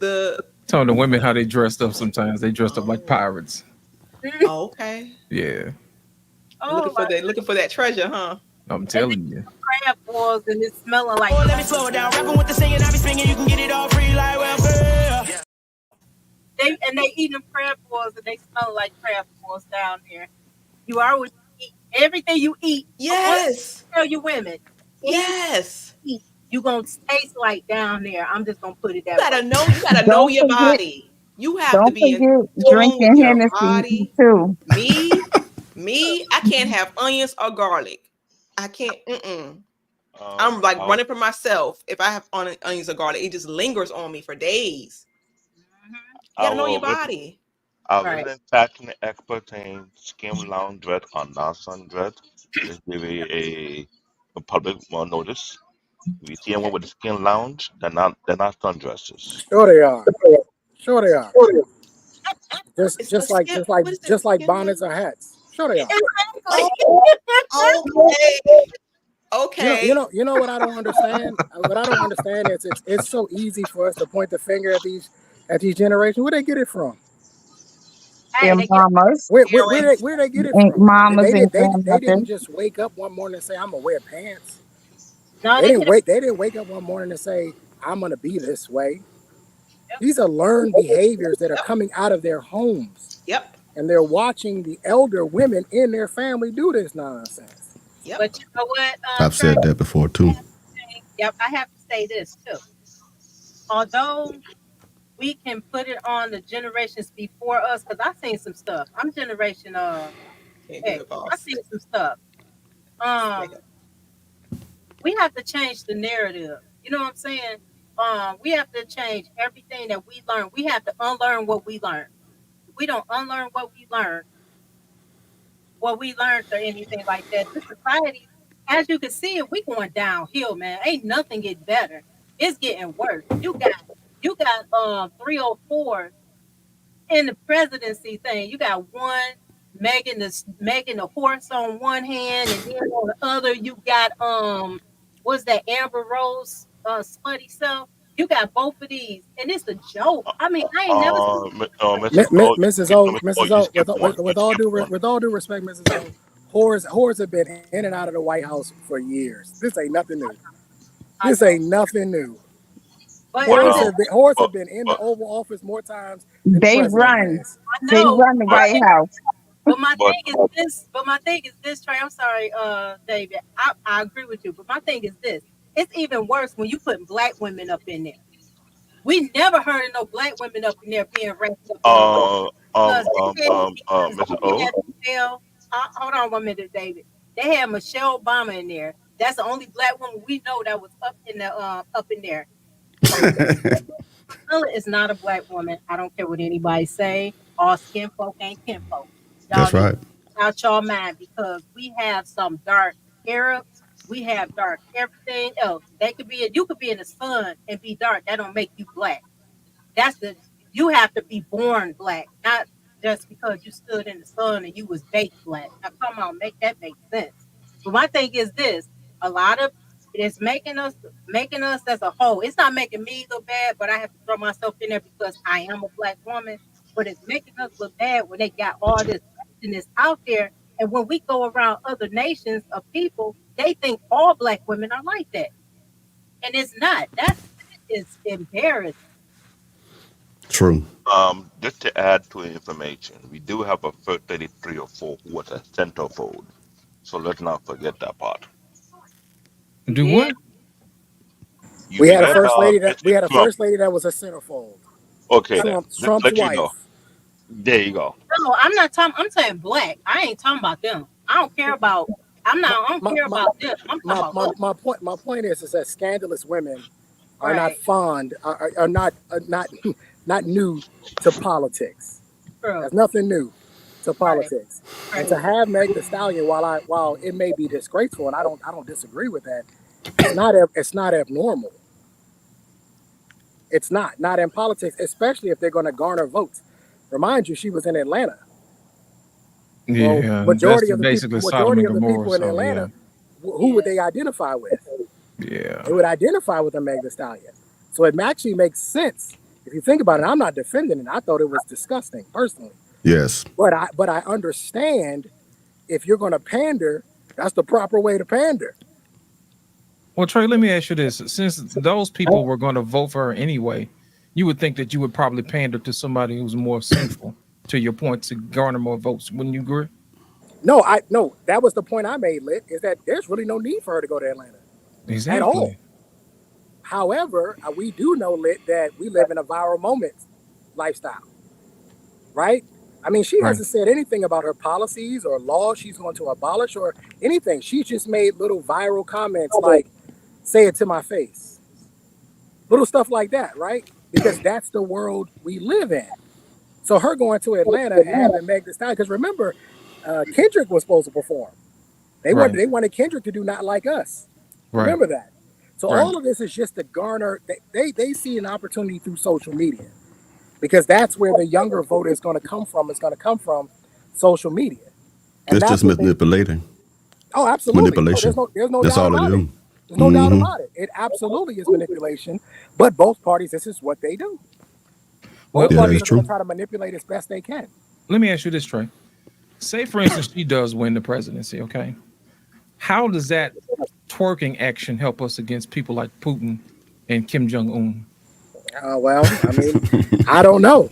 to? Telling the women how they dressed up sometimes. They dressed up like pirates. Oh, okay. Yeah. Looking for that treasure, huh? I'm telling you. Crab balls and it's smelling like. Let me slow it down. Rapping with the singing, I be swinging. You can get it all free like welfare. They eat them crab balls and they smell like crab balls down there. You always eat everything you eat. Yes. Tell your women. Yes. You gonna taste like down there. I'm just gonna put it that way. You gotta know your body. You have to be in drinking Hennessy body. too. Me, I can't have onions or garlic. I can't. I'm like running for myself. If I have onions or garlic, it just lingers on me for days. You gotta know your body. I was in fact an expert in skin lounge dread or non-sun dread. Just give a public notice. If you see anyone with a skin lounge, they're not sundresses. Sure they are. Sure they are. Just like bonnets or hats. Sure they are. Okay. You know what I don't understand? What I don't understand is it's so easy for us to point the finger at these generations. Where they get it from? Their mamas. Where they get it from? Mamas they didn't just wake up one morning and say, I'm gonna wear pants. No, they didn't wake up one morning and say, I'm gonna be this way. These are learned behaviors that are coming out of their homes. Yep. And they're watching the elder women in their family do this nonsense. Yep. But you know what? I've said that before too. Yep, I have to say this too. Although we can put it on the generations before us, because I've seen some stuff. I'm generation I've seen some stuff. We have to change the narrative. You know what I'm saying? We have to change everything that we learn. We have to unlearn what we learned. If we don't unlearn what we learned or anything like that, this society, as you can see, we going downhill, man. Ain't nothing getting better. It's getting worse. You got 304 in the presidency thing. You got one Megan the horse on one hand, and then on the other you got what's that, Amber Rose smutty stuff. You got both of these, and it's a joke. I mean, I ain't never seen Mrs. O, with all due respect, Mrs. O, Whores have been in and out of the White House for years. This ain't nothing new. This ain't nothing new. But But Whores but have been in the but Oval Office more times than the They president run. has. I They know. run the but White House. But my but thing is this. But my thing is this, Trey. I'm sorry, David. I agree with you. But my thing is this. It's even worse when you put black women up in there. We never heard of no black women up in there being ranked up in the White House because Mrs. we O. had Michelle. Hold on 1 minute, David. They had Michelle Obama in there. That's the only black woman we know that was up in the up in there. Color is not a black woman. I don't care what anybody say. All skin folk ain't kinfolk. Y'all That's need to right. out your mind because we have some dark Arabs. We have dark everything else. They could be you could be in the sun and be dark. That don't make you black. That's the you have to be born black, not just because you stood in the sun and you was baked black. Now come on, make sense. But my thing is this: a lot of it is making us as a whole. It's not making me look bad, but I have to throw myself in there because I am a black woman. But it's making us look bad when they got all this this out there. And when we go around other nations of people, they think all black women are like that. And it's not. That is embarrassing. True. Just to add to information, we do have a first lady 3 or 4 who was a centerfold. So let's not forget that part. We Do did. what? We We had a had first lady that Mr. Trump. was a centerfold. Okay, then just Trump's let you know. wife. There you go. No, I'm not talking. I'm saying black. I ain't talking about them. I don't care about. I'm not. I don't My care my about them. I'm talking about us. my point is that scandalous women are not Right. fond are not not new to politics. True. There's nothing new to Right. politics. And Right. to have Meg the Stallion, while it may be disgraceful, and I don't disagree with that, it's not abnormal. It's not in politics, especially if they're going to garner votes. Remind you, she was in Atlanta. Well, Yeah, that's basically Sodom majority and of the Gomorrah. people in So yeah, Atlanta, who would they identify with? yeah. They would identify with a Meg the Stallion. So it actually makes sense if you think about it. I'm not defending it. I thought it was disgusting personally, Yes. but I understand if you're going to pander, that's the proper way to pander. Well, Trey, let me ask you this: since those people were going to vote for her anyway, you would think that you would probably pander to somebody who's more sinful. To your point, to garner more votes, wouldn't you agree? No, that was the point I made, Lit, is that there's really no need for her to go to Atlanta at all. Exactly. However, we do know, Lit, that we live in a viral moment lifestyle, right? I mean, she Right. hasn't said anything about her policies or laws she's going to abolish or anything. She just made little viral comments like, say it to my face. Little stuff like that, right? Because that's the world we live in. So her going to Atlanta and having Meg Thee Stallion, because remember, Kendrick was supposed to perform. Right. They wanted Kendrick to do Not Like Us. Right. Remember that. So Right. all of this is just to garner. They see an opportunity through social media because that's where the younger voter is going to come from. It's going to come from social media, and It's that's just what they. manipulating. Oh, absolutely. Oh, Manipulation. there's no That's doubt all it about it. is. There's no doubt Mm-hmm. about it. It absolutely is manipulation. But both parties, this is what they do. Well, Both Yeah, parties that's are going true. to try to manipulate as best they can. let me ask you this, Trey. Say, for instance, she does win the presidency. Okay, how does that twerking action help us against people like Putin and Kim Jong Un? Well, I mean, I don't know.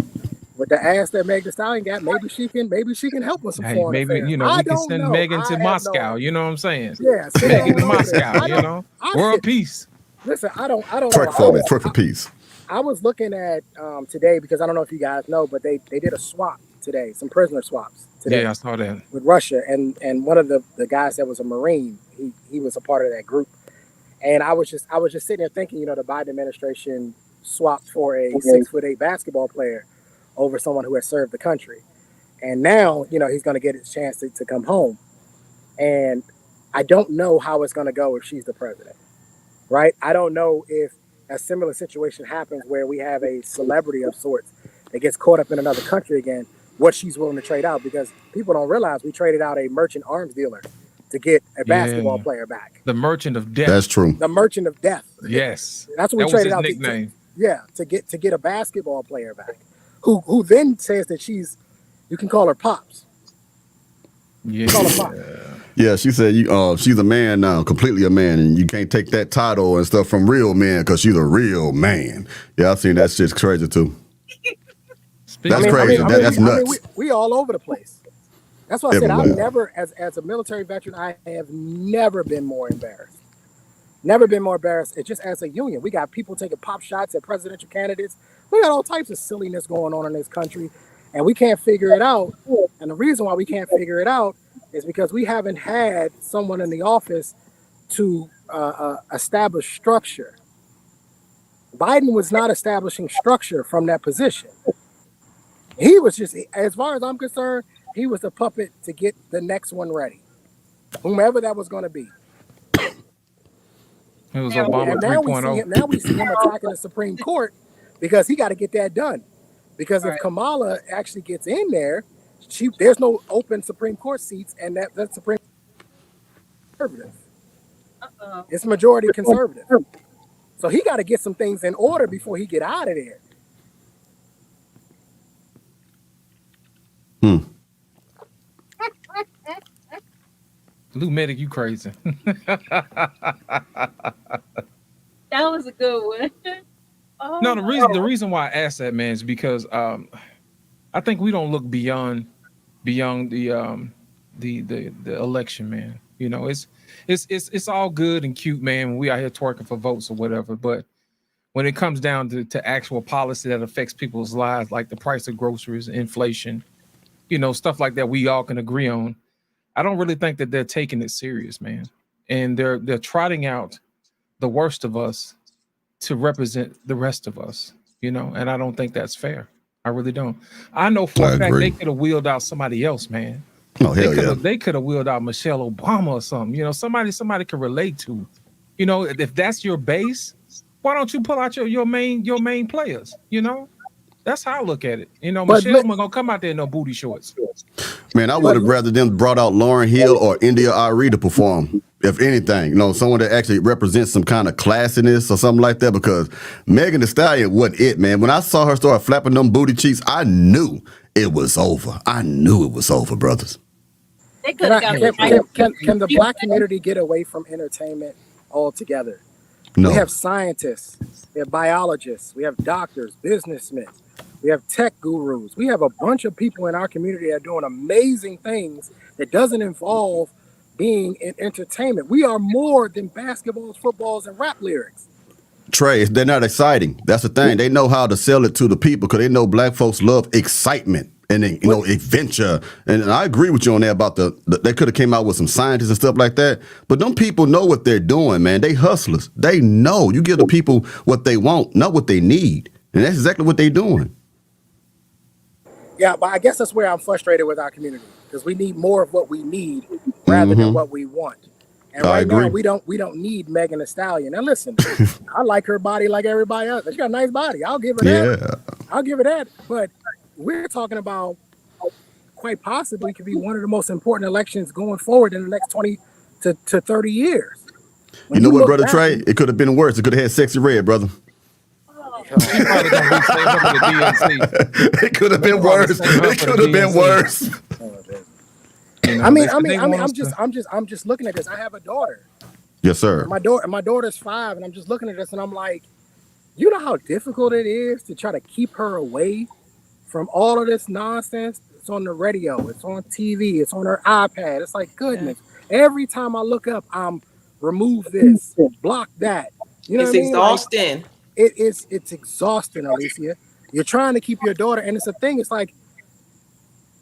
With the ass that Meg Thee Stallion got, maybe she can help with some Hey, foreign maybe affairs. we I can don't send know. Megan to I have no Moscow. idea. You know what I'm saying? Yeah, send her Megan to on over there. Moscow. You know, world peace. Listen. I don't know. Twerk for me. Twerk for peace. I was looking at today because I don't know if you guys know, but they did a swap today, some prisoner swaps today Yeah, I saw that. with Russia, and one of the guys that was a Marine, he was a part of that group, and I was just sitting there thinking, the Biden administration swapped for a 6'8" basketball player over someone who has served the country. And now, he's going to get his chance to come home. And I don't know how it's going to go if she's the president, right? I don't know if a similar situation happens where we have a celebrity of sorts that gets caught up in another country again, what she's willing to trade out, because people don't realize we traded out a merchant arms dealer to get a basketball Yeah, player back. the Merchant of Death. That's true. The merchant of death. Yes, That's what we that was traded his out nickname. to get a basketball player back. Who then says that you can call her Pops. Yeah. Call her Pops. Yeah, she said she's a man now, completely a man, and you can't take that title and stuff from real men because she's a real man. Yeah, I've seen that shit's crazy too. That's crazy. That's nuts. We all over the place. That's why I said Everywhere. I've never, as a military veteran, I have never been more embarrassed. Never been more embarrassed. It's just as a union. We got people taking pop shots at presidential candidates. We got all types of silliness going on in this country, and we can't figure it out. And the reason why we can't figure it out is because we haven't had someone in the office to establish structure. Biden was not establishing structure from that position. He was just, as far as I'm concerned, he was the puppet to get the next one ready, whomever that was going to be. It was Obama 3.0. Now we see him attacking the Supreme Court because he got to get that done. Because if Kamala actually gets in there, there's no open Supreme Court seats, and that's Supreme conservative. It's majority conservative. So he got to get some things in order before he get out of there. Lou Medic, you crazy. That was a good one. Oh, no, the reason why I asked that, man, is because I think we don't look beyond the election, man. You know, it's all good and cute, man, when we out here twerking for votes or whatever, but when it comes down to actual policy that affects people's lives, like the price of groceries, inflation, you know, stuff like that, we all can agree on. I don't really think that they're taking it serious, man. And they're trotting out the worst of us to represent the rest of us, you know, and I don't think that's fair. I really don't. I know for a fact they could have wheeled out somebody else, man. Oh, hell yeah. They could have wheeled out Michelle Obama or something, you know, somebody could relate to. You know, if that's your base, why don't you pull out your main players, you know? That's how I look at it. You know, Michelle ain't gonna come out there in no booty shorts. Man, I would have rather them brought out Lauryn Hill or India Ari to perform, if anything. You know, someone that actually represents some kind of classiness or something like that, because Megan Thee Stallion wasn't it, man. When I saw her start flapping them booty cheeks, I knew it was over. I knew it was over, brothers. Can the black community get away from entertainment altogether? No. We have scientists, we have biologists, we have doctors, businessmen, we have tech gurus. We have a bunch of people in our community that are doing amazing things that doesn't involve being in entertainment. We are more than basketballs, footballs, and rap lyrics. Trey, they're not exciting. That's the thing. They know how to sell it to the people because they know black folks love excitement and then, you know, adventure. And I agree with you on that about they could have came out with some scientists and stuff like that. But them people know what they're doing, man. They hustlers. They know. You give the people what they want, not what they need. And that's exactly what they're doing. Yeah, but I guess that's where I'm frustrated with our community, because we need more of what we need rather than what we want. And right now we don't need Megan Thee Stallion. Now listen, I like her body like everybody else. She got a nice body. I'll give her that. I'll give her that. But we're talking about quite possibly could be one of the most important elections going forward in the next 20 to 30 years. You know what, brother Trey? It could have been worse. It could have had Sexy Red, brother. It could have been worse. It could have been worse. You know, I'm just looking at this. I have a daughter. Yes, sir. My daughter's 5, and I'm just looking at this, and I'm like, you know how difficult it is to try to keep her away from all of this nonsense. It's on the radio, it's on TV, it's on her iPad. It's like, goodness. Every time I look up, I'm remove this, block that. You know, it's exhausting. Like, it's exhausting, Alicia. You're trying to keep your daughter, and it's a thing. It's like,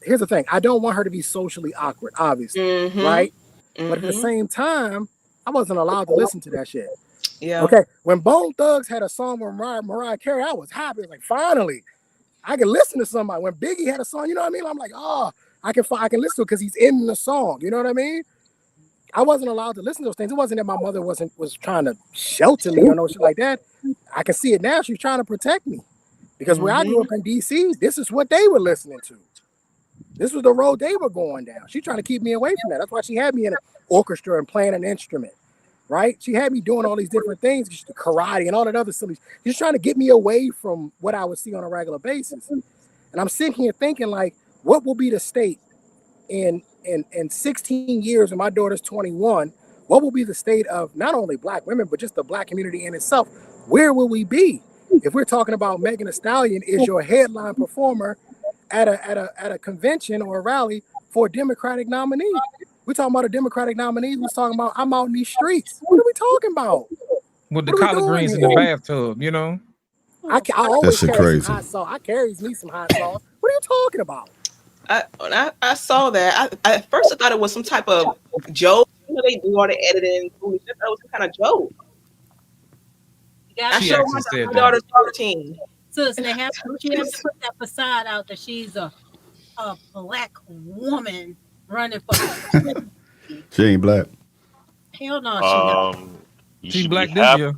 here's the thing. I don't want her to be socially awkward, obviously, right? But at the same time, I wasn't allowed to listen to that shit. Yeah. Okay. When Bone Thugs had a song with Mariah Carey, I was happy. Like, finally, I can listen to somebody. When Biggie had a song, you know what I mean? I'm like, oh, I can listen to it because he's in the song. You know what I mean? I wasn't allowed to listen to those things. It wasn't that my mother was trying to shelter me or no shit like that. I can see it now. She's trying to protect me. Because where I grew up in DC, this is what they were listening to. This was the road they were going down. She's trying to keep me away from that. That's why she had me in an orchestra and playing an instrument, right? She had me doing all these different things, karate and all that other silly. She's trying to get me away from what I would see on a regular basis. And I'm sitting here thinking, like, what will be the state in in 16 years, when my daughter's 21, what will be the state of not only black women, but just the black community in itself? Where will we be if we're talking about Megan Thee Stallion is your headline performer at a convention or a rally for a Democratic nominee? We're talking about a Democratic nominee who's talking about, I'm out in these streets. What are we talking about? With the What are we collard doing greens in here? the bathtub, you know. I always shit carry crazy. some hot sauce. I carries me some hot sauce. What are you talking about? When I saw that, at first I thought it was some type of joke. You know, they do all the editing. I thought it was some kind of joke. I She showed actually said my that. daughter's 13. Sis, she have to put that facade out that she's a black woman running for. She ain't black. Hell no, she not. You She's should black be this happy. year.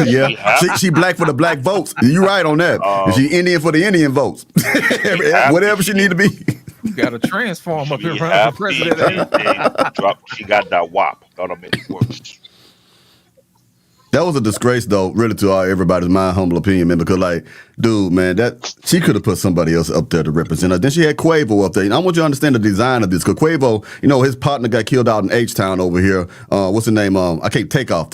Yeah, she black for the black votes. You right on that. And she Indian for the Indian votes. Whatever she need to be. You got to transform up here She running for happy president. they dropped. She got that WAP. That'll make it worse. That was a disgrace, though, really, to everybody's my humble opinion, man. Because, like, dude, man, that she could have put somebody else up there to represent her. Then she had Quavo up there. And I want you to understand the design of this, because Quavo, you know, his partner got killed out in H-Town over here. What's his name? I can't take off.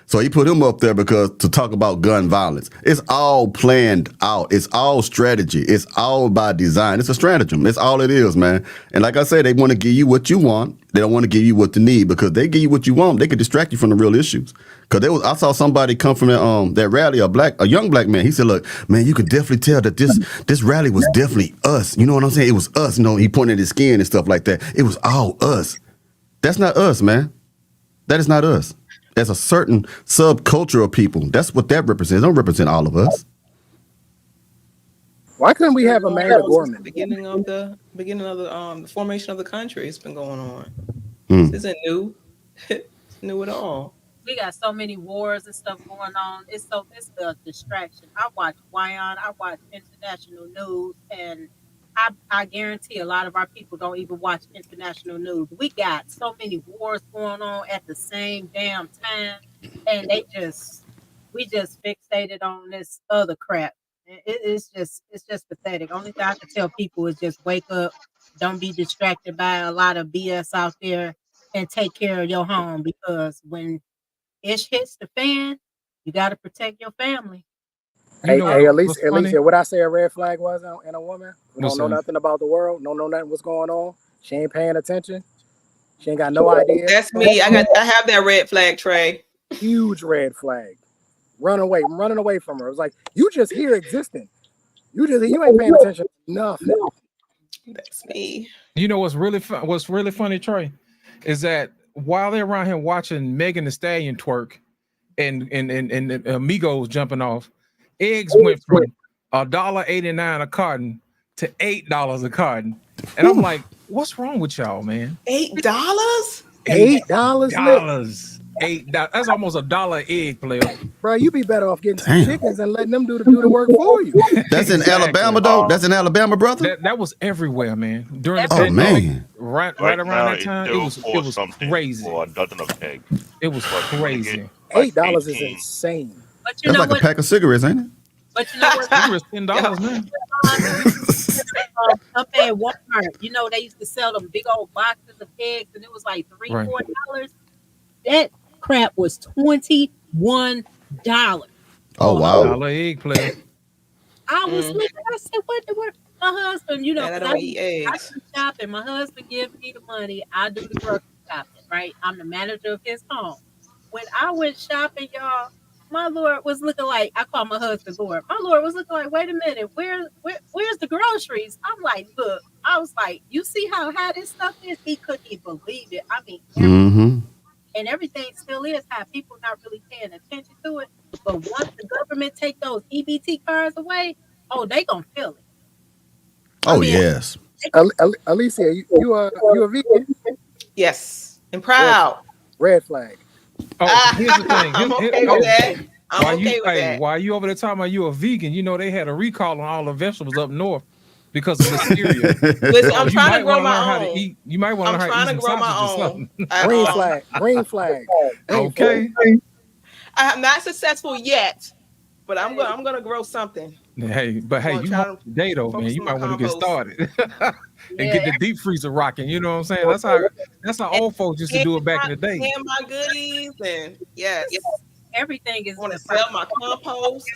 So he put him up there because to talk about gun violence. It's all planned out. It's all strategy. It's all by design. It's a stratagem. That's all it is, man. And like I said, they want to give you what you want. They don't want to give you what you need, because they give you what you want, they can distract you from the real issues. Because I saw somebody come from that rally, a young black man. He said, "Look, man, you could definitely tell that this rally was definitely us. You know what I'm saying? It was us. You know, he pointed at his skin and stuff like that. It was all us. That's not us, man. That is not us. There's a certain subculture of people. That's what that represents. It don't represent all of us. Why couldn't we have Amanda Gorman? Beginning of the formation of the country. It's been going on. Mm. This isn't new. It's new at all. We got so many wars and stuff going on. It's a distraction. I watch Wyand, I watch international news, and I guarantee a lot of our people don't even watch international news. We got so many wars going on at the same damn time, and we just fixated on this other crap. It's just pathetic. Only thing I can tell people is just wake up, don't be distracted by a lot of BS out there, and take care of your home, because when ish hits the fan, you got to protect your family. Hey, Alicia, what I say a red flag was in a woman who don't know nothing about the world, don't know nothing what's going on. She ain't paying attention. She ain't got no idea. That's me. I have that red flag, Trey. Huge red flag. I'm running away from her. It was like, you just here existing. You ain't paying attention to nothing. That's me. You know what's really funny, Trey, is that while they're around here watching Megan Thee Stallion twerk and Amigos jumping off, eggs went from $1.89 a carton to $8 a carton. And I'm like, what's wrong with y'all, man? $8? $8? $8. That's almost $1 egg, player. Bro, you be better off getting some chickens and letting them do the work for you. That's in Alabama, though. That's in Alabama, brother. That was everywhere, man. During the pandemic, man, right around that time, it was crazy. For a dozen of eggs. It was crazy. $8 is insane. But you That's know like what? a pack of cigarettes, ain't it? But you know what? Cigarettes $10 now. Up at Walmart, you know, they used to sell them big old boxes of eggs, and it was like $3-4. That crap was $21. Oh wow! $1 egg, player. I was looking. I said, "What the world?" My husband, you know, I don't eat eggs. I do shopping. My husband gives me the money. I do the grocery shopping. Right? I'm the manager of his home. When I went shopping, y'all, my Lord was looking like, I call my husband Lord. My Lord was looking like, wait a minute, where's the groceries? I'm like, look, I was like, you see how high this stuff is? He couldn't even believe it. I mean, and everything still is high. People not really paying attention to it. But once the government take those EBT cards away, they gonna feel it. Oh, yes. Alicia, you a vegan? Yes, and proud. Red flag. Oh, here's the thing. I'm okay with that. I'm okay with that. While you over there talking about you a vegan, you know they had a recall on all the vegetables up north because of listeria. Listen, I'm trying to grow my own. You might want to learn how to eat some sausage or something. Green flag. Okay. I'm not successful yet, but I'm gonna grow something. Hey, but hey, Want you y'all home today though, man. focus You on might my want to get compost. started and Yeah, get the deep freezer rocking. You know what I'm saying? That's how and old folks used to do it back in the day. my goodies, and yes, everything I is want to good. sell my compost.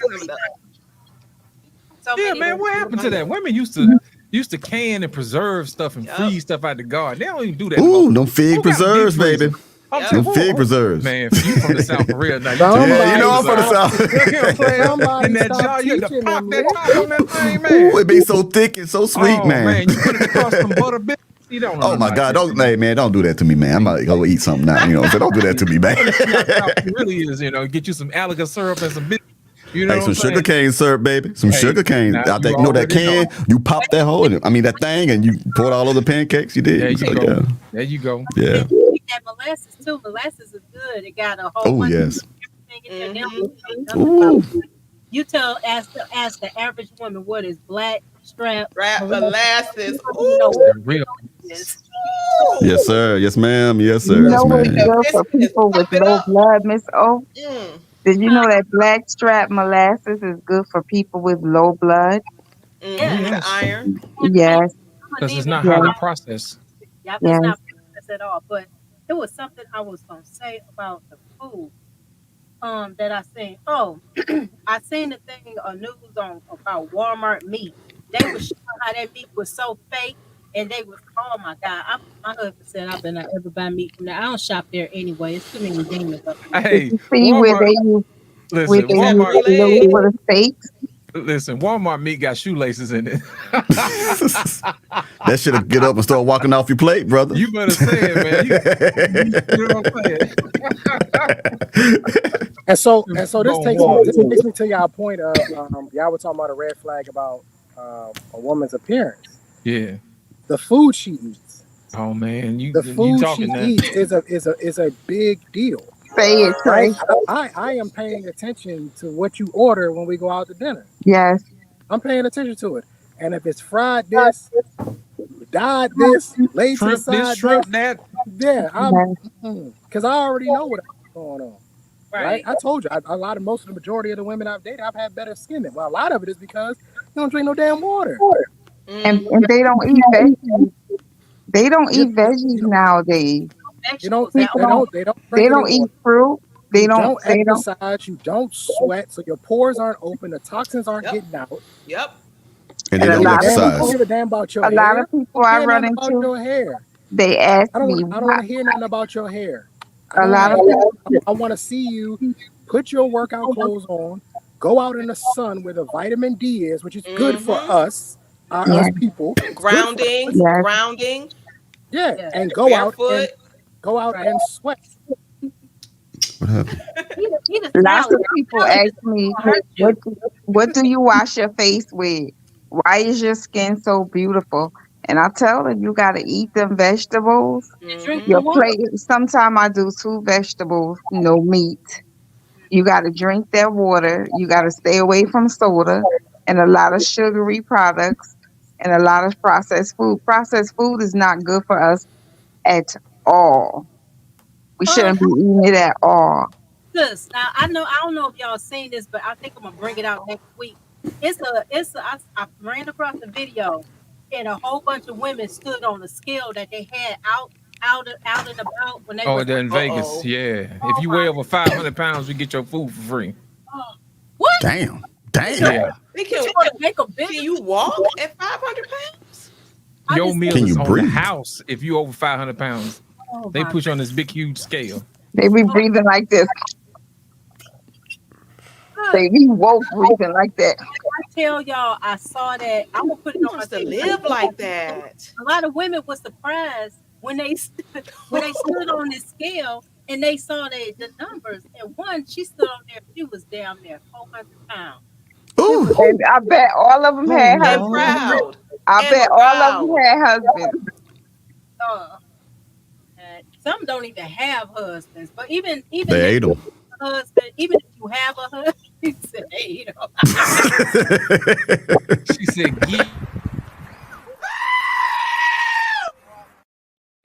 So Yeah, many. man. What happened to that? Women used to can and preserve stuff and Yup. freeze stuff out the garden. They don't even do that anymore. Ooh, them fig Who got a deep preserves, freezer? baby. I'm Yep. saying, Them fig preserves. man, you from the South for real now. You Somebody talking Yeah, you know I'm from the stop- South. You know what I'm saying? Somebody In that stop jar, you had to teaching pop them, that Rick. top on that thing, man. Ooh, it be so thick and so sweet, Oh man. you put it across some butter biscuits. You don't know Oh my nothing God! about Don't, that. hey man, don't do that to me, man. I'm about to go eat something now. You know, so don't do that to me, man. It really is, get you some alligator syrup and some biscuits. You know Hey, what some I'm saying? sugar cane syrup, baby. Some Hey, sugar cane. now Out there, you you know that already can? You pop that hole in it. I mean that thing, and you pour it all over the pancakes. You did. There you So, go. yeah. There you go. Yeah. That molasses too. Molasses is good. It got a whole Oh bunch yes. of everything in there. They don't say nothing Ooh. about it. You ask the average woman what is black strap molasses. You know Ooh. what Real. it is. Yes, sir. Yes, ma'am. Yes, You sir. Yes, know what's ma'am. good for people with low blood, Miss O? Mm. Did you know that blackstrap molasses is good for people with low blood? Yeah. The Yes. iron. Yes, Because it's not yes, highly processed. Yeah, it's yes. not processed at all. But it was something I was gonna say about the food. That I seen. Oh, I seen the thing on news on about Walmart meat. They was showing how that meat was so fake, and they was, oh my God. My husband said I better not ever buy meat from there. I don't shop there anyway. It's too many demons up there. Did Hey, you see Walmart. where Listen, they That use Walmart. the brulee. lube for the steaks? Listen, Walmart meat got shoelaces in it. That should have get up and start walking off your plate, brother. You better say it, man. You know what I'm saying? And so this Go takes on. me to y'all point of y'all were talking about a red flag about a woman's appearance. Yeah. The food she eats. Oh man, you The food she talking now? eats is a big deal. Say it, Right? Trey. I am paying attention to what you order when we go out to dinner. Yes. I'm paying attention to it. And if it's fried this, dyed this, laid to the Shrimp this, side shrimp this, that. yeah, Yes. because I already know what's going on. Right? Right. I told you, most of the majority of the women I've dated, I've had better skin than. Well, a lot of it is because you don't drink no damn water. And they don't eat veggies. They don't eat veggies nowadays. You don't. Vegetables They at don't They drink any don't eat water. fruit. You don't They don't. exercise. You don't sweat, so your pores aren't open. The toxins aren't Yep. getting out. Yep. And And they a don't lot of Damn, I don't exercise. give a damn about your A lot hair. of people I I don't care run nothing about into, your hair. they ask I don't me, want to hear nothing about your hair. a lot of I want to see you put your workout clothes on, go out in the sun where the vitamin D is, which is good for us, us people. It's good for Grounding. us. Yes. Grounding. Yeah, and go out Barefoot. and sweat. What happened? eat a Lots salad. of people ask me, what do you wash your face with? Why is your skin so beautiful? And I tell them, you got to eat them vegetables. Drink Your some water. plate, sometimes I do 2 vegetables, no meat. You got to drink that water. You got to stay away from soda and a lot of sugary products and a lot of processed food. Processed food is not good for us at all. We shouldn't be eating it at all. Sis, now I don't know if y'all seen this, but I think I'm gonna bring it out next week. I ran across a video, and a whole bunch of women stood on the scale that they had out and about when they Oh, was they're in Vegas. Yeah. If you weigh over 500 pounds, you get your food for free. what? Damn. Yeah. Can you walk at 500 pounds? Your meal Can is you on breathe? the house if you over 500 pounds. They put you on this big, huge scale. They be breathing like this. They be woke breathing like that. I tell y'all, I saw that. I'm gonna put it on my To live like that. A lot of women were surprised when they stood on this scale and they saw the numbers. And one, she stood on there. She was down there 400 pounds. Ooh. And I bet all of them had And husbands. proud. I And bet all of them proud. had husbands. Some don't even have husbands, but even They ate them. husband, even if you have a husband, he said, hey, She said, "Yeah."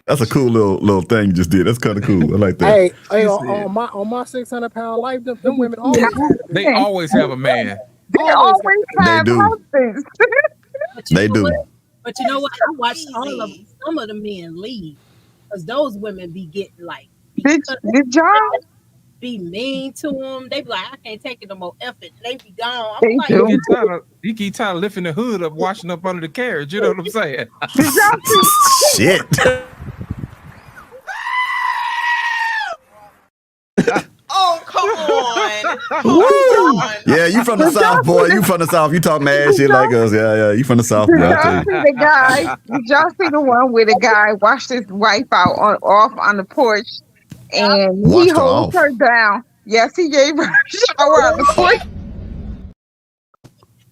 That's a cool little thing you just did. That's kind of cool. I like that. Hey, on my 600-pound life, them women always have They always have a man. always got always They have do. husbands. But you They know do. what? But you know what? I watched all of Crazy. some of the men leave because those women be getting like Did y'all? be mean to them. They be like, I can't take it no more effort. They be gone. I'm They like, He do. get tired of lifting the hood up, washing up under the carriage. You know what I'm saying? Did y'all see? Shit. Oh, come on. Woo! Yeah, you from the South, boy. You from the South. You talk mad shit like us. Yeah. You from the South, Did boy. I y'all tell you. see the guy? Did y'all see the one where the guy washed his wife out off on the porch and he Washed her holds off. her down? Yes, he gave her a shower on the porch.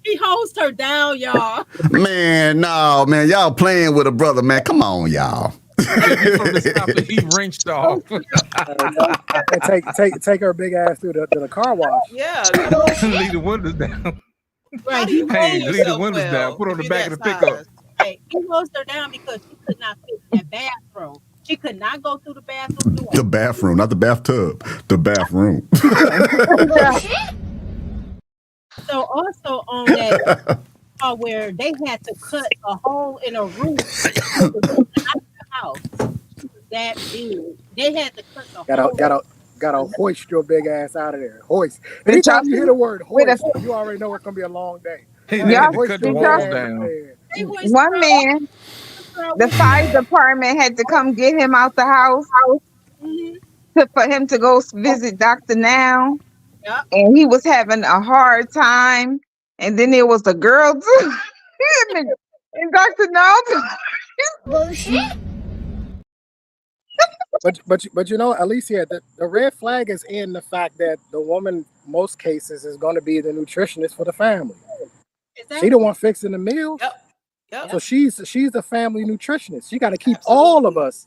he holds her down, y'all. Man, no, man. Y'all playing with a brother, man. Come on, y'all. If you from the South, he wrenched off. and take her big ass through the car wash. Yeah, come on. Leave the windows down. How Right. do you Hey, hold leave the yourself windows well down. Put on if the you're back that of the pickup. size? Right. He holds her down because she could not fit in that bathroom. She could not go through the bathroom door. The bathroom, not the bathtub. The bathroom. So also on that where they had to cut a hole in a roof out the house. That big. They had to cut the hole. Gotta hoist your big ass out of there. Hoist. Did y'all Anytime you see hear the word with a hoist, you already know it's gonna be a long day. They y'all? had to Hoist cut the your Did big y'all? walls ass down. there. They hoist One her man, the fire department had to come get him out the house Mhm. for him to go visit Dr. Now, Yep. and he was having a hard time. And then there was a girl too, and Dr. Now. But you know, Alicia, the red flag is in the fact that the woman, most cases, is going to be the nutritionist for the family. She the one fixing the meals. Yep. So she's the family nutritionist. She got to keep all of us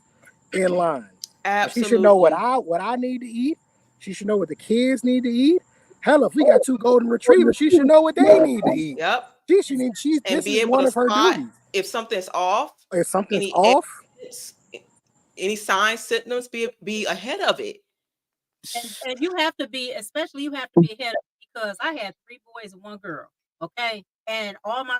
in line. Absolutely. She should know what I need to eat. She should know what the kids need to eat. Hell, if we got 2 golden retrievers, she should know what they need to eat. Yep. This be is able one to of her spot duties. if something's off. If something's off, any signs, symptoms, be ahead of it. And you have to be, especially you have to be ahead of it because I had 3 boys and 1 girl. Okay. And all my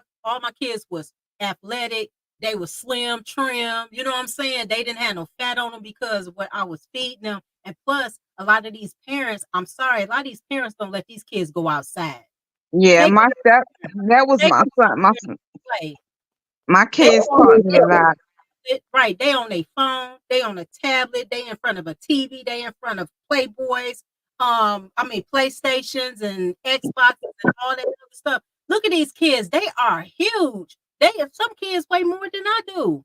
kids was athletic. They were slim, trim. You know what I'm saying? They didn't have no fat on them because of what I was feeding them. And plus, a lot of these parents, I'm sorry, a lot of these parents don't let these kids go outside. Yeah, that was my son. My kids taught me a lot. Right, they on their phone, they on a tablet, they in front of a TV, they in front of Playboys, PlayStations and Xboxes and all that other stuff. Look at these kids, they are huge. Some kids weigh more than I do.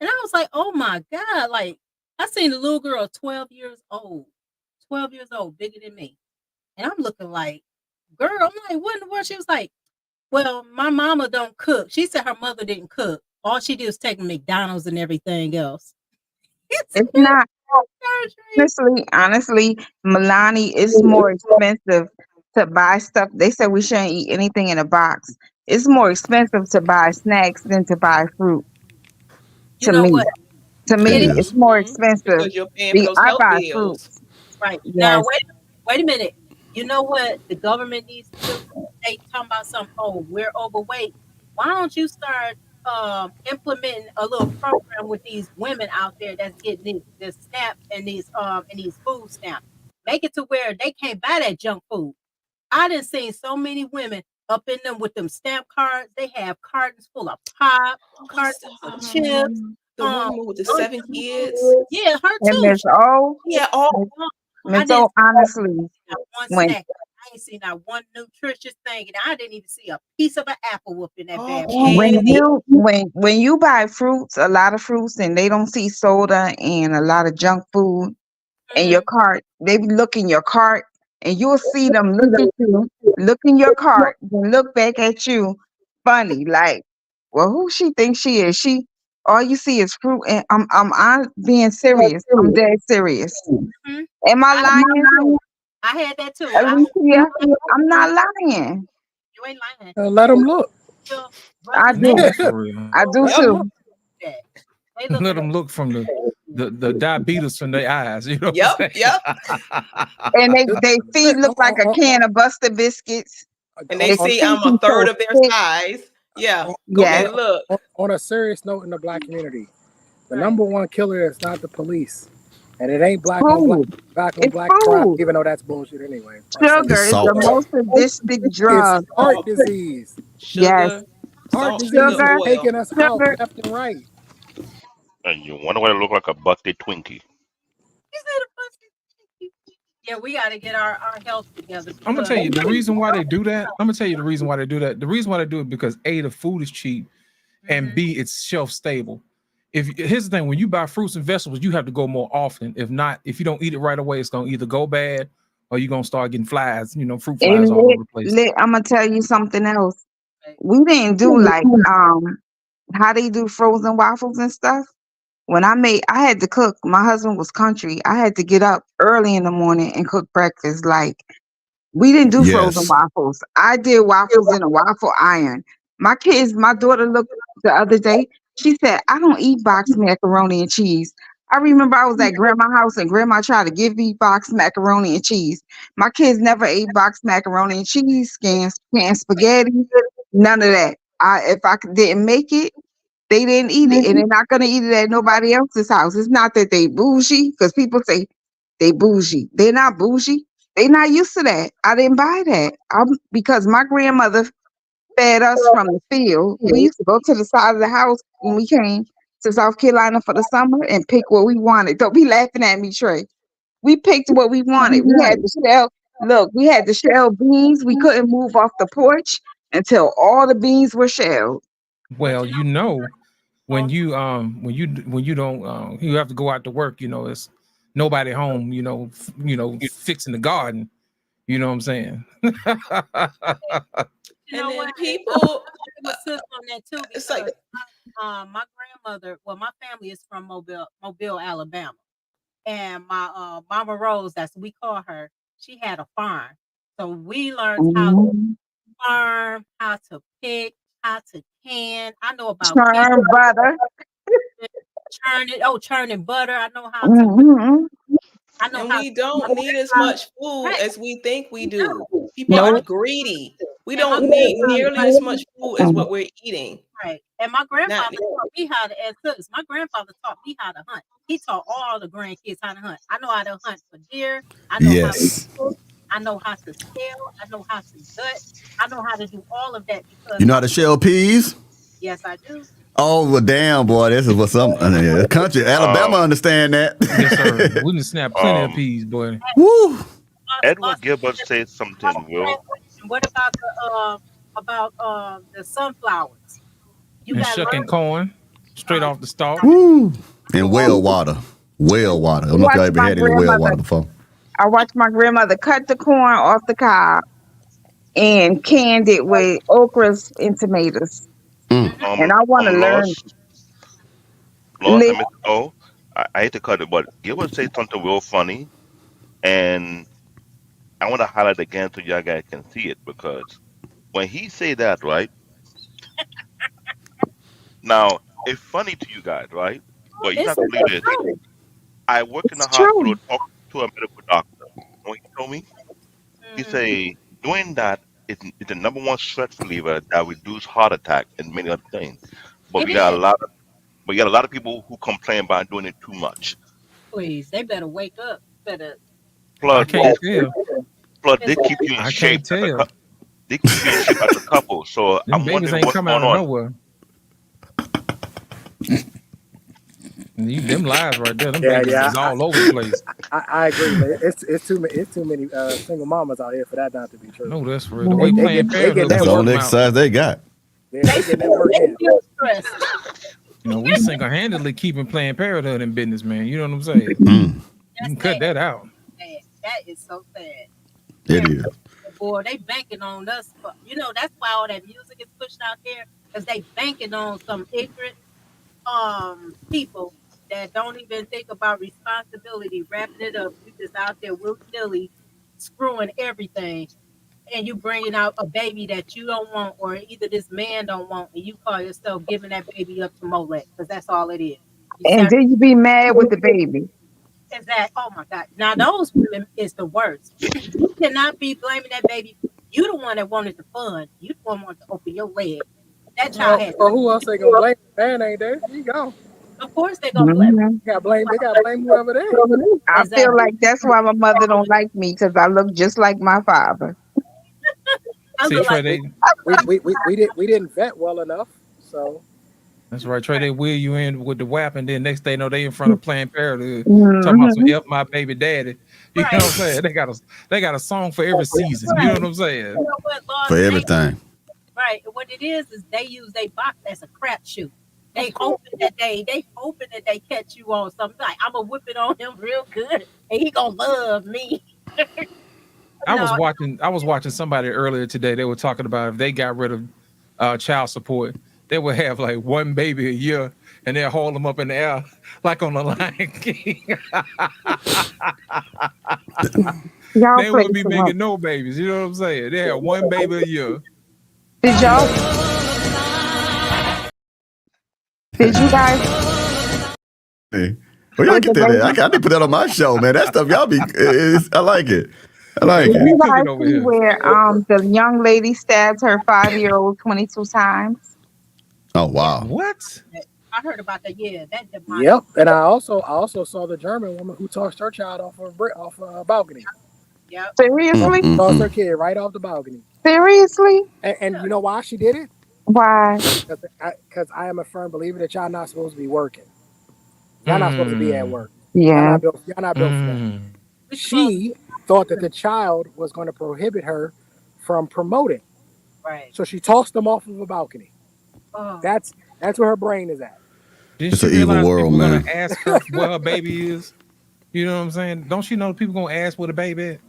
And I was like, oh my God, like I seen a little girl 12 years old, bigger than me. And I'm looking like, girl, I'm like, what in the world? She was like, well, my mama don't cook. She said her mother didn't cook. All she did was take McDonald's and everything else. It's not honestly, Milani, it's more expensive to buy stuff. They said we shouldn't eat anything in a box. It's more expensive to buy snacks than to buy fruit. You know what? To me, it's more expensive. Because you're paying for those I health buy bills. fruits. Right. Yes. Now wait a minute. You know what the government needs to do? They talking about something, we're overweight. Why don't you start implementing a little program with these women out there that's getting this SNAP and these food stamps? Make it to where they can't buy that junk food. I done seen so many women up in them with them stamp cards. They have cartons full of pop, cartons of chips. The woman with the 7 kids. Yeah, her And too. Miss O. Yeah, Miss O, honestly, one snack. I ain't seen not one nutritious thing, and I didn't even see a piece of an apple whoop in that bag. When you buy fruits, a lot of fruits, and they don't see soda and a lot of junk food in your cart, they look in your cart, and you'll see them look at you, look in your cart, then look back at you, funny, like, well, who she thinks she is? All you see is fruit, and I'm being serious. I'm dead serious. Am I lying? I had that too. Alicia, I'm not lying. You ain't lying. Let them look. I do. I do too. Let them look from the diabetes from their eyes. You know. Yep. And they feet look like a can of Buster biscuits. and they And see I'm a thinking third so of their thick. size. Yeah, go Yes, ahead, look. On a serious note, in the black community, the Right. number one killer is not the police, and it ain't black on black, food. black on It's black crime. food. Even though that's bullshit anyway. Fuck some. It's Sugar is the salt. most addictive It's drug. heart Salt, disease. Yes, sugar, Heart salt, disease sugar, is sugar, oil. taking us out sugar. left and right. And you wonder why they look like a birthday Twinkie. Is that a pussy? Yeah, we got to get our health together I'm gonna because tell you the reason why they do that. I'm gonna tell you the reason why they do that. The reason why they do it because A, the food is cheap, and B, it's shelf stable. If here's the thing, when you buy fruits and vegetables, you have to go more often. If not, if you don't eat it right away, it's gonna either go bad or you're gonna start getting flies, fruit flies And all over the place. I'm gonna tell you something else. We didn't do like how they do frozen waffles and stuff. When I had to cook. My husband was country. I had to get up early in the morning and cook breakfast. Like we didn't do frozen Yes. waffles. I did waffles in a waffle iron. My daughter looked the other day. She said, I don't eat boxed macaroni and cheese. I remember I was at grandma's house and grandma tried to give me boxed macaroni and cheese. My kids never ate boxed macaroni and cheese, canned spaghetti, none of that. If didn't make it, they didn't eat it, and they're not gonna eat it at nobody else's house. It's not that they bougie, because people say they bougie. They're not bougie. They're not used to that. I didn't buy that. Because my grandmother fed us from the field. We used to go to the side of the house when we came to South Carolina for the summer and pick what we wanted. Don't be laughing at me, Trey. We picked what we wanted. We had the shell. Look, we had the shell beans. We couldn't move off the porch until all the beans were shelled. Well, when you don't you have to go out to work, it's nobody home, fixing the garden. You know what I'm saying? you And know then what? people, I assist on that too it's because like, my grandmother, well, my family is from Mobile, Alabama, and my Mama Rose, that's we call her, she had a farm, so we learned how to Mhm. farm, how to pick, how to can. I know about can Churn butter. churning butter. I know how to. Mhm. I know and how we don't to. need as much food Right. as we think we do. People And are my No. greedy. We and my don't need nearly as much food as Mm. what we're eating. right. And my Not grandfather taught me how to, as cooks. My grandfather taught me how to hunt. He taught all the grandkids how to hunt. I know how to hunt for deer. I know how to Yes. cook. I know how to scale. I know how to gut. I know how to do all of that because You know my how to shell peas? yes, I do. Oh well, damn boy, this is what some country Alabama Um, understand that. Yes, sir. We can snap plenty of um, peas, boy. Woo! Boss, Edward Gilbert said boss, something real. question. What about the sunflowers? You And got shucking learn corn straight off the stalk. Woo! And all well water, well water. I don't know if y'all Watch ever my had any well grandmother. water before. I watched my grandmother cut the corn off the cob and canned it with okras and tomatoes. Mm. And I want to learn. Lost Li- and Mr. O. I hate to cut it, but Gilbert said something real funny, and I want to highlight again so y'all guys can see it because when he say that, right now, it's funny to you guys, right? But you it's have to believe this. true. I work in the It's true. hospital talking to a medical doctor. You know what he told me? He Mhm. say doing that is the number one stress reliever that reduce heart attack and many other things. But It is. we got a lot of people who complain about doing it too much. Please, they better wake up. Better. I Plus, can't tell. they It's keep you in I shape can't as a tell. they keep you in shape as a couple. So Them I'm babies wondering ain't what's coming out going of on. nowhere. Them lies right there. Them Yeah, babies yeah, is all over the place. I agree, but it's too many single mamas out here for that not to be true. No, that's for real. The Mhm. way They Planned getting Parenthood be That's that the putting work. only them out. exercise they got. They getting that work they in. feel stressed. We single-handedly keeping Planned Parenthood in business, man. You know what I'm saying? Mm. You That's can cut sad. that out. That is so sad. It And is. boy, they banking on us. That's why all that music is pushed out there because they banking on some ignorant people that don't even think about responsibility, wrapping it up. You just out there willy nilly screwing everything, and you bringing out a baby that you don't want, or either this man don't want, and you call yourself giving that baby up to Molech because that's all it is. You And sacrifice. then you be mad with the baby. Is that? Oh my God! Now those women is the worst. You cannot be blaming that baby. You the one that wanted the fun. You the one wanted to open your leg. That child had. Or who else they gonna blame? Man ain't there. He gone. Of course they're gonna blame. Mhm. They gotta blame whoever there. I feel Exactly. like that's why my mother don't like me because I look just like my father. I See, look Trey, like We didn't vet well enough. So that's right. Trey, they wheel you in with the WAP, and then next day, know they in front of Planned Parenthood talking about some Mhm. "Help My Baby Daddy." You know right. what I'm saying? They got a song for every season. You know Right. what I'm saying? You know what, Lord? For everything. Right. What it is they use their box as a crap shoot. They hoping that they catch you on something. Like, I'm gonna whip it on him real good, and he gonna love me. I was No, watching somebody earlier today. They were talking about if they got rid of child support, they would have like one baby a year, and they'll hold them up in the air like on the Lion King. Y'all They play wouldn't be too much. making no babies. You know what I'm saying? They have one baby a year. Did you guys? Hey. Well, y'all Did get the that. baby? I need to put that on my show, man. That stuff y'all be. I like it. I like Did it. We you cooking guys over see here. where the young lady stabbed her 5-year-old 22 times? Oh yeah, wow. What? I heard about that. Yeah, that demonic. yep. And I also saw the German woman who tossed her child off a balcony. Yep. Seriously? Tossed her Mm-mm-mm. kid right off the balcony. Seriously? And you know why she did it? Why? Because I am a firm believer that y'all not supposed to be working. Y'all not supposed to be at Mm, work. Yeah. Y'all not built for that. mm. We supposed to She thought that the child was going to prohibit her from promoting. right. So she tossed him off of a balcony. Oh, That's where her brain is at. Didn't It's she an evil realize world, people gonna man. ask her where her baby is? You know what I'm saying? Don't she know people gonna ask where the baby is?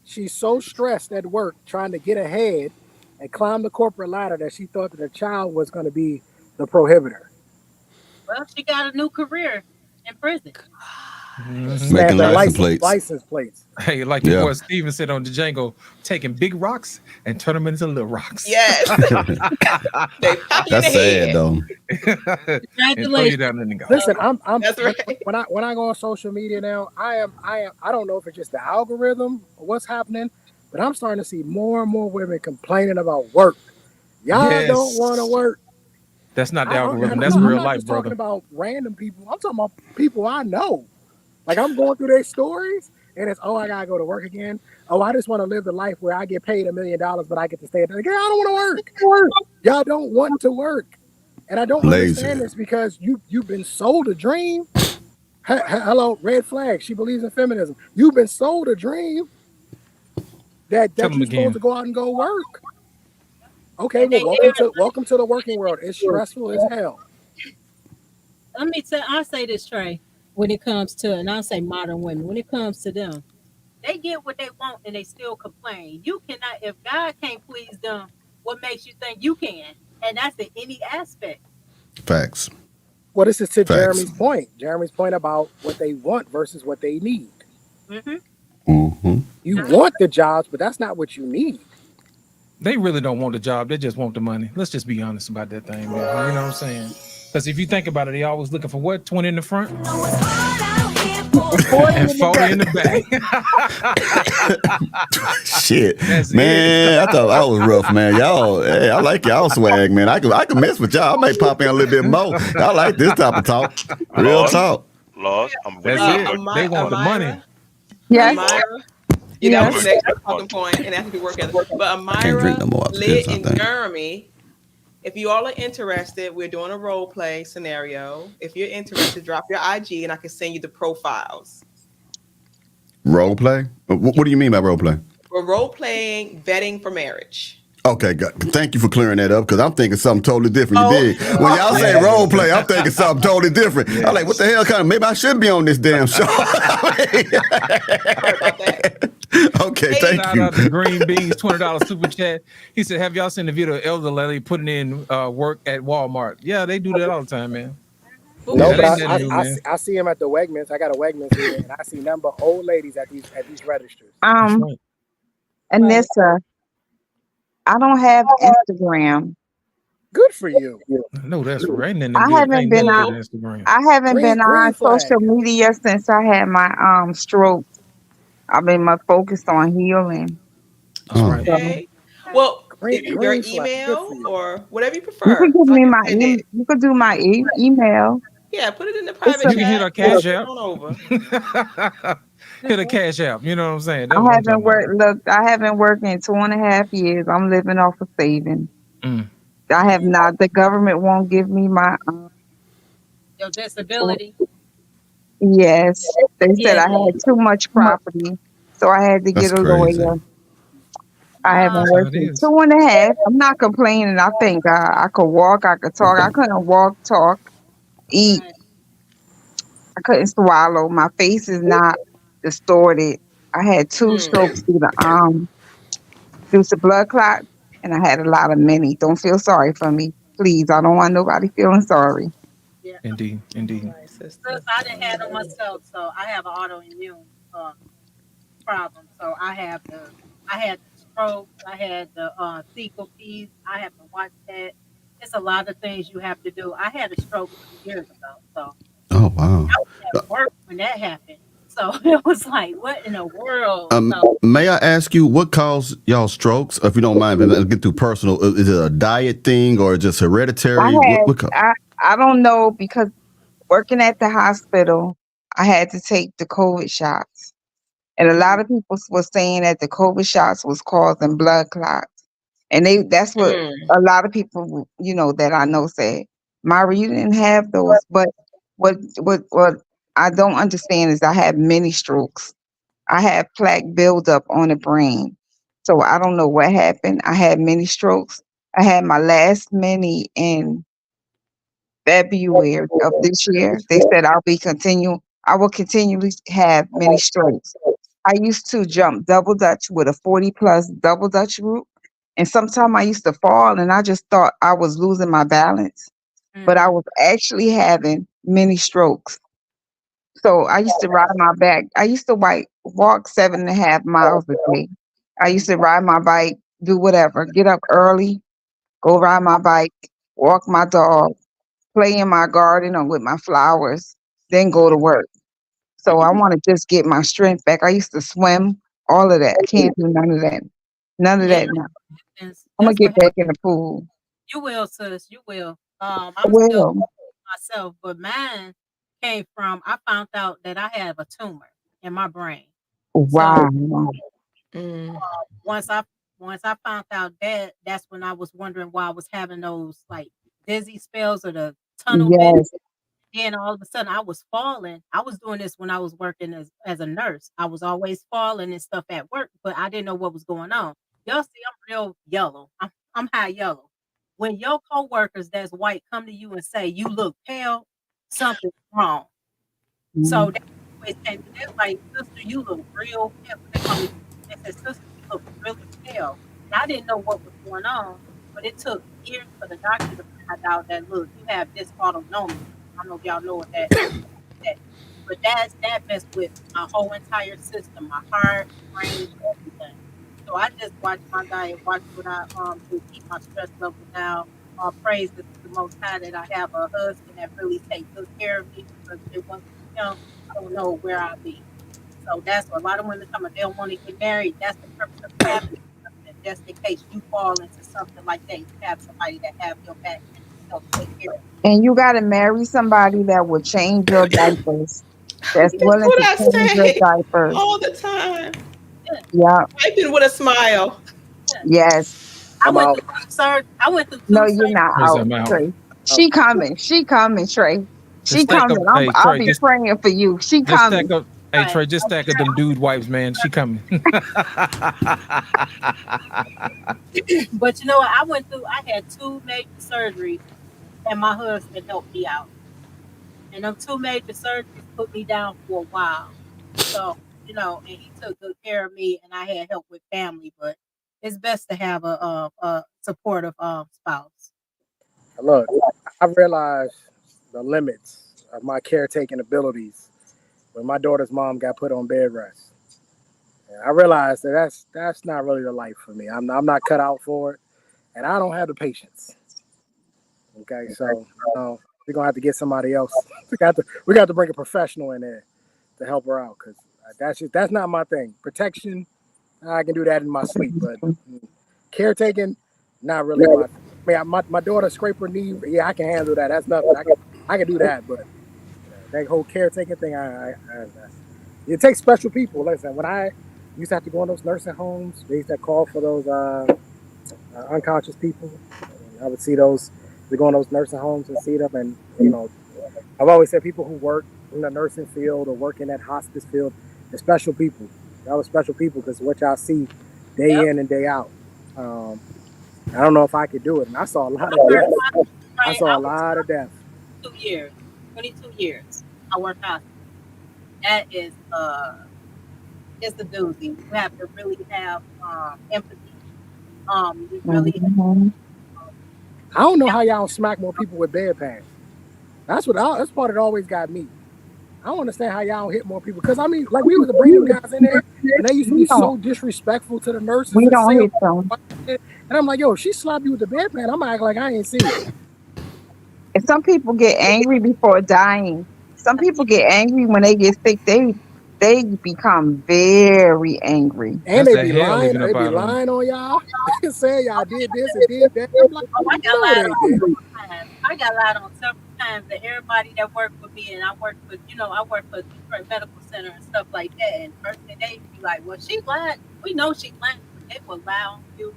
She's so stressed at work trying to get ahead and climb the corporate ladder that she thought that her child was going to be the prohibitor. well, she got a new career in prison. Mhm. Making Snapping license plates. license plates. Hey, like your Yeah. boy Steven said on Django, taking big rocks and turn them into little rocks. Yes. They pop you in the That's sad head. though. And throw you down in the gulf. Listen, I'm That's right. when I go on social media now, I don't know if it's just the algorithm or what's happening, but I'm starting to see more and more women complaining about work. Y'all don't want to Yes. work. That's not the algorithm. And That's I'm real not life, just talking brother. about random people. I'm talking about people I know. Like, I'm going through their stories, and it's, oh, I gotta go to work again. Oh, I just want to live the life where I get paid $1 million, but I get to stay at the. Girl, I don't want to work. Y'all don't want to work, and I don't understand Lazy. this because you've been sold a dream. Hello, red flag. She believes in feminism. You've been sold a dream that Tell them you're supposed to again. go out and go work. Okay, And well, they welcome to the working world. It's stressful as hell. let me tell. I'll say this, Trey. When it comes to, and I'll say modern women, when it comes to them, they get what they want and they still complain. You cannot, if God can't please them, what makes you think you can? And that's in any aspect. Facts. Well, this is to Facts. Jeremy's point. Jeremy's point about what they want versus what they need. Mm-hmm. Mm-hmm. You want the jobs, but that's not what you need. They really don't want the job. They just want the money. Let's just be honest about that thing, man. You know what I'm saying? Because if you think about it, they always looking for what? 20 in the front and 40 in the back. Shit, That's man. it. I thought I was rough, man. Y'all, hey, I like y'all swag, man. I can mess with y'all. I may pop in a little bit more. I like this type of talk. Real Lord, talk. Lord, I'm That's really it. good. They want the money. Yes. Amira. Yeah, that Yes. was the next talking point, and that's to work at. But I can't drink Amira, no more after Lit, this, I and think. Jeremy, if you all are interested, we're doing a role play scenario. If you're interested, drop your IG, and I can send you the profiles. Role play? What do you mean by role play? We're role playing vetting for marriage. Okay, good. Thank you for clearing that up because I'm thinking something totally different. You Oh. dig? When y'all say Yeah. role play, I'm thinking something totally different. I'm like, what the hell kind of? Maybe I should be on this damn show. Sorry about that. Okay, Hey. thank Shout you. out to Green Beans, $20 super chat. He said, have y'all seen the video of elder lady putting in work at Walmart? Yeah, they do that all the time, man. No, Yeah, but that ain't nothing new, man. I see them at the Wegmans. I got a Wegmans here, and I see number old ladies at these registers. That's right. Anissa, I don't have Instagram. Good for you. No, that's right. Ain't I nothing good. haven't Ain't been nothing good on. on Instagram. I haven't been Green on flag. social media since I had my stroke. I've been focused on healing. That's Oh. right. Okay. Well, your Green flag, good for email you. or whatever you You could prefer, give so I me can my send it. you could do my email. Yeah, put it in the It's private a You can hit chat. her I'll cash send it app. on over. Hit a cash app. You know what I'm saying? That's I what I'm haven't talking about. worked. Look, I haven't worked in 2.5 years. I'm living off of savings. Mm. I have not. The government won't give me my. Your disability. Yes, they said Yeah. I had too much property, so I had to That's get a crazy. lawyer. I haven't That's how worked it in is. 2.5. I'm not complaining. I think I could walk. I could talk. I couldn't walk, talk, eat. Right. I couldn't swallow. My face is not distorted. I had two strokes due to blood clots, and I had a lot of many. Don't feel sorry for me, please. I don't want nobody feeling sorry. Yeah. Indeed. Indeed. Right, Since sister. I didn't have them myself, so I have an autoimmune uh, problem. So I had the stroke, I had the fecal fees. I have to watch that. It's a lot of things you have to do. I had a stroke 2 years ago, so Oh wow. I was at work when that happened. So it was like, what in the world? So May I ask you what caused y'all strokes? If you don't mind, but get through personal. Is it a diet thing or just I hereditary? had What I don't know because working at the hospital, I had to take the COVID shots. And a lot mm, of people were saying that the COVID shots was causing blood clots. And that's what Mm. a lot of people, that I know said, Myra, you didn't have those. But what I don't understand is I had many strokes. I had plaque buildup on the brain. So I don't know what happened. I had many strokes. I had my last many in February of this year. They said I will continually have many strokes. I used to jump double dutch with a 40 plus double dutch group. And sometimes I used to fall and I just thought I was losing my balance, but I mm-hmm, was actually having many strokes. So I used to ride my back. I used to walk 7.5 miles a day. I used to ride my bike, do whatever, get up early, go ride my bike, walk my dog, play in my garden or with my flowers, then go to work. So I want to just get my strength back. I used to swim, all of that. Can't do none of that. None of yeah, that now. I'm gonna that's what get back in the pool. you will, sis. You will. I'm still Well, myself, but mine came from I found out that I have a tumor in my brain. So wow. Mm. once I once I found out that, that's when I was wondering why I was having those like dizzy spells or the tunnel vision. Yes. And all of a sudden I was falling. I was doing this when I was working as a nurse. I was always falling and stuff at work, but I didn't know what was going on. Y'all see, I'm real yellow. I'm high yellow. When your coworkers that's white come to you and say you look pale, something's wrong. So Mm. they always came to they're like, sister, you look real pale. They call me, they said, sister, you look really pale. And I didn't know what was going on, but it took years for the doctor to find out that look, you have dysautonomia. I don't know if y'all know what that. But that messed with my whole entire system, my heart, brain, everything. So I just watch my diet, watch what I do, keep my stress level down. Praise the Most High that I have a husband that really takes good care of me because if it wasn't for him, I don't know where I'd be. So that's what a lot of women come and they don't want to get married. That's the purpose of having a husband, just in case you fall into something like that. You have somebody that have your back and help take care of And you gotta marry somebody that will change your diapers. That's That's willing what to I change your say diapers. all the time. you. Yeah. Wiping with a smile. Yeah. Yes. I I'm went out. through I went through No, two you're not Praise surgeries. out, them out. Trey. out. She coming. She coming, Trey. Just She stack coming. up. Hey, I'll Trey, be praying for you. She just stack coming. up. Hey, Right. Trey, just stack up them dude wipes, man. She coming. But you know what? I had two major surgeries and my husband helped me out. And them two major surgeries put me down for a while. So, and he took good care of me and I had help with family, but it's best to have a supportive spouse. Look, I realized the limits of my caretaking abilities when my daughter's mom got put on bed rest. And I realized that that's not really the life for me. I'm not cut out for it, and I don't have the patience. Okay, so we're gonna have to get somebody else. We got to bring a professional in there to help her out because that's not my thing. Protection I can do that in my sleep, but caretaking, not really my. I mean, my daughter scrape her knee. Yeah, I can handle that. That's nothing. I can do that, but that whole caretaking thing, it takes special people. Listen, when I used to have to go in those nursing homes, they used to call for those unconscious people. And I would see those. We go in those nursing homes and see them, and I've always said people who work in the nursing field or work in that hospice field, they're special people. Y'all are special people because what y'all see day in and day out. I don't know if I could do it, and I saw a lot of death. I saw a lot of death. 2 years, 22 years. I worked hospice. That is it's a doozy. You have to really have empathy. You really I don't know how y'all smack more people with bedpans. That's part that always got me. I don't understand how y'all hit more people because I mean, like we was to bring them guys in there, and they used to be so disrespectful to the nurses. We don't hit them. And I'm like, yo, if she slapped you with the bedpan, I'm act like I ain't seen it. And some people get angry before dying. Some people get angry when they get sick. They become very angry. And they be lying. They be lying on y'all, saying y'all did this and did that. I'm like, I got lied on several times. I got lied on several times that everybody that worked with me, and I worked for Detroit Medical Center and stuff like that. And first thing they be like, well, she lied. We know she lied. They will lie on you.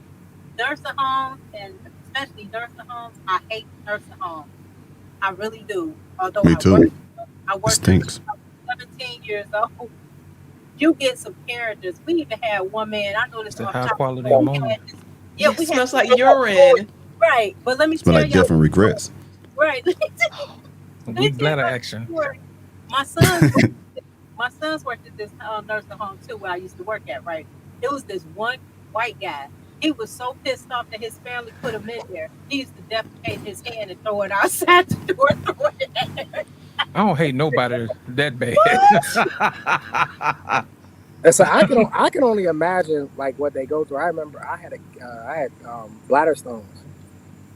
Nursing homes, and especially nursing homes, I hate nursing homes. I really do. Although Me too. I worked Stinks. 17 years old. You get some characters. We even had one man. I know this It's a off high top. quality ammonia. Yeah, It smells like urine. Right, but let me Smell tell like you. different regrets. Right. Weak bladder action. My sons worked at this nursing home too, where I used to work at. Right, it was this one white guy. He was so pissed off that his family put him in there. He used to defecate his hand and throw it outside the door. I don't hate nobody that bad. And so I can only imagine like what they go through. I remember I had bladder stones,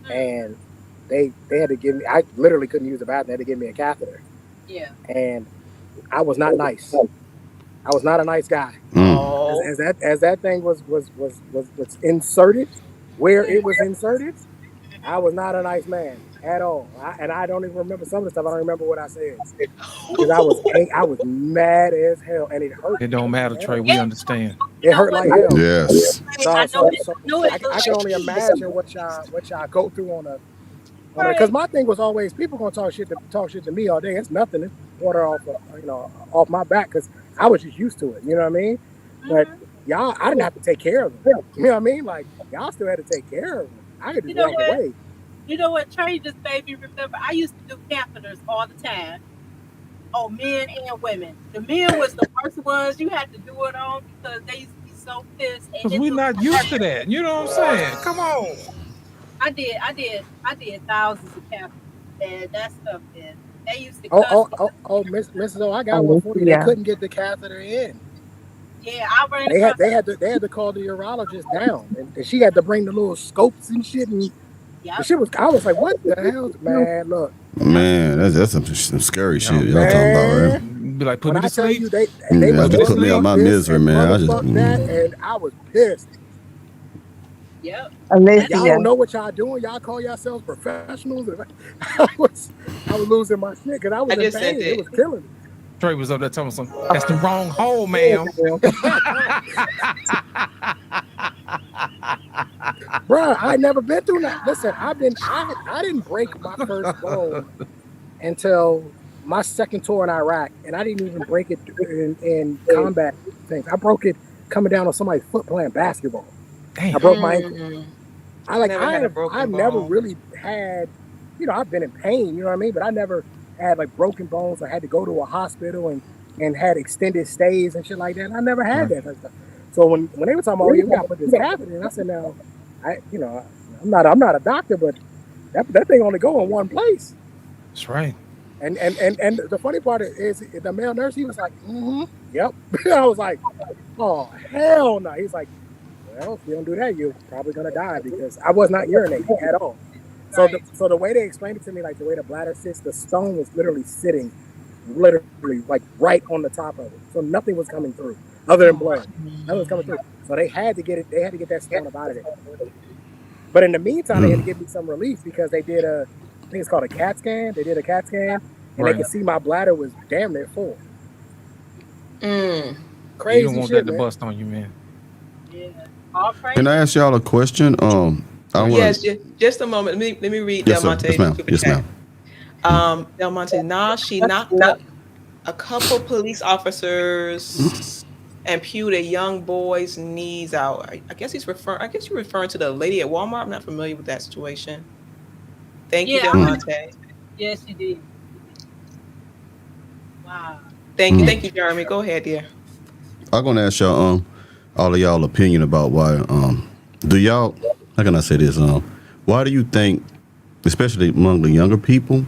and they had to give me. I literally couldn't use the bathroom. They had to give me a catheter. Yeah. And I was not nice. I was not a nice guy. As that thing was inserted, where it was inserted, I was not a nice man at all. I don't even remember some of the stuff. I don't remember what I said because I was mad as hell, and it hurt. It don't matter, Trey. We understand. It hurt like hell. Yes. So I can only imagine what y'all go through on a. Because my thing was always people gonna talk shit to me all day. It's nothing. It's water off my back because I was just used to it. You know what I mean? But y'all, I didn't have to take care of them. You know what I mean? Like y'all still had to take care of them. I could just walk away. You know what? Trey just made me remember. I used to do catheters all the time. Oh, men and women. The men was the worst ones you had to do it on because they used to be so pissed. Because we're not used to that. You know what I'm saying? Come on. I did thousands of catheters, and that stuff is. They used to cuss. Mrs. O, I got one for you. They couldn't get the catheter in. Yeah, I ran. They had to call the urologist down, and she had to bring the little scopes and shit. And I was like, what the hell, man? Look, man, that's some scary shit y'all talking about, right? Be like, put me to sleep. They put me out my misery, man. And I was pissed. Yep. Y'all don't know what y'all doing. Y'all call yourselves professionals. I was losing my shit because I was in pain. It was killing me. Trey was up there telling me something. That's the wrong hole, ma'am. Bruh, I never been through that. Listen, I didn't break my first bone until my second tour in Iraq, and I didn't even break it in combat things. I broke it coming down on somebody's foot playing basketball. Damn. I broke my ankle. I've never really had, I've been in pain, you know what I mean? But I never had like broken bones. I had to go to a hospital and had extended stays and shit like that. And I never had that stuff. So when they were talking about, we got to put this catheter in, I said, now, I'm not a doctor, but that thing only go in one place. That's right. And the funny part is the male nurse, he was like, yep. I was like, oh, hell no. He's like, well, if you don't do that, you're probably going to die because I was not urinating at all. So the way they explained it to me, like the way the bladder sits, the stone was literally sitting like right on the top of it. So nothing was coming through. other than Oh, blood. Nothing was coming through. So they had to get it. They had to get that stone up out of there. But in the meantime, they had to Mm. give me some relief because they did I think it's called a CAT scan. They did a CAT scan, and they Right. could see my bladder was damn near full. Mm. Yeah, you don't Crazy want that shit, to man. bust on you, man. yeah. All Can praise. I ask y'all a question? I Go ahead. want Yes, to. just a moment. Let me read Yes, Del sir. Yes, Monte ma'am. super Yes, chat. ma'am. Mm. Del Monte, nah, she knocked up a couple police officers and pewed a young boy's knees out. I guess he's referring. I guess you're referring to the lady at Walmart. I'm not familiar with that situation. Thank you, Yeah, Del I Mm. Monte. remember. Yes, you did. Wow. Mm. Thank you, Jeremy. Go ahead, dear. I'm gonna ask y'all all of y'all opinion about why do y'all how can I say this why do you think, especially among the younger people,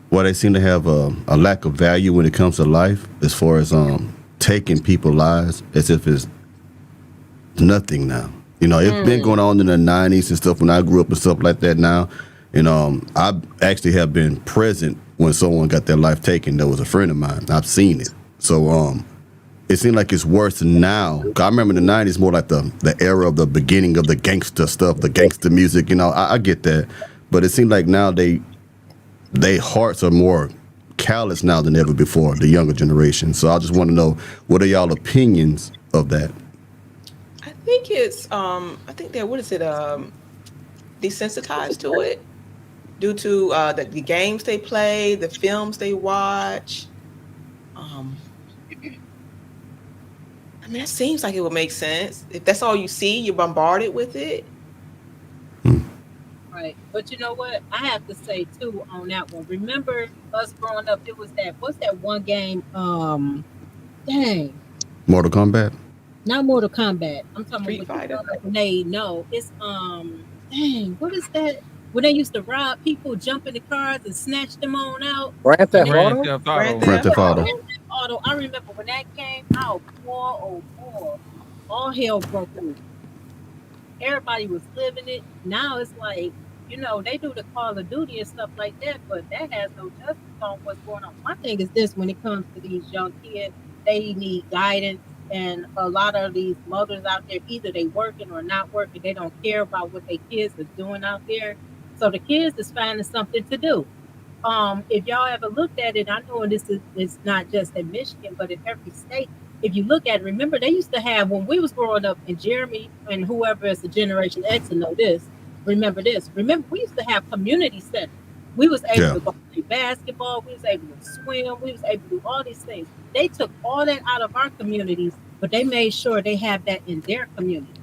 why they seem to have a lack of value when it comes to life, as far as taking people's lives as if it's nothing now. You know, it's been Mm. going on in the '90s and stuff when I grew up and stuff like that. Now, and I actually have been present when someone got their life taken. That was a friend of mine. I've seen it. So it seems like it's worse now. 'Cause I remember in the '90s more like the era of the beginning of the gangster stuff, the gangster music. You know, I get that, but it seems like now they hearts are more callous now than ever before. The younger generation. So I just want to know, what are y'all opinions of that? I think it's I think they're, what is it, desensitized to it due to the games they play, the films they watch. Um, I mean, that seems like it would make sense. If that's all you see, you're bombarded with it. Right. But you know what? I have to say too on that one. Remember us growing up, it was that what's that one game? Dang, Mortal Kombat. not Mortal Kombat. I'm talking about Street when you Fighter. growing up when they no, it's dang, what is that? When they used to rob people, jump in the cars and snatch them on out. Grand When Theft they Grand Auto. Theft Grand Auto. Grand Theft Theft Auto. Auto. Grand Theft Auto, I remember when that came out, boy, oh boy, all hell broke loose. Everybody was living it. Now it's like, they do the Call of Duty and stuff like that, but that has no justice on what's going on. My thing is this: when it comes to these young kids, they need guidance, and a lot of these mothers out there, either they working or not working, they don't care about what their kids are doing out there. So the kids is finding something to do. If y'all ever looked at it, I know this is it's not just in Michigan, but in every state. If you look at it, remember they used to have when we was growing up, and Jeremy and whoever is the Generation X and know this, remember this. Remember we used to have community centers. We was able Yeah. to go play basketball. We was able to swim. We was able to do all these things. They took all that out of our communities, but they made sure they have that in their community.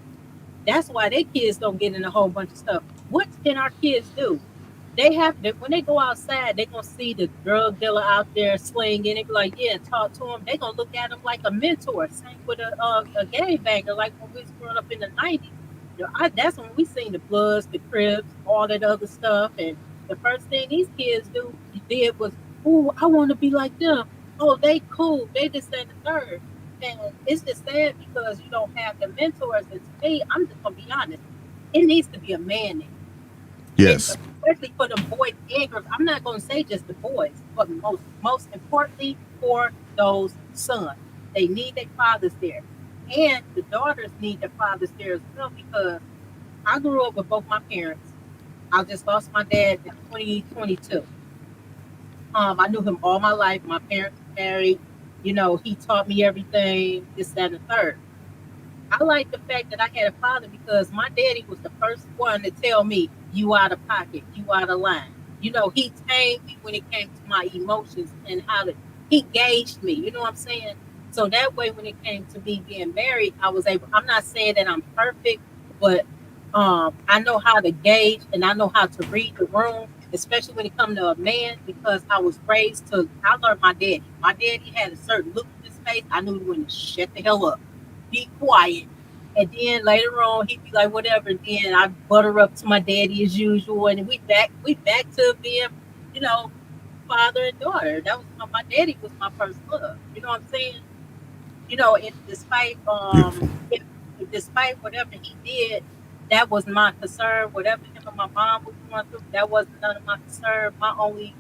That's why their kids don't get in a whole bunch of stuff. What can our kids do? They have to, when they go outside, they're gonna see the drug dealer out there slinging. They be like, yeah, talk to him. They gonna look at him like a mentor. Same with a gang banger, like when we was growing up in the '90s. That's when we seen the Bloods, the Crips, all that other stuff. And the first thing these kids did was, oh, I want to be like them. Oh, they cool. They just and the third. And it's just sad because you don't have the mentors. And to me, I'm just gonna be honest. It needs to be a man there, and Yes. especially for the boys and girls. I'm not going to say just the boys, but most importantly for those sons, they need their fathers there, and the daughters need their fathers there as well. Because I grew up with both my parents. I just lost my dad in 2022. I knew him all my life. My parents were married. He taught me everything. This, that, and the third. I like the fact that I had a father because my daddy was the first one to tell me, you out of pocket, you out of line. He tamed me when it came to my emotions and he gauged me, you know what I'm saying? So that way, when it came to me being married, I'm not saying that I'm perfect, but I know how to gauge and I know how to read the room, especially when it comes to a man, because I learned my daddy. My daddy had a certain look in his face. I knew when to shut the hell up, be quiet. And then later on, he'd be like, whatever. And then I'd butter up to my daddy as usual. And we back to being, you know, father and daughter. That was my daddy was my first love. You know what I'm saying? If despite Beautiful. despite whatever he did, that was my concern. Whatever him and my mom was going through, that wasn't none of my concern. My only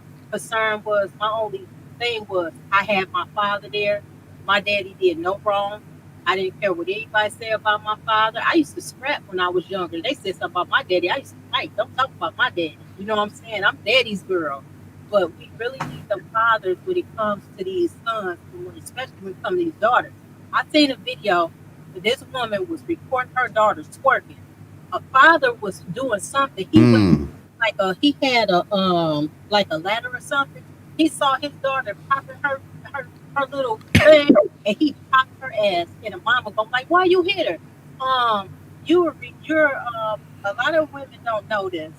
thing was I had my father there. My daddy did no wrong. I didn't care what anybody said about my father. I used to scrap when I was younger. They said something about my daddy. I used to fight. Don't talk about my daddy. You know what I'm saying? I'm daddy's girl. But we really need the fathers when it comes to these sons, especially when it comes to these daughters. I seen a video that this woman was recording her daughter twerking. A father was doing something. He went he had a like a ladder or something. He saw his daughter popping her little thing, and he popped her ass. And the mama go like, "Why you hit her?" You're a lot of women don't know this.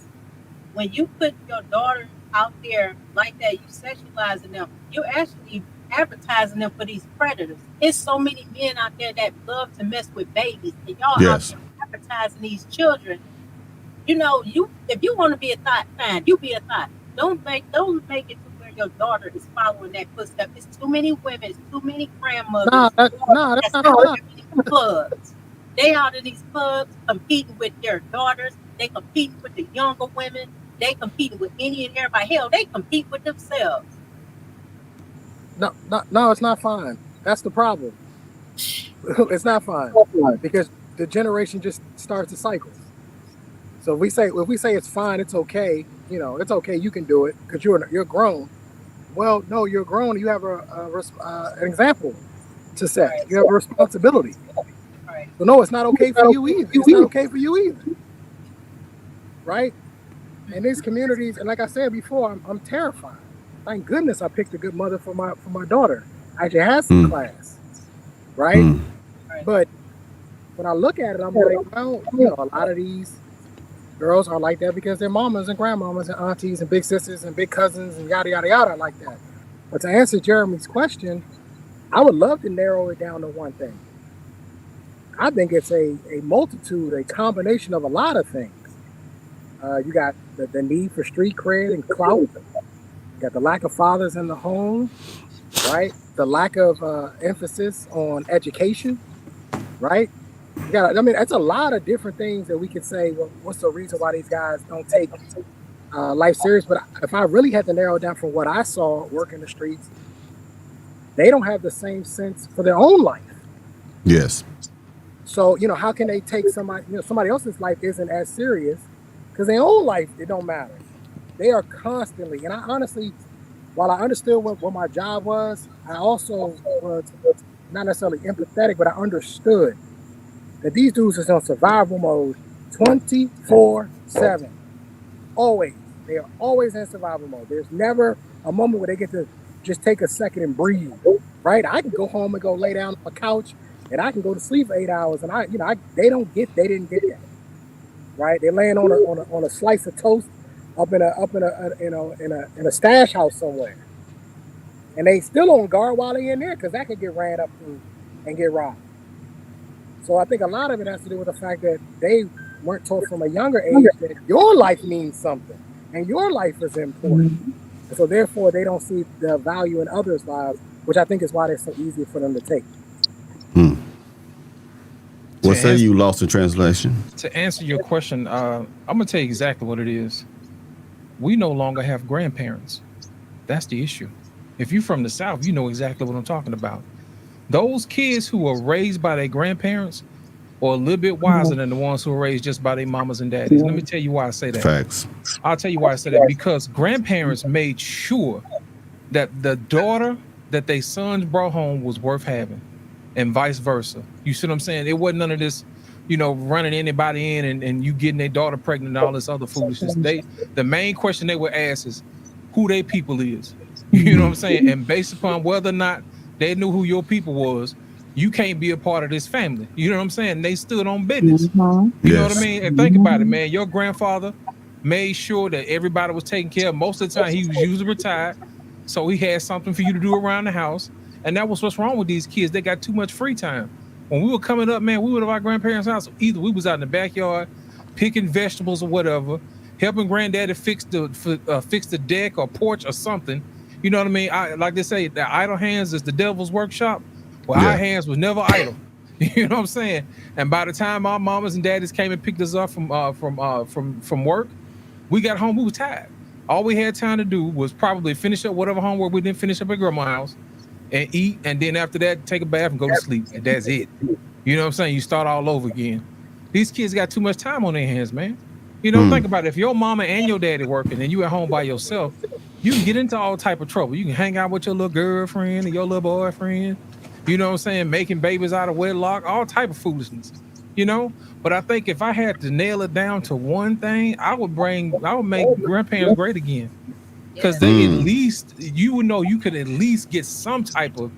When you put your daughter out there like that, you sexualizing them. You're actually advertising them for these predators. It's so many men out there that love to mess with babies, and y'all out there advertising these children. You know, you if you want to be a thought, fine, you be a thought. Don't make it to where your daughter is following that footstep. It's too many women, it's too many grandmothers. That's not fine. Clubs. They out in these clubs competing with their daughters. They competing with the younger women. They competing with any and everybody. Hell, they compete with themselves. No, it's not fine. That's the problem. It's not fine because the generation just starts a cycle. So if we say it's fine, it's okay. You know, it's okay. You can do it because you're grown. Well, no, you're grown. You have an example to set. Right. You have a responsibility. Right. So no, it's not okay for you either. It's not okay for you either. Right? In these communities, and like I said before, I'm terrified. Thank goodness I picked a good mother for my daughter. I actually had some class. Right? But when I look at it, I'm like, well, you know, a lot of these girls are like that because their mamas and grandmamas and aunties and big sisters and big cousins and yada yada yada are like that. But to answer Jeremy's question, I would love to narrow it down to one thing. I think it's a multitude, a combination of a lot of things. You got the need for street cred and clout. You got the lack of fathers in the home, right? The lack of emphasis on education, right? You got, I mean, that's a lot of different things that we could say, well, what's the reason why these guys don't take life serious? But if I really had to narrow it down from what I saw working the streets, they don't have the same sense for their own life. Yes. So, you know, how can they take somebody else's life isn't as serious because their own life, it don't matter. They are constantly, and I honestly, while I understood what my job was, I also was not necessarily empathetic, but I understood that these dudes is on survival mode 24/7. Always. They are always in survival mode. There's never a moment where they get to just take a second and breathe, right? I can go home and go lay down on a couch and I can go to sleep for 8 hours and they didn't get that, right? They're laying on a slice of toast up in a stash house somewhere. And they still on guard while they're in there because that could get ran up through and get robbed. So I think a lot of it has to do with the fact that they weren't taught from a younger age that your life means something and your life is important. And so therefore they don't see the value in others' lives, which I think is why they're so easy for them to take. What say you, lost in translation? To answer your question, I'm gonna tell you exactly what it is. We no longer have grandparents. That's the issue. If you're from the South, you know exactly what I'm talking about. Those kids who are raised by their grandparents are a little bit wiser than the ones who are raised just by their mamas and daddies. Let me tell you why I say that. Facts. I'll tell you why I say that. Because grandparents made sure that the daughter that their sons brought home was worth having, and vice versa. You see what I'm saying? It wasn't none of this, you know, running anybody in and you getting their daughter pregnant and all this other foolishness. The main question they would ask is who their people is. You know what I'm saying? And based upon whether or not they knew who your people was, you can't be a part of this family. You know what I'm saying? They stood on business. You know what I mean? And think about it, man. Your grandfather made sure that everybody was taken care of. Most of the time, he was usually retired, so he had something for you to do around the house. And that was what's wrong with these kids. They got too much free time. When we were coming up, man, we were at our grandparents' house. Either we was out in the backyard picking vegetables or whatever, helping granddaddy fix the deck or porch or something. You know what I mean? Like they say, the idle hands is the devil's workshop. Well, our hands was never idle. You know what I'm saying? And by the time our mamas and daddies came and picked us up from work, we got home, we were tired. All we had time to do was probably finish up whatever homework we didn't finish up at grandma's house, and eat, and then after that, take a bath and go to sleep. And that's it. You know what I'm saying? You start all over again. These kids got too much time on their hands, man. You know, think about it. If your mama and your daddy working and you at home by yourself, you can get into all type of trouble. You can hang out with your little girlfriend and your little boyfriend. You know what I'm saying? Making babies out of wedlock, all type of foolishness. You know, but I think if I had to nail it down to one thing, I would make grandparents great again, because they at least, you would know, you could at least get some type of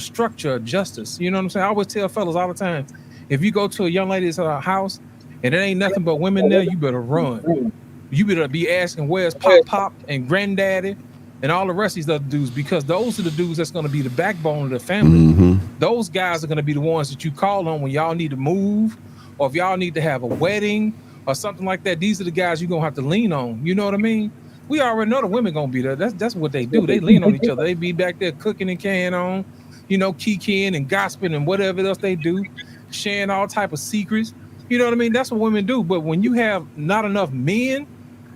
structure of justice. You know what I'm saying? I always tell fellas all the time, if you go to a young lady's house and it ain't nothing but women there, you better run. You better be asking where's Pop and Granddaddy and all the rest of these other dudes, because those are the dudes that's going to be the backbone of the family. Those guys are going to be the ones that you call on when y'all need to move, or if y'all need to have a wedding or something like that. These are the guys you're going to have to lean on. You know what I mean? We already know the women going to be there. That's what they do. They lean on each other. They be back there cooking and carrying on, you know, kikiing and gossiping and whatever else they do, sharing all type of secrets. You know what I mean? That's what women do. But when you have not enough men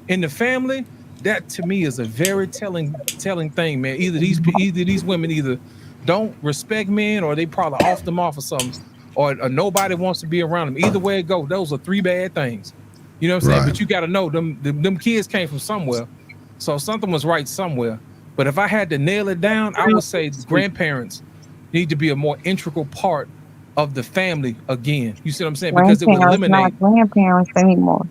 in the family, that to me is a very telling thing, man. Either these women either don't respect men, or they probably off them off or something, or nobody wants to be around them. Either way it goes, those are three bad things. You know what I'm saying? Right. But you got to know them kids came from somewhere, so something was right somewhere. But if I had to nail it down, I would say grandparents need to be a more integral part of the family again. You see what I'm saying? Because it would eliminate not grandparents anymore.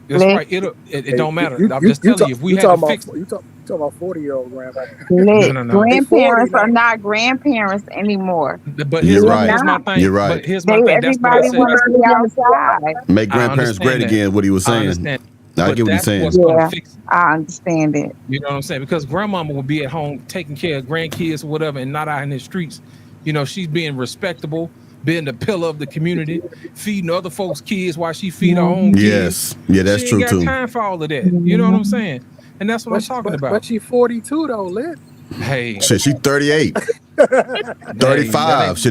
That's right. It don't matter. I'm just telling you, if we had to fix it. You talking about 40-year-old grandpa. No. Grandparents are not grandparents anymore. But here's my thing. You're right. But here's my thing. Everybody wants to be outside. Make grandparents great again. What he was saying. I get what he's saying. I understand it. You know what I'm saying? Because grandmama would be at home taking care of grandkids or whatever, and not out in the streets. You know, she's being respectable, being the pillar of the community, feeding other folks' kids while she feed her own kids. Yes, yeah, that's true too. She ain't got time for all of that. You know what I'm saying? And that's what I'm talking about. But she's 42 though, Lit. Hey, shit, she's 38, 35.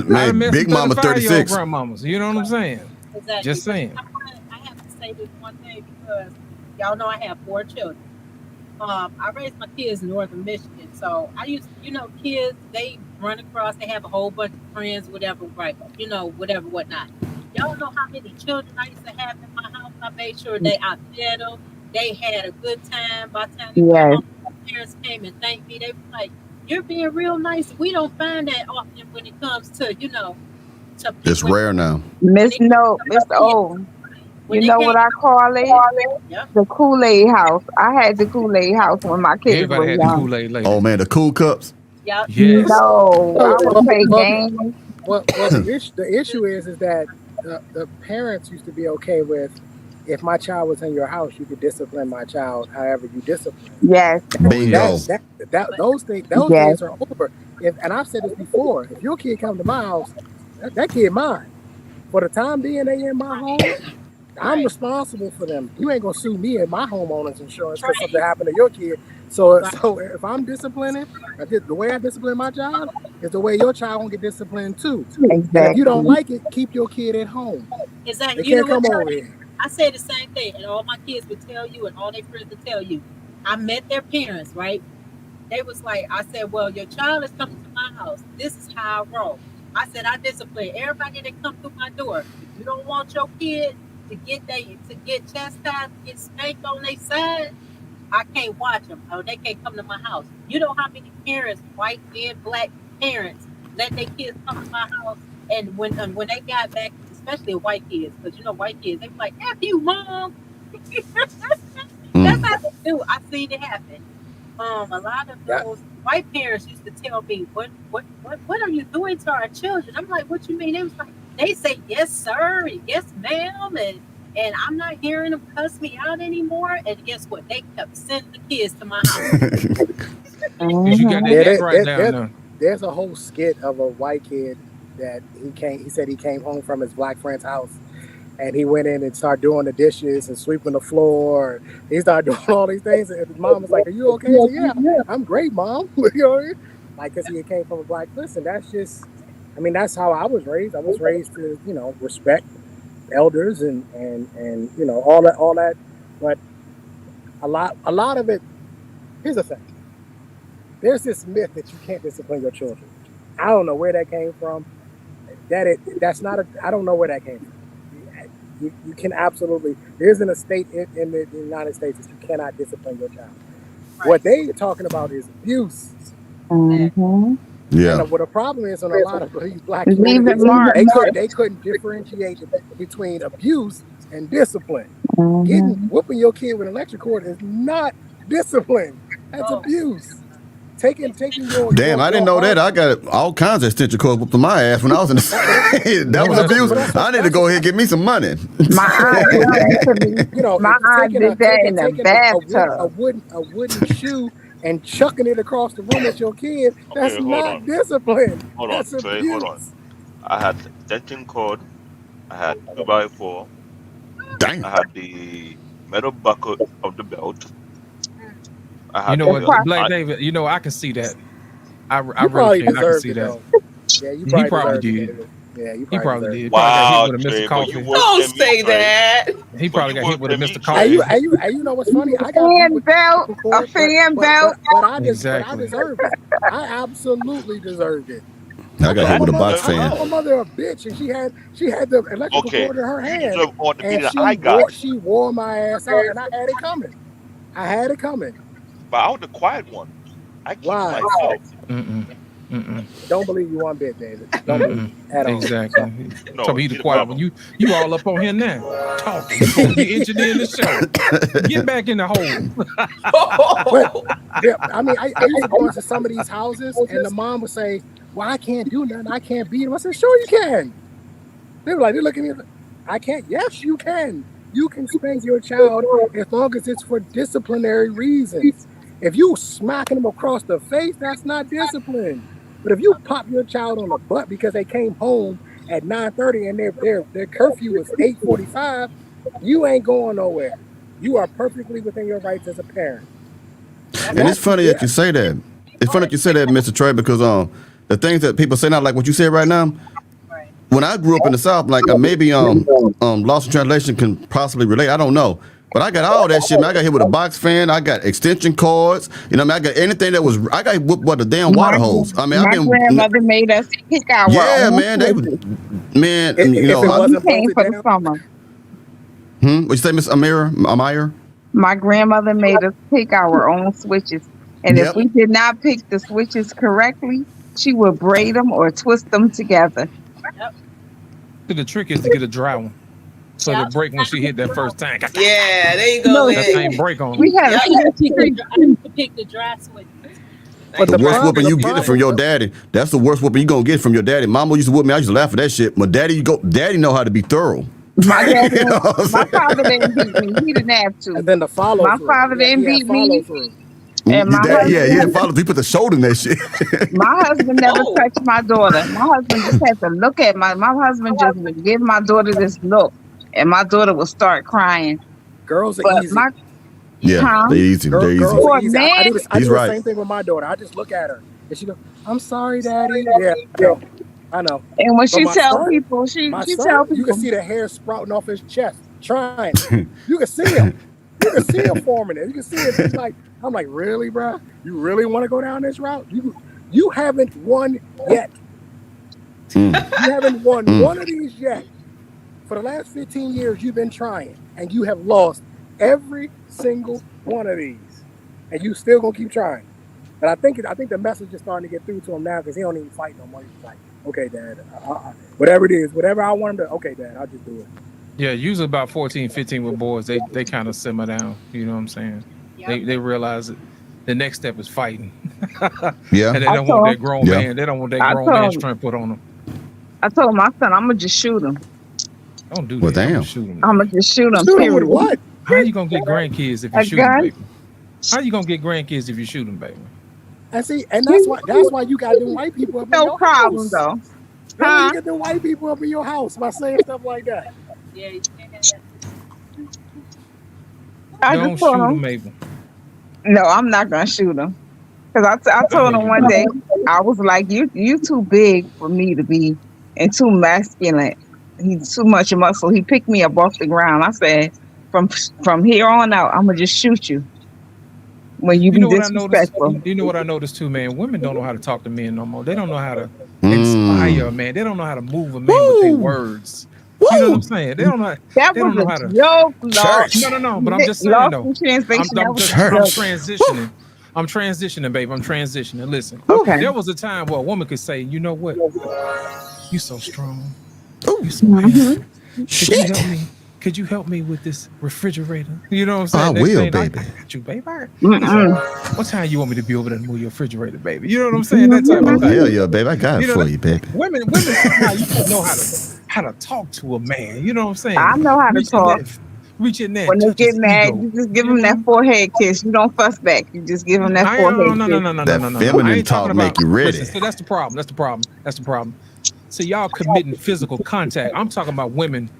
Man, Big Mama 36. Grandmamas, you know what I'm saying? Exactly. Just saying. I have to say this one thing, because y'all know I have 4 children. I raised my kids in northern Michigan, so I used, kids, they run across, they have a whole bunch of friends, whatever, right? Whatever, whatnot. Y'all know how many children I used to have in my house. I made sure I fed them. They had a good time. By the time my parents came and thanked me, they were like, "You're being real nice." We don't find that often when it comes to, to it's rare now. Miss O. You know what I call it? Yep. The Kool-Aid house. I had the Kool-Aid house when my kids were young. The Kool-Aid lady. Oh man, the cool cups. Yep. Yes. No, I would play games. Well, the issue is that the parents used to be okay with, if my child was in your house, you could discipline my child however you discipline. Yes. Bingo. Those days are over. And I've said this before. If your kid comes to my house, that kid mine. For the time being they in my home, I'm responsible for them. You ain't gonna sue me and my homeowner's insurance because something happened to your kid. So if I'm disciplining, the way I discipline my child is the way your child won't get disciplined too. Exactly. And if you don't like it, keep your kid at home. Exactly. They can't come over here. I say the same thing, and all my kids would tell you, and all their friends would tell you. I met their parents, right? They was like, I said, well, your child is coming to my house. This is how I roll. I said, I discipline everybody that come through my door. If you don't want your kid to get chastised, get spanked on their side, I can't watch them, or they can't come to my house. You know how many parents, white and black parents, let their kids come to my house, and when they got back, especially white kids, because white kids, they be like, F you, mom. That's how they do. I've seen it happen. A lot of those white parents used to tell me, what are you doing to our children? I'm like, what you mean? They was like, they say yes sir and yes ma'am, and I'm not hearing them cuss me out anymore. And guess what? They kept sending the kids to my house. You got that right down. There's a whole skit of a white kid that he said he came home from his black friend's house, and he went in and started doing the dishes and sweeping the floor. He started doing all these things, and his mom was like, "Are you okay?" He said, "Yeah, I'm great, mom." You know what I mean? Like, because he came from a black person. That's just, that's how I was raised. I was raised to, respect elders and all that. But a lot of it. Here's the thing. there's this myth that you can't discipline your children. I don't know where that came from. That's not a. I don't know where that came from. You can absolutely. There's an estate in the United States that you cannot discipline your child. Right. What they are talking about is abuse. Mm-hmm. Yeah. And what the problem is on a lot of these black communities, they couldn't differentiate between abuse and discipline. Mm-hmm. Whooping your kid with an electric cord is not discipline. That's abuse. Taking your Damn, I didn't know that. I got all kinds of extension cords whooped to my ass when I was in the that was abuse. I need to go ahead and get me some money. My aunt did that in the bathtub. A wooden shoe and chucking it across the room at your kid. That's not discipline. That's abuse. Hold on. I had the extension cord. I had 2x4. Dang. I had the metal buckle of the belt. You know what, Black David? You know, I can see that. I really can see that. Yeah, you probably did. Yeah, you probably did. Wow, probably got hit with a Mr. Coffee. Don't say that. He probably got hit with a Mr. Coffee. You know what's funny? I got a fan belt. But I deserved it. I absolutely deserved it. I got hit with a box fan. My mother a bitch, and she had the electrical cord in her hand, and she wore my ass out, and I had it coming. But I was the quiet one. I keep myself. Don't believe you one bit, David. Don't believe at all. Exactly. So he the quiet one. You all up on here now. Talking. You supposed to be engineering the show. Get back in the hole. But, yeah, I mean, I used to go into some of these houses, and the mom would say, well, I can't do nothing. I can't beat him. I said, sure you can. They were like, they're looking at me. I can't. Yes, you can. You can spank your child as long as it's for disciplinary reasons. If you smacking them across the face, that's not discipline. But if you pop your child on the butt because they came home at 9:30 and their curfew was 8:45, you ain't going nowhere. You are perfectly within your rights as a parent. And it's funny that you say that. It's funny that you say that, Mr. Trey, because the things that people say now, like what you said right now. When I grew up in the South, like maybe Lost in Translation can possibly relate. I don't know. But I got all that shit, man. I got hit with a box fan. I got extension cords. You know, I got anything that was. I got whipped with a damn water hose. I mean, my grandmother made us pick our own. Man, you know, we came for the summer. What you say, Miss Amira? My grandmother made us pick our own switches, and if we did not pick the switches correctly, she would braid them or twist them together. Yep. The trick is to get a dry one. So the break when she hit that first tank. Yeah, there you go. That same break on. We had to pick the dry switch. But the worst whooping you get it from your daddy. That's the worst whooping you gonna get from your daddy. Mama used to whoop me. I used to laugh at that shit. But daddy know how to be thorough. My daddy, my father didn't beat me. He didn't have to. And then the follow. My father didn't beat me. And my husband, he put the shoulder in that shit. My husband never touched my daughter. My husband just had to look at my husband just would give my daughter this look, and my daughter would start crying. Girls are easy. They're easy. They're easy. Girls are easy. I do the same thing with my daughter. I just look at her and she goes, "I'm sorry, Daddy." Yeah, I know. And when she tells people, she tells people, you can see the hair sprouting off his chest, trying. You can see him. You can see him forming it. You can see it. It's like, I'm like, really, bro? You really want to go down this route? You haven't won yet. You haven't won one of these yet. For the last 15 years, you've been trying, and you have lost every single one of these, and you still gonna keep trying. But I think the message is starting to get through to him now because he don't even fight no more. He's like, okay, Dad, whatever it is, whatever I want him to, okay, Dad, I'll just do it. Yeah, usually about 14, 15 with boys, they kind of simmer down. You know what I'm saying? Yep. They realize that the next step is fighting. Yeah. And they don't want that grown man. They don't want that grown man trying to put on them. I told my son, I'm going to just shoot him. Don't do that. Well, damn. I'm going to just shoot him. Shoot him with what? How you going to get grandkids if you shoot them, baby? How you going to get grandkids if you shoot them, baby? And see, and that's why you got them white people up in your problem, house. Though. You get the white people up in your house by saying stuff like that. Yeah, you don't shoot him, Mabel. No, I'm not gonna shoot him. Because I told him one day, I was like, you too big for me to be, and too masculine. He's too much muscle. He picked me up off the ground. I said, from here on out, I'm gonna just shoot you. when you You be know what I noticed? disrespectful. You know what I noticed too, man. Women don't know how to talk to men no more. They don't know how to Mm. inspire a man. They don't know how to move a man with their Woo. words. You know what I'm Woo. saying? They don't know. That They was don't know a how to. joke, Lord. Church. No. But I'm just saying Lost though. in translation. That was a I'm joke. transitioning. I'm transitioning, babe. I'm transitioning. Listen, Okay. there was a time where a woman could say, "You know what? You so strong. Ooh. You so Mhm. handsome. Could you Shit. help me? Could you help me with this refrigerator?" You know what I'm saying? I Next will, thing, baby. I got you, babe. Mm-mm. What time you want me to be over there and move your refrigerator, baby? You know what I'm saying? That type of thing. Hell yeah, babe. I got it You know, for that- you, baby. women somehow you should know how to talk to a man. You know what I'm saying? I know how to talk. Reach in there When and they touch get his mad, ego. you just give You them that know? forehead kiss. You don't fuss back. You just give them that I forehead no. kiss. That I feminine ain't talking talk about make you ready. Listen, so that's the problem. That's the problem. So y'all committing physical contact. I'm talking about women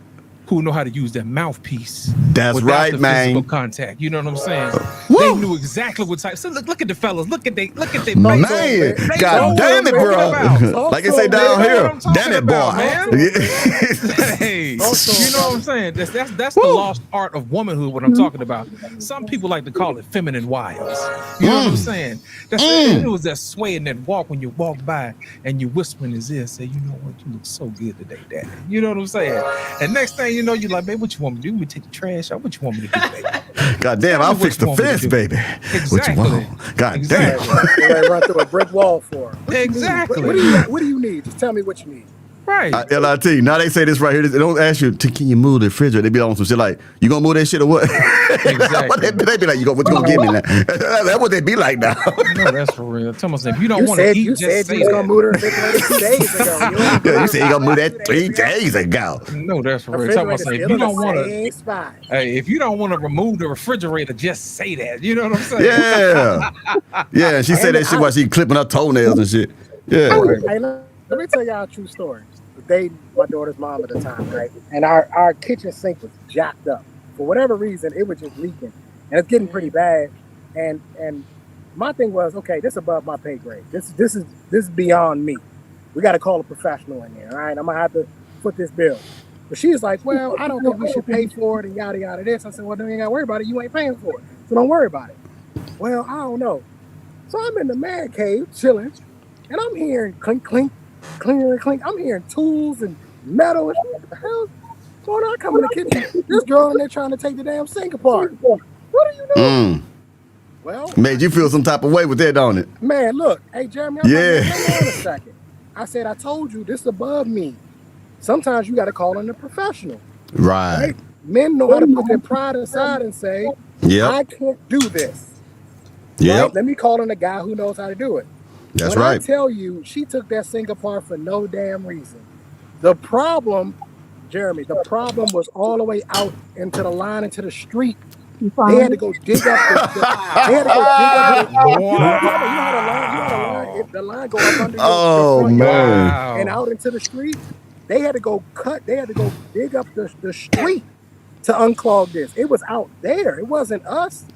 who know how to use their mouthpiece. That's without right, the physical man. contact. You know what I'm saying? Woo. They knew exactly what type. So look at the fellas. Look at they Talk Man, to 'em, man. They God know damn what it, I'm talking about. bro. Talk Like they to say 'em, down They know what here, I'm talking damn it, about, boy. man. Talk to 'em, Hey, Talk to 'em, you know what I'm brother. saying? That's the lost art of womanhood. What I'm talking about. Some people like to call it feminine wiles. You know what I'm saying? It was that sway and that walk when you walk by and you whisper in his ear, say, "You know what? You look so good today, Daddy." You know what I'm saying? And next thing you know, you're like, "Babe, what you want me to do? We take the trash out. What you want me to do, baby?" God damn, Tell me I'll what fix you the want me to fence, do. baby. What you Exactly. want? God Exactly. damn. They ready to run through a brick wall for 'em. What you need? Exactly. What do you need? Just tell me what you need. Right. LIT, now they say this right here. They don't ask you, can you move the refrigerator? They be on some shit like, you gonna move that shit or what? Exactly. they be like, what you gonna give me now? That's what they be like now. No, that's for real. Tell me, if you don't You want to said eat, you just said say you was gonna that. move the refrigerator 2 days ago. You ain't Yeah, you moved said you gonna move that 2 3 days ago. days ago. No, that's for The real. Tell me, refrigerator's if still you in the don't want to, same spot. hey, if you don't want to remove the refrigerator, just say that. You know what I'm saying? Yeah. Yeah, she said And that shit while she clipping her toenails and shit. Yeah. Right. Hey, let me tell y'all a true story. I was dating my daughter's mom at the time, right? And our kitchen sink was jacked up. For whatever reason, it was just leaking. And it's getting pretty bad. And my thing was, okay, this is above my pay grade. This is beyond me. We got to call a professional in here, all right? I'm going to have to foot this bill. But she's like, well, I don't think we should pay for it and yada, yada, this. I said, well, then you ain't got to worry about it. You ain't paying for it. So don't worry about it. Well, I don't know. So I'm in the man cave chilling, and I'm hearing clink, clink, clink, clink. I'm hearing tools and metal. And what the hell? So when I come in the kitchen, this girl in there trying to take the damn sink apart. What are you doing? Well, Made you feel some type of way with that, don't it? man, look. Hey, Jeremy, I'm Yeah. like, hold on a second. I said, I told you, this is above me. Sometimes you got to call in a professional. Right. Right? Men know how to put their pride aside and say, Yep. I can't do this. Yep. Right? Let me call in a guy who knows how to do it. That's when I right. tell you, she took that sink apart for no damn reason. The problem, Jeremy, the problem was all the way out into the line, into the street. They had to go dig up they had to go dig up you know how the line go up under your front yard and out into the street. They had to go dig up the street to unclog this. It was out there. It wasn't us.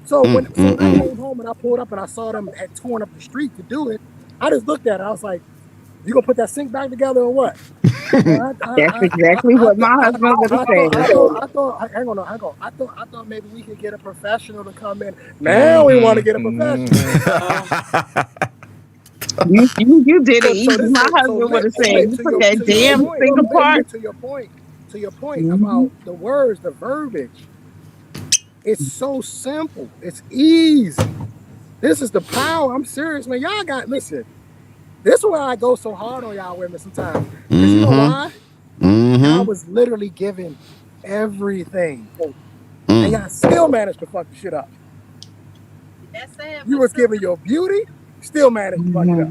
So when I came home and I pulled up and I saw them had torn up the street to do it, I just looked at it. I was like, "You gonna put that sink back together or what?" That's exactly what my husband would have said. I thought, hang on. I thought maybe we could get a professional to come in. Now we want to get a professional. You did it easy. My husband would have said, "You put that damn sink apart." To your point about the words, the verbiage. It's so simple. It's easy. This is the power. I'm serious, man. Y'all got, listen. This is why I go so hard on y'all women sometimes. Because you know why? I was literally giving everything. And y'all still managed to fuck the shit up. That's sad. You was giving your beauty, still managed to fuck it up.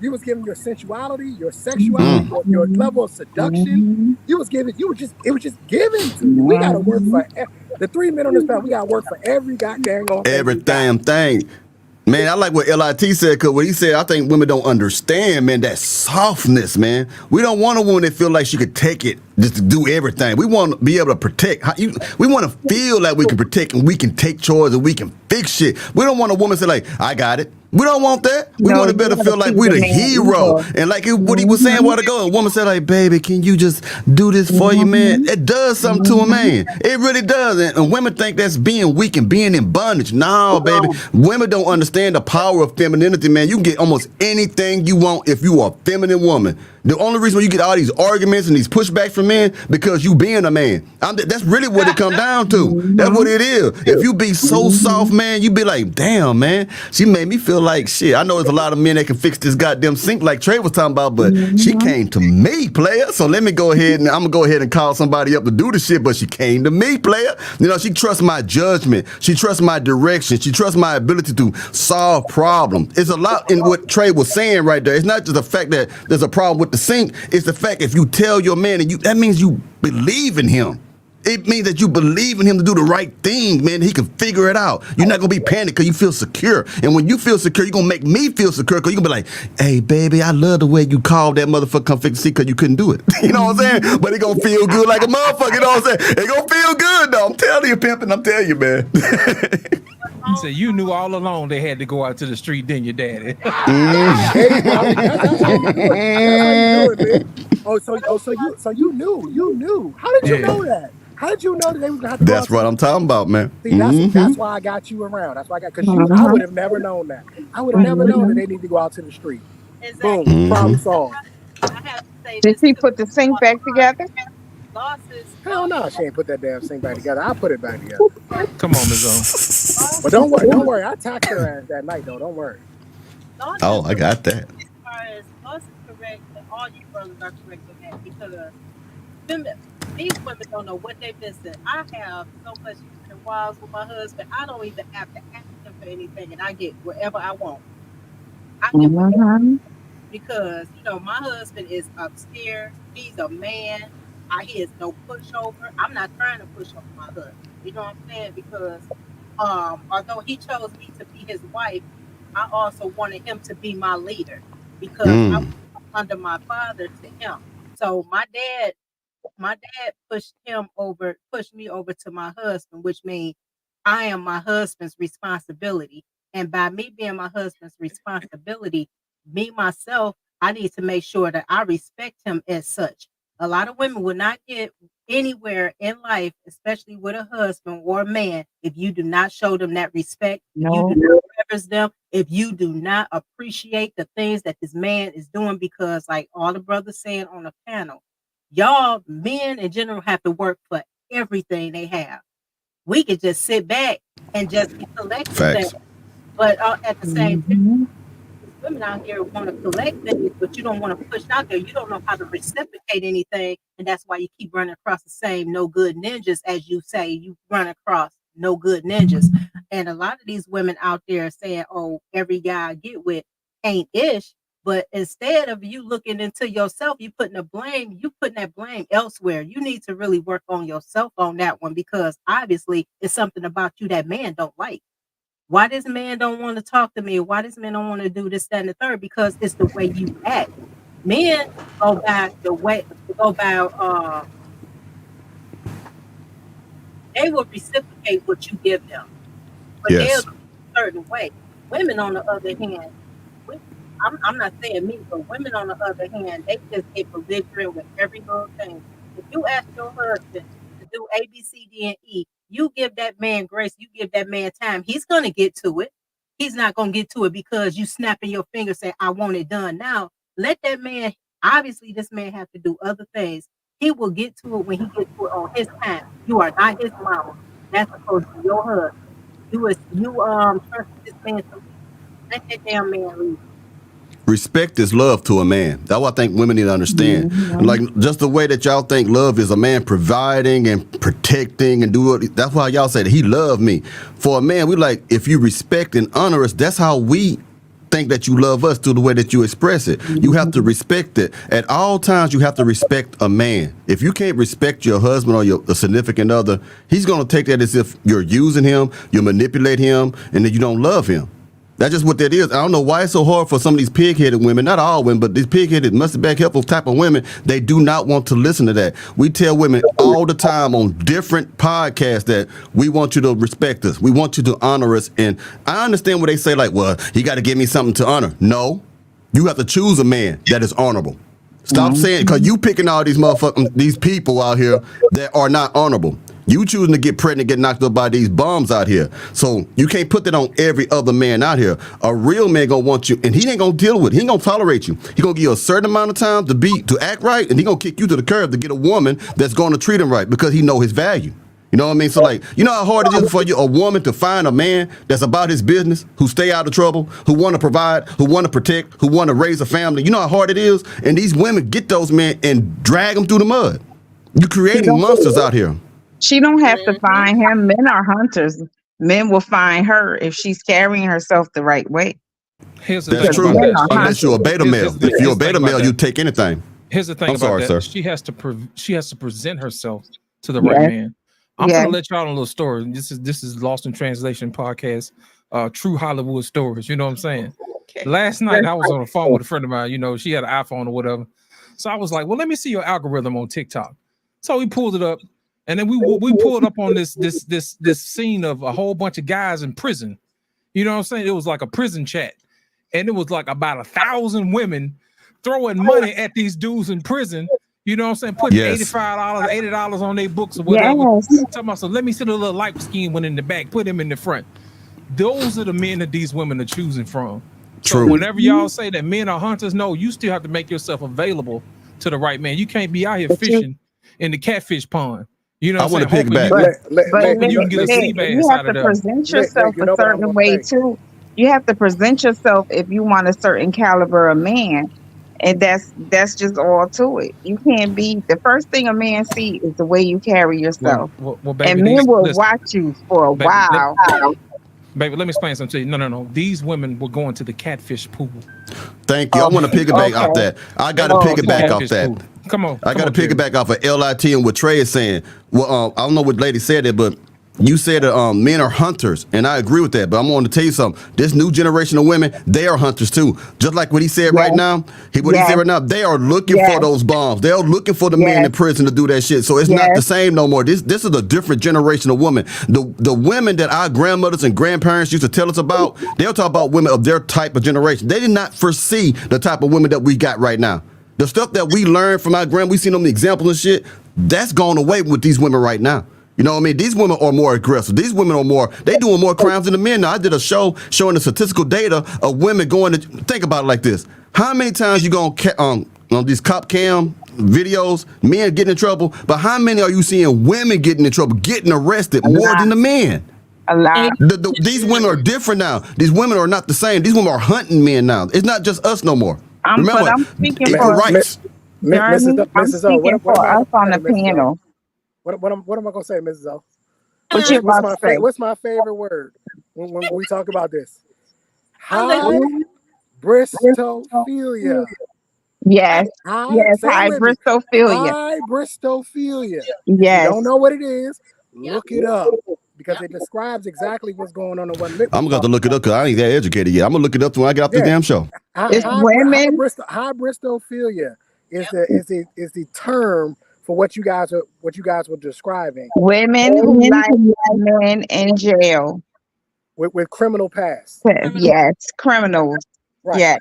You was giving your sensuality, your sexuality, your level of seduction. It was just given to you. We gotta work for the 3 men on this panel. We gotta work for every goddamn every damn thing. Man, I like what LIT said, because what he said, I think women don't understand, man, that softness, man. We don't want a woman that feel like she could take it just to do everything. We want to be able to protect. We want to feel like we can protect and we can take charge and we can fix big shit. We don't want a woman to say like, I got it. We don't want that. We No, want to you better gotta feel like keep we the the man hero. equal. And like what he was saying a while ago, a woman said like, baby, can you just do this for you, man? It does something to a man. It really does. And women think that's being weak and being in bondage. No, baby. Women don't understand the power of femininity, man. You can get almost anything you want if you are a feminine woman. The only reason why you get all these arguments and these pushbacks from men because you being a man. That's really what it comes down to. That's what it is. If you be so soft, man, you be like, damn, man, she made me feel like shit. I know there's a lot of men that can fix this goddamn sink like Trey was talking about, but she came to me, player. So let me go ahead and I'm gonna go ahead and call somebody up to do the shit, but she came to me, player. You know, she trusts my judgment. She trusts my direction. She trusts my ability to solve problems. It's a lot in what Trey was saying right there. It's not just the fact that there's a problem with the sink. It's the fact if you tell your man and that means you believe in him. It means that you believe in him to do the right thing, man. He can figure it out. You're not gonna be panicked because you feel secure. And when you feel secure, you're gonna make me feel secure because you're gonna be like, hey, baby, I love the way you called that motherfucker come fix the seat because you couldn't do it. You know what I'm saying? But it gonna feel good like a motherfucker. You know what I'm saying? It gonna feel good though. I'm telling you, pimping. I'm telling you, man. You said you knew all along they had to go out to the street, didn't you, daddy? That's how you do it, man. So you knew. How did you know that? How did you know that they were gonna have to go That's what I'm talking about, man. See, that's why I got you around. That's why I got because I would have never known that. I would have never known that they need to go out to the street. Boom, problem solved. I have to say Did this she too. put the sink back together? Losses. Hell no, she ain't put that damn thing back together. I'll put it back together. Come on, Ms. O. But don't worry. I taxed her ass that night though. Don't worry. Oh, I got that. As far as Loss is correct, and all you brothers are correct with that because these women don't know what they're missing. I have so much wives with my husband. I don't even have to ask him for anything, and I get whatever I want. I get whatever I want because my husband is upstairs. He's a man. He is no pushover. I'm not trying to push over my husband. You know what I'm saying? Because although he chose me to be his wife, I also wanted him to be my leader because I was under my father to him. So my dad pushed me over to my husband, which means I am my husband's responsibility. And by me being my husband's responsibility, myself, I need to make sure that I respect him as such. A lot of women will not get anywhere in life, especially with a husband or a man, if you do not show them that respect, if you do not reverence them, if you do not appreciate the things that this man is doing, because like all the brothers saying on the panel, y'all men in general have to work for everything they have. We could just sit back and just be collecting things. But at the same time, women out here want to collect things, but you don't want to push out there. You don't know how to reciprocate anything. And that's why you keep running across the same no good ninjas, as you say, you run across no good ninjas. And a lot of these women out there saying, oh, every guy I get with ain't ish. But instead of you looking into yourself, you putting that blame elsewhere. You need to really work on yourself on that one, because obviously it's something about you that man don't like. Why this man don't want to talk to me? Why this man don't want to do this, that, and the third? Because it's the way you act. Men go by the way, they will reciprocate what you give them. But they'll do a certain way. Women, on the other hand, I'm not saying me, but women, on the other hand, they just get belligerent with every little thing. If you ask your husband to do A, B, C, D, and E, you give that man grace, you give that man time, he's going to get to it. He's not going to get to it because you snapping your finger saying, I want it done now. Let that man, obviously this man have to do other things. He will get to it when he gets to it on his time. You are not his mama. That's supposed to be your husband. You trust this man to let that damn man leave. Respect is love to a man. That's what I think women need to understand. Like, just the way that y'all think love is a man providing and protecting and do it. That's why y'all say that he loved me. For a man, we like, if you respect and honor us, that's how we think that you love us, through the way that you express it. You have to respect it. At all times, you have to respect a man. If you can't respect your husband or your significant other, he's going to take that as if you're using him, you manipulate him, and that you don't love him. That's just what that is. I don't know why it's so hard for some of these pig-headed women, not all women, but these pig-headed, musty back helpful type of women, they do not want to listen to that. We tell women all the time on different podcasts that we want you to respect us. We want you to honor us. And I understand what they say, like, well, you got to give me something to honor. No, you have to choose a man that is honorable. Stop saying, because you picking all these motherfucking, these people out here that are not honorable. You choosing to get pregnant, get knocked up by these bums out here. So you can't put that on every other man out here. A real man gonna want you, and he ain't gonna deal with it. He ain't gonna tolerate you. He gonna give you a certain amount of time to act right, and he gonna kick you to the curb to get a woman that's gonna treat him right because he know his value. You know what I mean? So like, you know how hard it is for you, a woman, to find a man that's about his business, who stay out of trouble, who want to provide, who want to protect, who want to raise a family. You know how hard it is? And these women get those men and drag them through the mud. You creating monsters out here. She don't have to find him. Men are hunters. Men will find her if she's carrying herself the right way. Here's the That's thing true. about that. Unless you're a beta male. If you're a beta male, you take anything. Here's the thing I'm about sorry, that. sir. She has to present herself to the right man. I'm gonna let y'all know a little story. This is Lost in Translation podcast, true Hollywood stories. You know what I'm saying? Okay. Last night I was on the phone with a friend of mine. You know, she had an iPhone or whatever. So I was like, well, let me see your algorithm on TikTok. So we pulled it up, and then we pulled up on this scene of a whole bunch of guys in prison. You know what I'm saying? It was like a prison chat, and it was like about 1,000 women throwing money at these dudes in prison. You know what I'm saying? Putting $85, $80 on their books or whatever. Talking about, so let me see the little light skin one in the back, put him in the front. Those are the men that these women are choosing from. True. So whenever y'all say that men are hunters, no, you still have to make yourself available to the right man. You can't be out here fishing in the catfish pond. You know what I'm saying? But You can get a sea bass you have out of to there. present yourself a certain way too. You have to present yourself if you want a certain caliber of man. And that's just all to it. You can't be, the first thing a man see is the way you carry yourself. Well, baby, and men will watch you for a while. Baby, let me explain something to you. No. These women were going to the catfish pool. Thank you. I want to piggyback off that. I got to piggyback off that. Come on. I got to piggyback off of LIT and what Trey is saying. Well, I don't know what lady said it, but you said men are hunters, and I agree with that. But I'm going to tell you something. This new generation of women, they are hunters too. Just like what he said right now. He said right now, they are looking for those bombs. They are looking for the men in prison to do that shit. So it's not the same no more. This is a different generation of women. The women that our grandmothers and grandparents used to tell us about, they'll talk about women of their type of generation. They did not foresee the type of women that we got right now. The stuff that we learned from our grand, we seen them the examples and shit. That's gone away with these women right now. You know what I mean? These women are more aggressive. These women are they doing more crimes than the men. Now, I did a show showing the statistical data of women going to, think about it like this. How many times you go on these cop cam videos, men getting in trouble, but how many are you seeing women getting in trouble, getting arrested more than the men? A lot. These women are different now. These women are not the same. These women are hunting men now. It's not just us no more. Remember, I'm speaking equal rights. I'm speaking for us on the panel. What am I gonna say, Mrs. O? What's my favorite word when we talk about this? High bristophilia. Yes. High bristophilia. High bristophilia. Yes. You don't know what it is? Look it up, because it describes exactly what's going on and what. I'm going to look it up because I ain't that educated yet. I'm gonna look it up when I get off the damn show. It's women. High bristophilia is the term for what you guys were describing. Women who like men in jail. With criminal past. Yes, criminals. Right. Yes.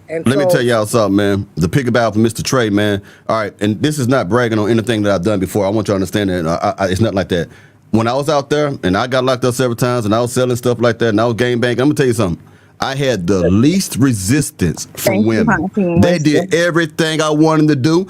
And let me tell y'all something, man. The piggyback from Mr. Trey, man. All right, and this is not bragging on anything that I've done before. I want you to understand that. It's not like that. When I was out there, and I got locked up several times, and I was selling stuff like that, and I was game banking, I'm going to tell you something. I had the least resistance from women. They did everything I wanted to do.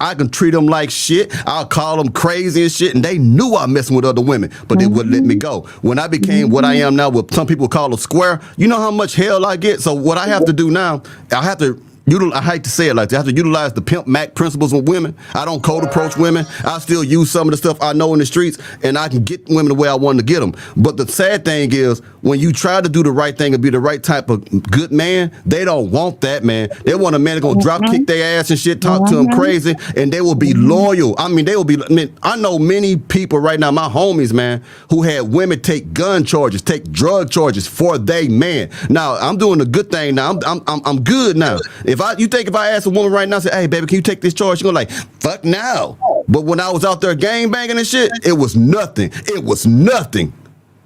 I can treat them like shit. I'll call them crazy and shit, and they knew I messing with other women, but they wouldn't let me go. When I became what I am now, what some people call a square, you know how much hell I get? So what I have to do now, I have to I hate to say it like that. I have to utilize the pimp Mac principles with women. I don't cold approach women. I still use some of the stuff I know in the streets, and I can get women the way I want to get them. But the sad thing is, when you try to do the right thing and be the right type of good man, they don't want that, man. They want a man that's gonna drop kick their ass and shit, talk to them crazy, and they will be loyal. I mean, they will be. I mean, I know many people right now, my homies, man, who had women take gun charges, take drug charges for they man. Now I'm doing a good thing now. I'm good now. If I ask a woman right now, say, hey baby, can you take this charge? She's gonna like, fuck no. But when I was out there gang banging and shit, it was nothing. It was nothing.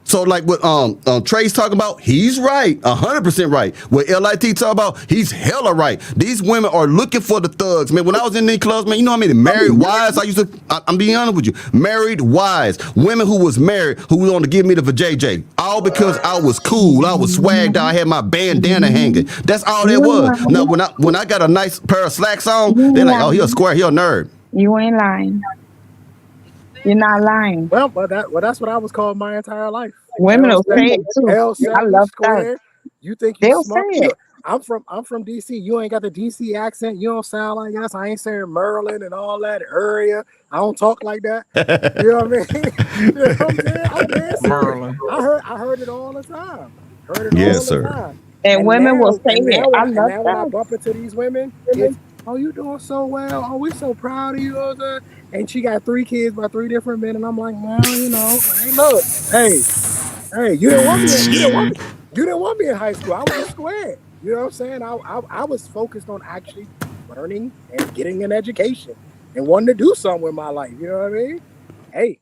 So like what Trey's talking about, he's right, 100% right. What LIT talking about, he's hella right. These women are looking for the thugs, man. When I was in these clubs, man, you know how many married wives I'm being honest with you, married wives, women who was married, who was on to give me the vajayjay, all because I was cool, I was swagged out, I had my bandana hanging. That's all there was. Now when I got a nice pair of slacks on, they're like, oh, he a square, he a nerd. You ain't lying. You're not lying. Well, that's what I was called my entire life. Women will say it too. I love that. You think you're smart? I'm from DC. You ain't got the DC accent. You don't sound like us. I ain't saying Maryland and all that area. I don't talk like that. You know what I mean? You know what I'm saying? Maryland. I heard it all the time. Yes, sir. And women will say it. I love that. When I bump into these women, it's, oh, you doing so well. Oh, we so proud of you. And she got 3 kids by 3 different men, and I'm like, well, you know, hey, look, hey, you didn't want me. You didn't want me in high school. I was a square. You know what I'm saying? I was focused on actually learning and getting an education and wanting to do something with my life. You know what I mean? Hey,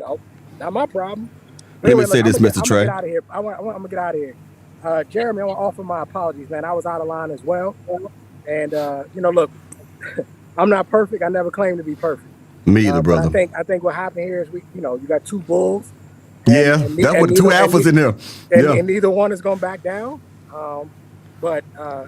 oh, not my problem. Let me say this, Mr. Trey. I'm gonna get out of here. I'm gonna get out of here. Jeremy, I want to offer my apologies, man. I was out of line as well. And you know, look, I'm not perfect. I never claimed to be perfect. Me either, brother. I think what happened here is you got 2 bulls. And that's what 2 alphas in there. And neither one is going to back down. But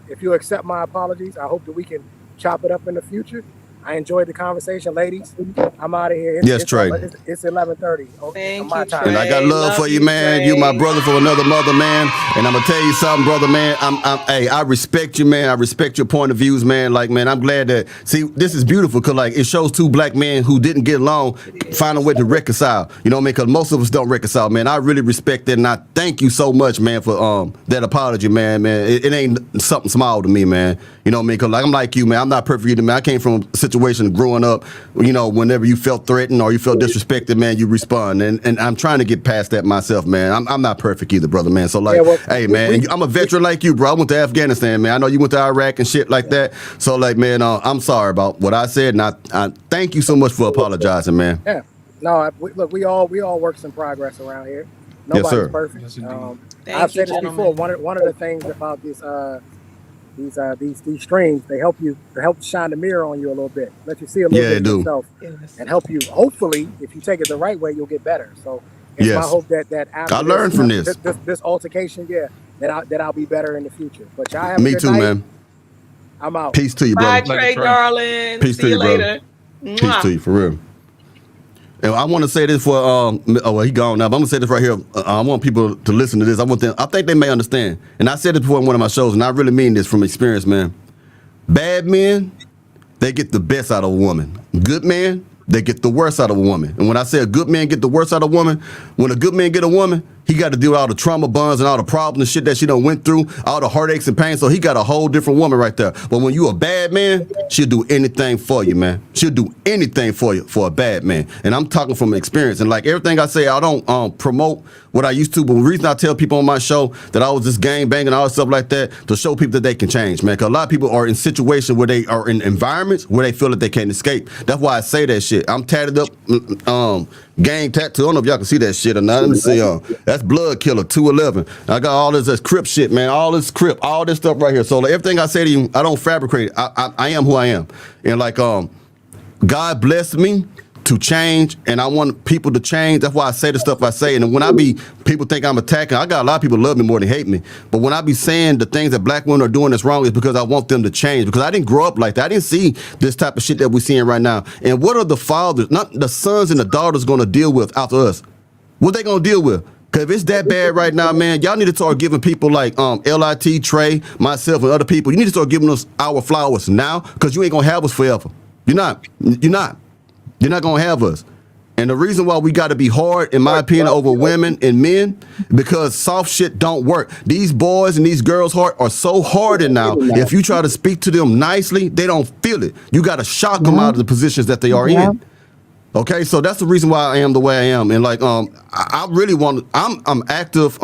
if you accept my apologies, I hope that we can chop it up in the future. I enjoyed the conversation, ladies. I'm out of here. Yes, Trey. It's 11:30. Okay, Thank you, time. Trey. And I got love for you, man. Trey. You my brother for another mother, man. And I'm gonna tell you something, brother, man. I respect you, man. I respect your point of views, man. Like, man, I'm glad that this is beautiful because like it shows 2 black men who didn't get along find a way to reconcile. You know what I mean? Because most of us don't reconcile, man. I really respect that, and I thank you so much, man, for that apology, man. It ain't something small to me, man. You know what I mean? Because like I'm like you, man. I'm not perfect either, man. I came from a situation growing up, you know, whenever you felt threatened or you felt disrespected, man, you respond. And I'm trying to get past that myself, man. I'm not perfect either, brother, man. So like, hey, man, I'm a veteran like you, bro. I went to Afghanistan, man. I know you went to Iraq and shit like that. So like, man, I'm sorry about what I said, and I thank you so much for apologizing, man. Yeah. No, look, we all works in progress around here. Nobody's perfect. I've said this before. One of the things about this these streams, they help shine the mirror on you a little bit, let you see a little bit of yourself, and help you. Hopefully, if you take it the right way, you'll get better. So it's my hope that after I learned from this altercation, that I'll be better in the future. But y'all have me a good too, night. Man. I'm out. Peace to you, brother. Bye, Trey, darling. Peace to you, later. Peace to you, for real. And I want to say this for he gone now, but I'm gonna say this right here. I want people to listen to this. I think they may understand. And I said it before in one of my shows, and I really mean this from experience, man. Bad men, they get the best out of a woman. Good men, they get the worst out of a woman. And when I say a good man get the worst out of a woman, when a good man get a woman, he got to deal with all the trauma bonds and all the problems and shit that she done went through, all the heartaches and pain. So he got a whole different woman right there. But when you a bad man, she'll do anything for you, man. She'll do anything for you for a bad man. And I'm talking from experience. And like everything I say, I don't promote what I used to. But the reason I tell people on my show that I was just gang banging and all that stuff like that, to show people that they can change, man. Because a lot of people are in situations where they are in environments where they feel that they can't escape. That's why I say that shit. I'm tatted up, gang tattoo. I don't know if y'all can see that shit or not. Let me see. That's Blood Killer 211. I got all this Crip shit, man. All this Crip, all this stuff right here. So like, everything I say to you, I don't fabricate it. I am who I am. And like God blessed me to change, and I want people to change. That's why I say the stuff I say. And when people think I'm attacking, I got a lot of people love me more than hate me. But when I be saying the things that black women are doing that's wrong, is because I want them to change. Because I didn't grow up like that. I didn't see this type of shit that we're seeing right now. And what are the fathers, not the sons and the daughters, going to deal with after us? What they going to deal with? Cause if it's that bad right now, man, y'all need to start giving people like LIT, Trey, myself, and other people. You need to start giving us our flowers now, cause you ain't gonna have us forever. You're not gonna have us. And the reason why we got to be hard, in my opinion, over women and men, because soft shit don't work. These boys and these girls' heart are so hardened now. If you try to speak to them nicely, they don't feel it. You got to shock them out of the positions that they are in. Okay, so that's the reason why I am the way I am. And like, I really want. I'm active.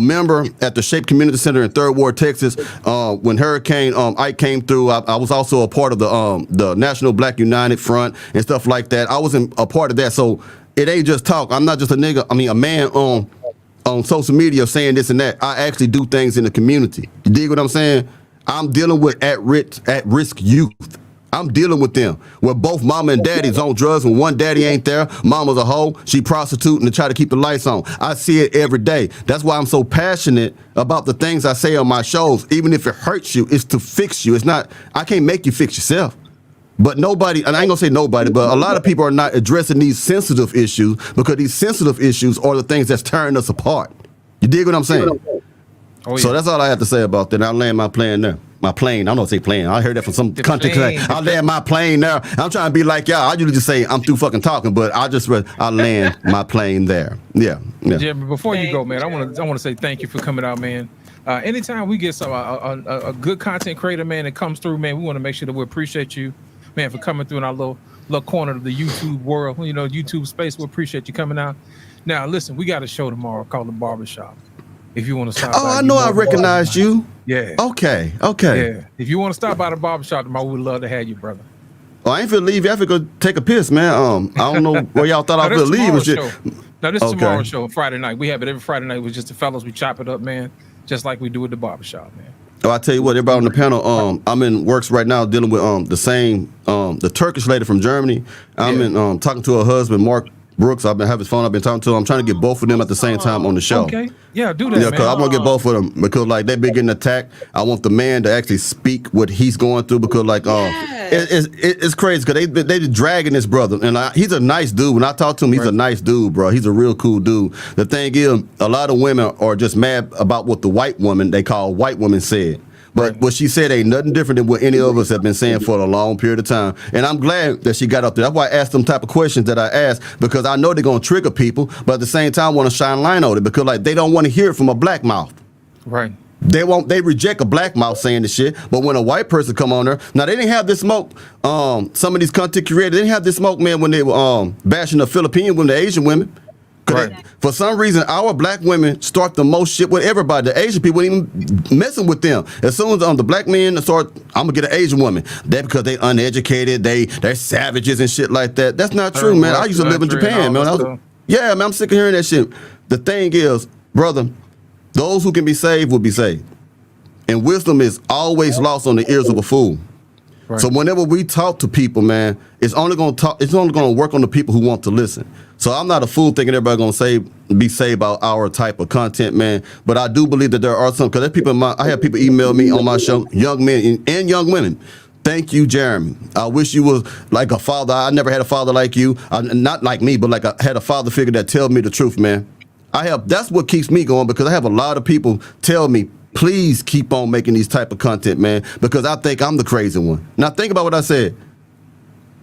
Member at the Shape Community Center in Third Ward, Texas. When Hurricane Ike came through, I was also a part of the National Black United Front and stuff like that. I was a part of that, so it ain't just talk. I'm not just a nigga. I mean, a man on social media saying this and that. I actually do things in the community. You dig what I'm saying? I'm dealing with at risk youth. I'm dealing with them where both mama and daddy's on drugs. When one daddy ain't there, mama's a hoe, she prostituting to try to keep the lights on. I see it every day. That's why I'm so passionate about the things I say on my shows. Even if it hurts you, it's to fix you. It's not, I can't make you fix yourself. But nobody, and I ain't gonna say nobody, but a lot of people are not addressing these sensitive issues, because these sensitive issues are the things that's tearing us apart. You dig what I'm saying? Oh, yeah. So that's all I have to say about that. I'll land my plane there. My plane. I don't say plane. I heard that from some country. I'll land my plane there. I'm trying to be like y'all. I usually just say I'm through fucking talking, but I'll land my plane there. Yeah. Jeremy, before you go, man, I want to say thank you for coming out, man. Anytime we get some a good content creator, man, that comes through, man, we want to make sure that we appreciate you, man, for coming through in our little corner of the YouTube world, YouTube space. We appreciate you coming out. Now, listen, we got a show tomorrow called The Barbershop. If you want to stop by. I know I recognized you. Yeah. Okay. Yeah. If you want to stop by the barbershop tomorrow, we would love to have you, brother. Oh, I ain't finna leave. I finna go take a piss, man. I don't know where y'all thought I was finna leave and shit. Now, this is tomorrow's show, Friday night. We have it every Friday night with just the fellas. We chop it up, man, just like we do at the barbershop, man. Oh, I tell you what, everybody on the panel, I'm in works right now dealing with the Turkish lady from Germany. I'm in talking to her husband, Mark Brooks. I've been having his phone. I've been talking to him. I'm trying to get both of them at the same time on the show. Okay. Yeah, do that. Yeah, because I want to get both of them, because like they been getting attacked. I want the man to actually speak what he's going through, because like it's crazy, because they dragging this brother, and he's a nice dude. When I talk to him, he's a nice dude, bro. He's a real cool dude. The thing is, a lot of women are just mad about what the white woman they call white woman said. But what she said ain't nothing different than what any of us have been saying for a long period of time. And I'm glad that she got up there. That's why I asked them type of questions that I asked, because I know they're going to trigger people, but at the same time want to shine light on it, because like they don't want to hear it from a black mouth. Right. They reject a black mouth saying the shit, but when a white person come on there, now they didn't have this smoke. Some of these content creators didn't have this smoke, man, when they were bashing the Philippine women, the Asian women. Right. For some reason, our black women start the most shit with everybody. The Asian people ain't even messing with them. As soon as the black men start, I'm gonna get an Asian woman. That because they uneducated, they're savages and shit like that. That's not true, man. I used to live in Japan, man. Man, I'm sick of hearing that shit. The thing is, brother, those who can be saved will be saved, and wisdom is always lost on the ears of a fool. Right. So whenever we talk to people, man, it's only gonna work on the people who want to listen. So I'm not a fool thinking everybody gonna be saved by our type of content, man. But I do believe that there are some, because there's people I have people email me on my show, young men and young women. Thank you, Jeremy. I wish you was like a father. I never had a father like you. Not like me, but like I had a father figure that tell me the truth, man. That's what keeps me going, because I have a lot of people tell me, please keep on making these type of content, man, because I think I'm the crazy one. Now think about what I said.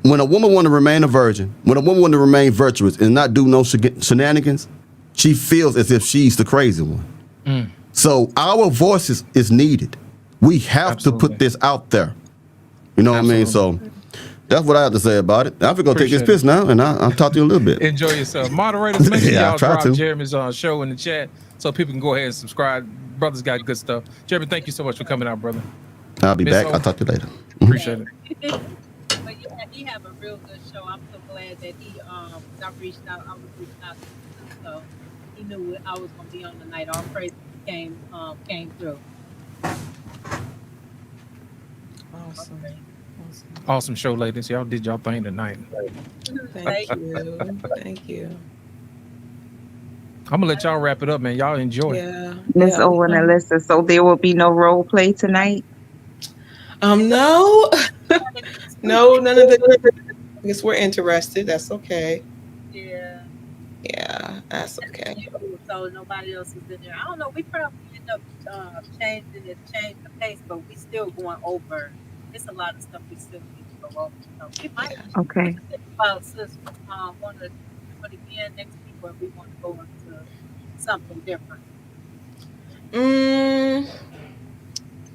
When a woman want to remain a virgin, when a woman want to remain virtuous and not do no shenanigans, she feels as if she's the crazy one. So our voices is needed. We have to put this out there. You know what I mean? So that's what I have to say about it. I'm going to take this piss now, and I'll talk to you a little bit. Enjoy yourself. Moderators, make sure y'all drop Jeremy's show in the chat so people can go ahead and subscribe. Brother's got good stuff. Jeremy, thank you so much for coming out, brother. I'll be back. I'll talk to you later. Appreciate it. But yeah, he have a real good show. I'm so glad that he I was reaching out to him, so he knew I was gonna be on the night. All praise came through. Awesome show, ladies. Y'all did y'all thing tonight. Thank you. Thank you. I'm gonna let y'all wrap it up, man. Y'all enjoy. Yeah. Miss Owen and Alyssa, so there will be no role play tonight? No. No, none of the. I guess we're interested. That's okay. Yeah. Yeah. That's okay. So nobody else is in there. I don't know. We probably end up changing the pace, but we still going over. It's a lot of stuff we still need to go over. So we might Yeah. Okay. think about sis want to do it again next week, or we want to go into something different.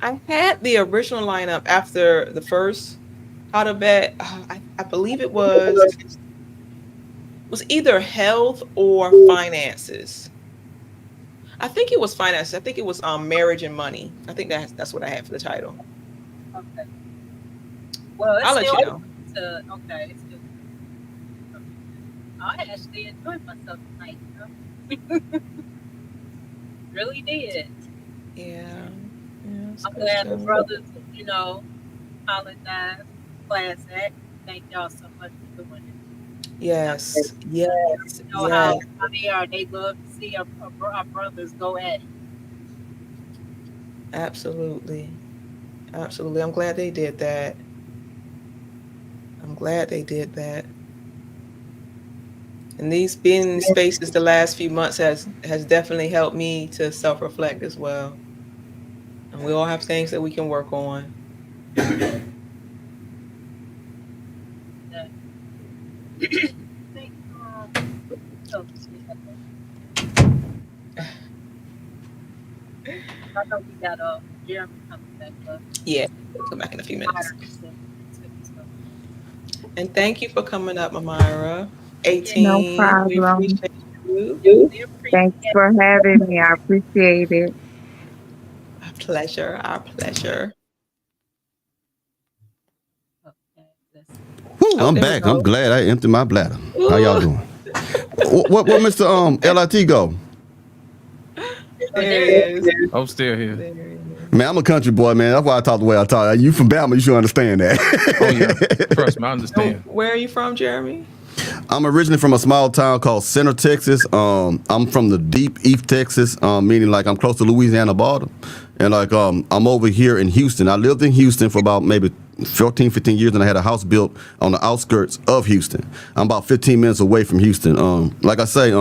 I had the original lineup after the first How to Bet. I believe it was either health or finances. I think it was finances. I think it was marriage and money. I think that's what I had for the title. Okay. Well, it's I'll let still you know. okay. It's still, I actually enjoyed myself tonight. You know? Really did. Yeah. I'm glad the brothers, apologize, class act. Thank y'all so much for doing it. Yes. You know how they are. They love to see our brothers go at it. Absolutely. Absolutely. I'm glad they did that. And being in these spaces the last few months has definitely helped me to self-reflect as well. And we all have things that we can work on. I know we got Jeremy coming back up. Yeah, we'll come back in a few minutes. And thank you for coming up, Mamira. 18. No We problem. appreciate you. Thanks for having me. I appreciate it. Our pleasure. Woo, I'm there we back. go. I'm glad I emptied my bladder. How y'all doing? what Mr. LIT go? There it is. I'm still here. There it is. Man, I'm a country boy, man. That's why I talk the way I talk. You from Bama, you should understand that. Oh yeah, trust me, I understand. Where are you from, Jeremy? I'm originally from a small town called Center, Texas. I'm from the deep East Texas, meaning like I'm close to Louisiana border. And like I'm over here in Houston. I lived in Houston for about maybe 14, 15 years, and I had a house built on the outskirts of Houston. I'm about 15 minutes away from Houston. Like I say,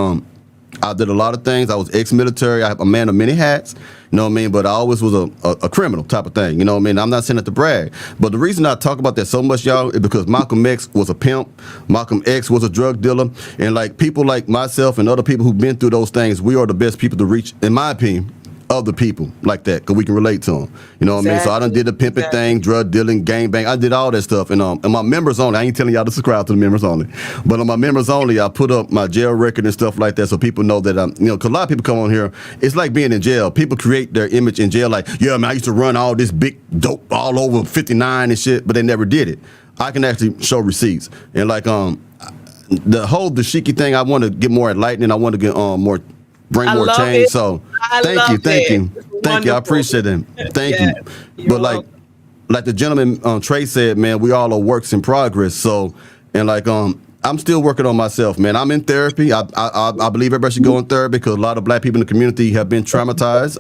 I did a lot of things. I was ex-military. I'm a man of many hats, you know what I mean? But I always was a criminal type of thing, you know what I mean? I'm not saying that to brag. But the reason I talk about that so much, y'all, is because Malcolm X was a pimp. Malcolm X was a drug dealer. And like people like myself and other people who've been through those things, we are the best people to reach, in my opinion, other people like that, because we can relate to them. You know what I mean? So I done did the pimping thing, drug dealing, gang bang. I did all that stuff. And my members only, I ain't telling y'all to subscribe to the members only. But on my members only, I put up my jail record and stuff like that so people know that I'm, because a lot of people come on here, it's like being in jail. People create their image in jail like, yeah, man, I used to run all this big dope all over 59 and shit, but they never did it. I can actually show receipts. And like the whole dashiki thing, I want to get more enlightened. I want to get bring more change. So thank you. I appreciate it. Thank you. But like the gentleman Trey said, man, we all are works in progress. So and like I'm still working on myself, man. I'm in therapy. I believe everybody should go in therapy because a lot of black people in the community have been traumatized.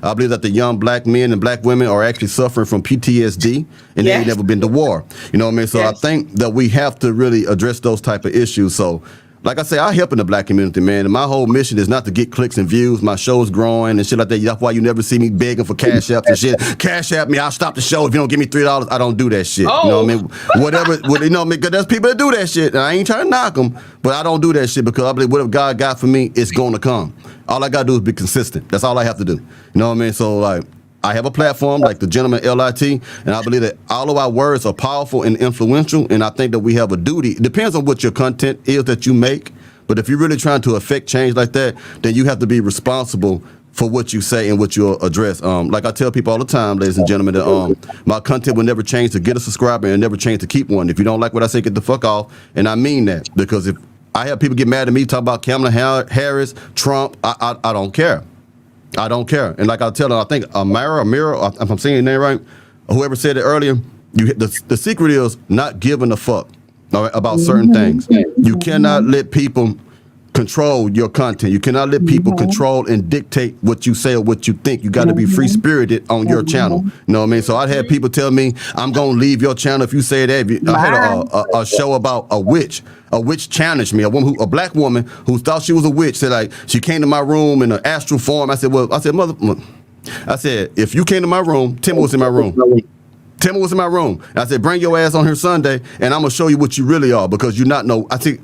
I believe that the young black men and black women are actually suffering from PTSD and they ain't never been to war. You know what I mean? So I think that we have to really address those type of issues. So like I say, I help in the black community, man. And my whole mission is not to get clicks and views. My show's growing and shit like that. That's why you never see me begging for cash apps and shit. Cash app me, I'll stop the show if you don't give me $3. I don't do that shit. You know what I mean? Whatever, you know, because there's people that do that shit. And I ain't trying to knock them, but I don't do that shit because I believe whatever God got for me, it's going to come. All I got to do is be consistent. That's all I have to do. You know what I mean? So like, I have a platform like the gentleman LIT, and I believe that all of our words are powerful and influential, and I think that we have a duty. It depends on what your content is that you make, but if you're really trying to affect change like that, then you have to be responsible for what you say and what you address. Like I tell people all the time, ladies and gentlemen, that my content will never change to get a subscriber and never change to keep one. If you don't like what I say, get the fuck off, and I mean that, because if I have people get mad at me, talk about Kamala Harris, Trump, I don't care. I don't care. And like I tell them, I think Amira, if I'm saying your name right, whoever said it earlier, the secret is not giving a fuck about certain things. You cannot let people control your content. You cannot let people control and dictate what you say or what you think. You got to be free spirited on your channel. You know what I mean? So I'd had people tell me, I'm gonna leave your channel if you say that. I had a show about a witch. A witch challenged me. A black woman who thought she was a witch said, like, she came to my room in an astral form. I said, if you came to my room, Tim was in my room. Tim was in my room. I said, bring your ass on here Sunday, and I'm gonna show you what you really are, because you not know. I think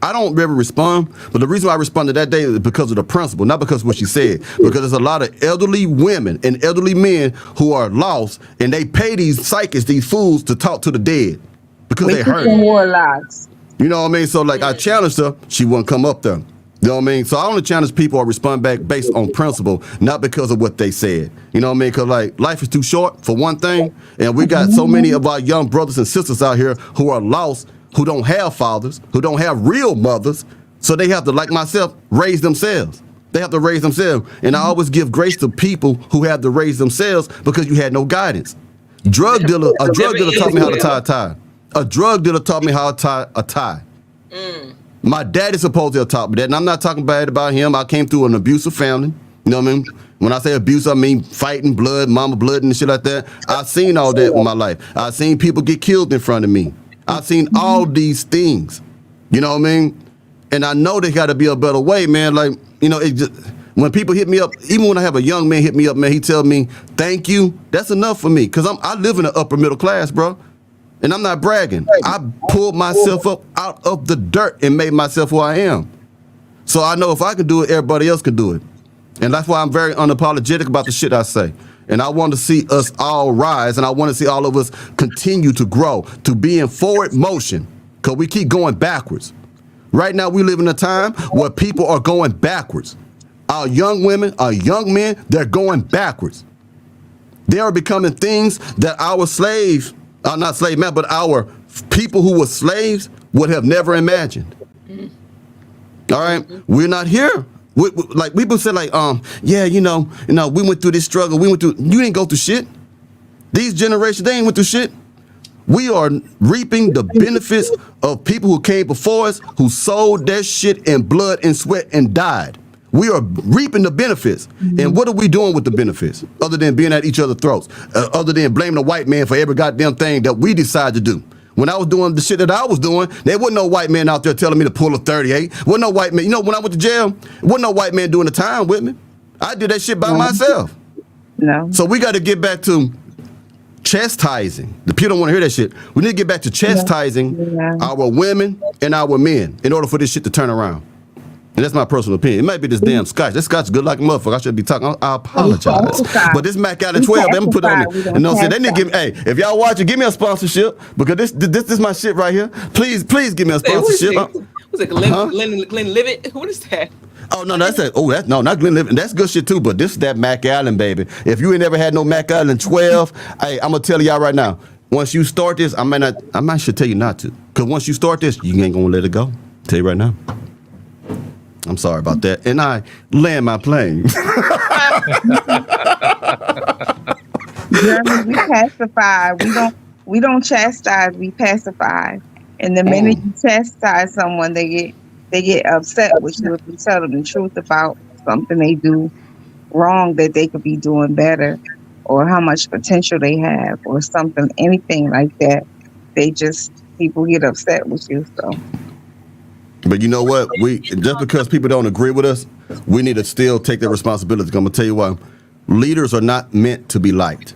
I don't ever respond, but the reason why I responded that day is because of the principle, not because of what she said. Because there's a lot of elderly women and elderly men who are lost, and they pay these psychics, these fools, to talk to the dead because they hurt. Warlocks. You know what I mean? So like, I challenged her, she wouldn't come up there. You know what I mean? So I only challenge people or respond back based on principle, not because of what they said. You know what I mean? Because like, life is too short for one thing, and we got so many of our young brothers and sisters out here who are lost, who don't have fathers, who don't have real mothers, so they have to, like myself, raise themselves. They have to raise themselves. And I always give grace to people who have to raise themselves because you had no guidance. A drug dealer taught me how to tie a tie. A drug dealer taught me how to tie a tie. My daddy supposed to have taught me that, and I'm not talking bad about him. I came through an abusive family. You know what I mean? When I say abuse, I mean fighting, blood, mama blood, and shit like that. I've seen all that in my life. I've seen people get killed in front of me. I've seen all these things, you know what I mean? And I know there got to be a better way, man. Like, you know, it just, when people hit me up, even when I have a young man hit me up, man, he tell me, thank you. That's enough for me, because I live in the upper middle class, bro. And I'm not bragging. I pulled myself up out of the dirt and made myself who I am. So I know if I can do it, everybody else can do it. And that's why I'm very unapologetic about the shit I say. And I want to see us all rise, and I want to see all of us continue to grow, to be in forward motion, because we keep going backwards. Right now, we live in a time where people are going backwards. Our young women, our young men, they're going backwards. They are becoming things that our slaves, not slave men, but our people who were slaves would have never imagined. All right? We're not here. Like people say, like, yeah, you know, we went through this struggle. You didn't go through shit. These generations, they ain't went through shit. We are reaping the benefits of people who came before us, who sold their shit in blood and sweat and died. We are reaping the benefits. And what are we doing with the benefits? Other than being at each other's throats, other than blaming the white man for every goddamn thing that we decide to do. When I was doing the shit that I was doing, there wasn't no white man out there telling me to pull a 38. Wasn't no white man. You know, when I went to jail, wasn't no white man doing the time with me. I did that shit by myself. No. So we got to get back to chastising. The people don't want to hear that shit. We need to get back to chastising our women and our men in order for this shit to turn around. And that's my personal opinion. It might be this damn scotch. This scotch is good like a motherfucker. I should be talking. I apologize. But this Mac Allen 12, I'm gonna put it on there. You know what I'm saying? They need to give me, hey, if y'all watching, give me a sponsorship, because this is my shit right here. Please give me a sponsorship. Was it Glenlivet? What is that? Oh no, that's that. Oh, that's no, not Glenlivet. That's good shit too. But this is that Mac Allen, baby. If you ain't never had no Mac Allen 12, hey, I'm gonna tell y'all right now. Once you start this, I might should tell you not to, because once you start this, you ain't gonna let it go. Tell you right now. I'm sorry about that. And I land my plane. Germans, we pacify. We don't chastise, we pacify. And the minute you chastise someone, they get upset with you if you tell them the truth about something they do wrong that they could be doing better, or how much potential they have, or something, anything like that. People get upset with you, so. But you know what? Just because people don't agree with us, we need to still take their responsibility. I'm gonna tell you why. Leaders are not meant to be liked.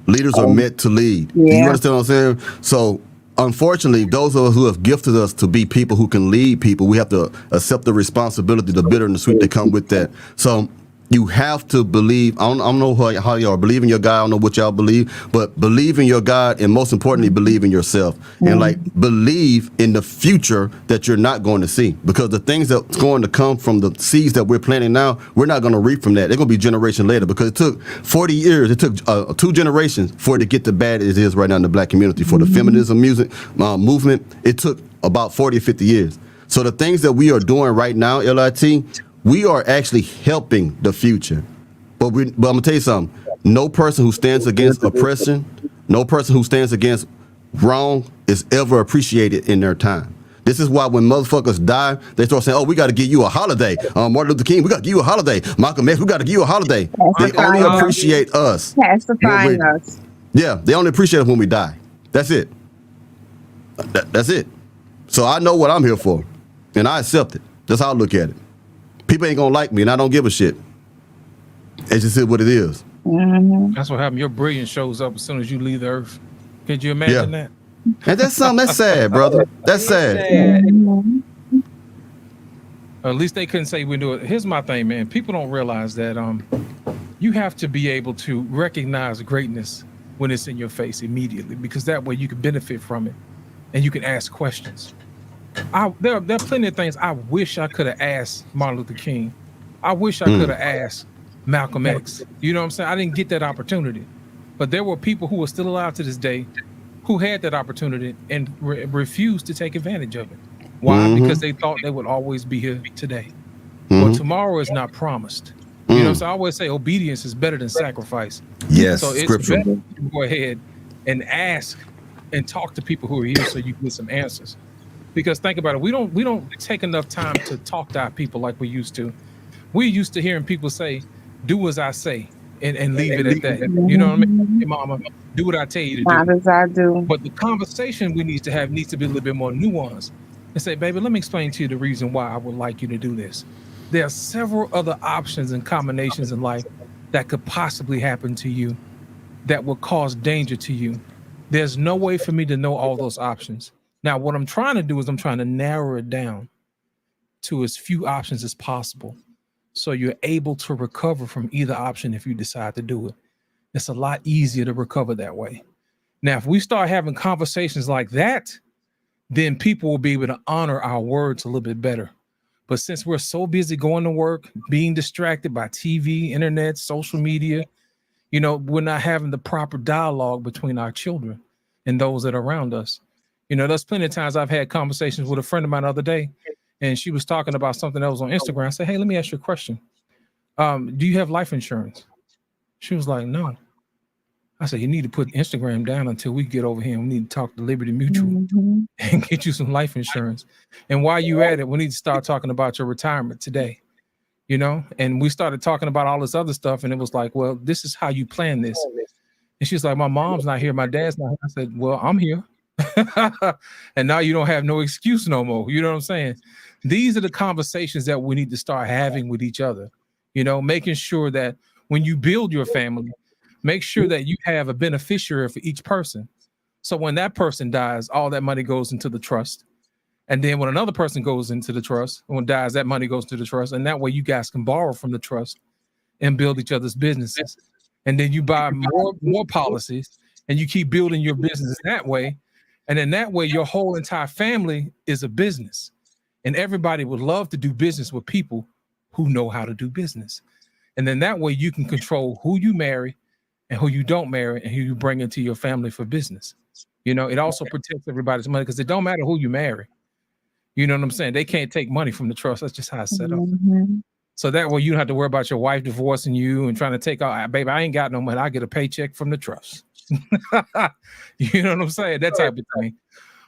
Leaders are meant to lead. Yeah. You understand what I'm saying? So unfortunately, those of us who have gifted us to be people who can lead people, we have to accept the responsibility, the bitter and the sweet that come with that. So you have to believe. I don't know how y'all believe in your God. I don't know what y'all believe, but believe in your God, and most importantly, believe in yourself. And like, believe in the future that you're not going to see, because the things that's going to come from the seeds that we're planting now, we're not going to reap from that. They're going to be generation later, because it took 40 years. It took 2 generations for it to get the bad it is right now in the black community. For the feminism movement, it took about 40 or 50 years. So the things that we are doing right now, LIT, we are actually helping the future. But I'm going to tell you something. No person who stands against oppression, no person who stands against wrong is ever appreciated in their time. This is why when motherfuckers die, they start saying, "Oh, we got to give you a holiday." Martin Luther King, we got to give you a holiday. Malcolm X, we got to give you a holiday. They only appreciate us. Pacifying us. Yeah, they only appreciate us when we die. That's it. That's it. So I know what I'm here for, and I accept it. That's how I look at it. People ain't gonna like me, and I don't give a shit. It's just what it is. Mm-hmm. That's what happened. Your brilliance shows up as soon as you leave the earth. Could you imagine that? And that's something that's sad, brother. That's sad. Or at least they couldn't say we do it. Here's my thing, man. People don't realize that you have to be able to recognize greatness when it's in your face immediately, because that way you can benefit from it and you can ask questions. There are plenty of things I wish I could have asked Martin Luther King. I wish I could have asked Malcolm X. You know what I'm saying? I didn't get that opportunity. But there were people who are still alive to this day who had that opportunity and refused to take advantage of it. Why? Because they thought they would always be here today. Well, tomorrow is not promised. You know, so I always say obedience is better than sacrifice. Yes, so it's scripture. better to go ahead and ask and talk to people who are here so you can get some answers. Because think about it, we don't take enough time to talk to our people like we used to. We're used to hearing people say, "Do as I say," and leave it at that. You know what I mean? Hey, mama, do what I tell you to do. Not as I do. But the conversation we need to have needs to be a little bit more nuanced. And say, "Baby, let me explain to you the reason why I would like you to do this. There are several other options and combinations in life that could possibly happen to you that will cause danger to you. There's no way for me to know all those options. Now, what I'm trying to do is I'm trying to narrow it down to as few options as possible, so you're able to recover from either option if you decide to do it. It's a lot easier to recover that way." Now, if we start having conversations like that, then people will be able to honor our words a little bit better. But since we're so busy going to work, being distracted by TV, internet, social media, you know, we're not having the proper dialogue between our children and those that are around us. You know, there's plenty of times I've had conversations with a friend of mine the other day, and she was talking about something that was on Instagram. I said, "Hey, let me ask you a question. Do you have life insurance?" She was like, "No." I said, "You need to put Instagram down until we get over here. We need to talk to Liberty Mutual and get you some life insurance. And while you're at it, we need to start talking about your retirement today." You know, and we started talking about all this other stuff, and it was like, "Well, this is how you plan this." And she's like, "My mom's not here, my dad's not here." I said, "Well, I'm here." And now you don't have no excuse no more. You know what I'm saying? These are the conversations that we need to start having with each other. You know, making sure that when you build your family, make sure that you have a beneficiary for each person. So when that person dies, all that money goes into the trust. And then when another person goes into the trust, when dies, that money goes to the trust. And that way you guys can borrow from the trust and build each other's businesses. And then you buy more policies and you keep building your business that way. And then that way your whole entire family is a business. And everybody would love to do business with people who know how to do business. And then that way you can control who you marry and who you don't marry and who you bring into your family for business. You know, it also protects everybody's money, because it don't matter who you marry. You know what I'm saying? They can't take money from the trust. That's just how it's set up. So that way you don't have to worry about your wife divorcing you and trying to take out, "Baby, I ain't got no money. I get a paycheck from the trust." You know what I'm saying? That type of thing.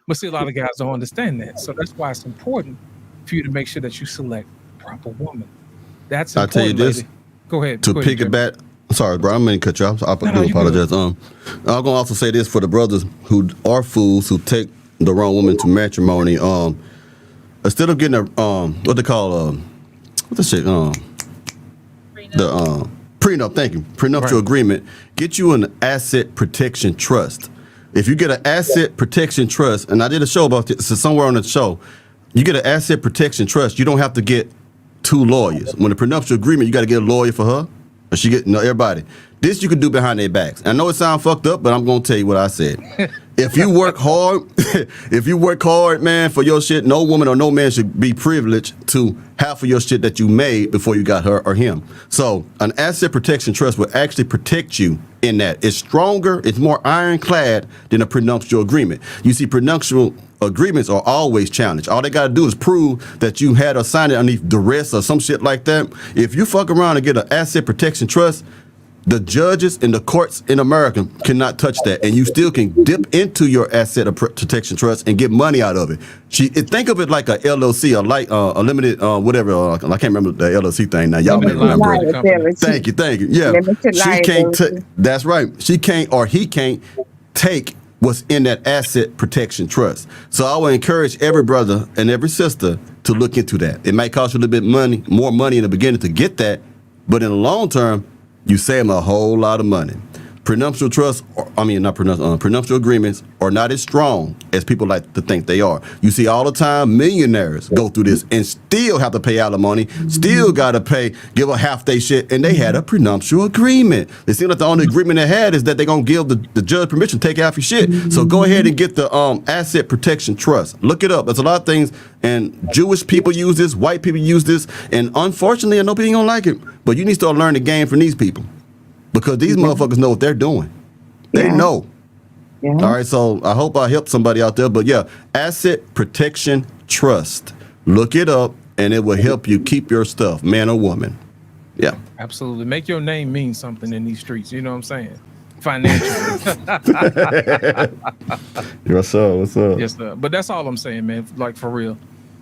But see, a lot of guys don't understand that. So that's why it's important for you to make sure that you select a proper woman. That's important. I tell you this. Lady. Go ahead. To piggyback. Sorry, bro. I'm going to cut you off. I do apologize. I'm going to also say this for the brothers who are fools who take the wrong woman to matrimony. Instead of getting a what they call what the shit the prenup. Thank you. Prenuptial agreement. Get you an asset protection trust. If you get an asset protection trust, and I did a show about this, so somewhere on the show, you get an asset protection trust. You don't have to get 2 lawyers. When the prenuptial agreement, you got to get a lawyer for her. Or she get everybody. This you can do behind their backs. I know it sounds fucked up, but I'm gonna tell you what I said. If you work hard, man, for your shit, no woman or no man should be privileged to half of your shit that you made before you got her or him. So an asset protection trust will actually protect you in that. It's stronger, it's more ironclad than a prenuptial agreement. You see, prenuptial agreements are always challenged. All they got to do is prove that you had or signed it underneath duress or some shit like that. If you fuck around and get an asset protection trust, The judges and the courts in America cannot touch that, and you still can dip into your asset protection trust and get money out of it. Think of it like a LLC, a limited, whatever. I can't remember the LLC thing now. Y'all may remember it. Thank you. Yeah, she can't. That's right. She can't, or he can't take what's in that asset protection trust. So I would encourage every brother and every sister to look into that. It might cost you a little bit more money in the beginning to get that, but in the long term, you save them a whole lot of money. Prenuptial prenuptial agreements are not as strong as people like to think they are. You see all the time millionaires go through this and still have to pay alimony, still got to give a half day shit, and they had a prenuptial agreement. It seems like the only agreement they had is that they're going to give the judge permission to take half your shit. So go ahead and get the asset protection trust. Look it up. There's a lot of things, and Jewish people use this, white people use this, and unfortunately, I know people ain't going to like it, but you need to start learning the game from these people. Because these motherfuckers know what they're doing. They know. Yeah. All right, so I hope I helped somebody out there. But yeah, asset protection trust. Look it up, and it will help you keep your stuff, man or woman. Yeah. Absolutely. Make your name mean something in these streets. You know what I'm saying? Financially. What's up? Yes, sir. But that's all I'm saying, man. Like, for real.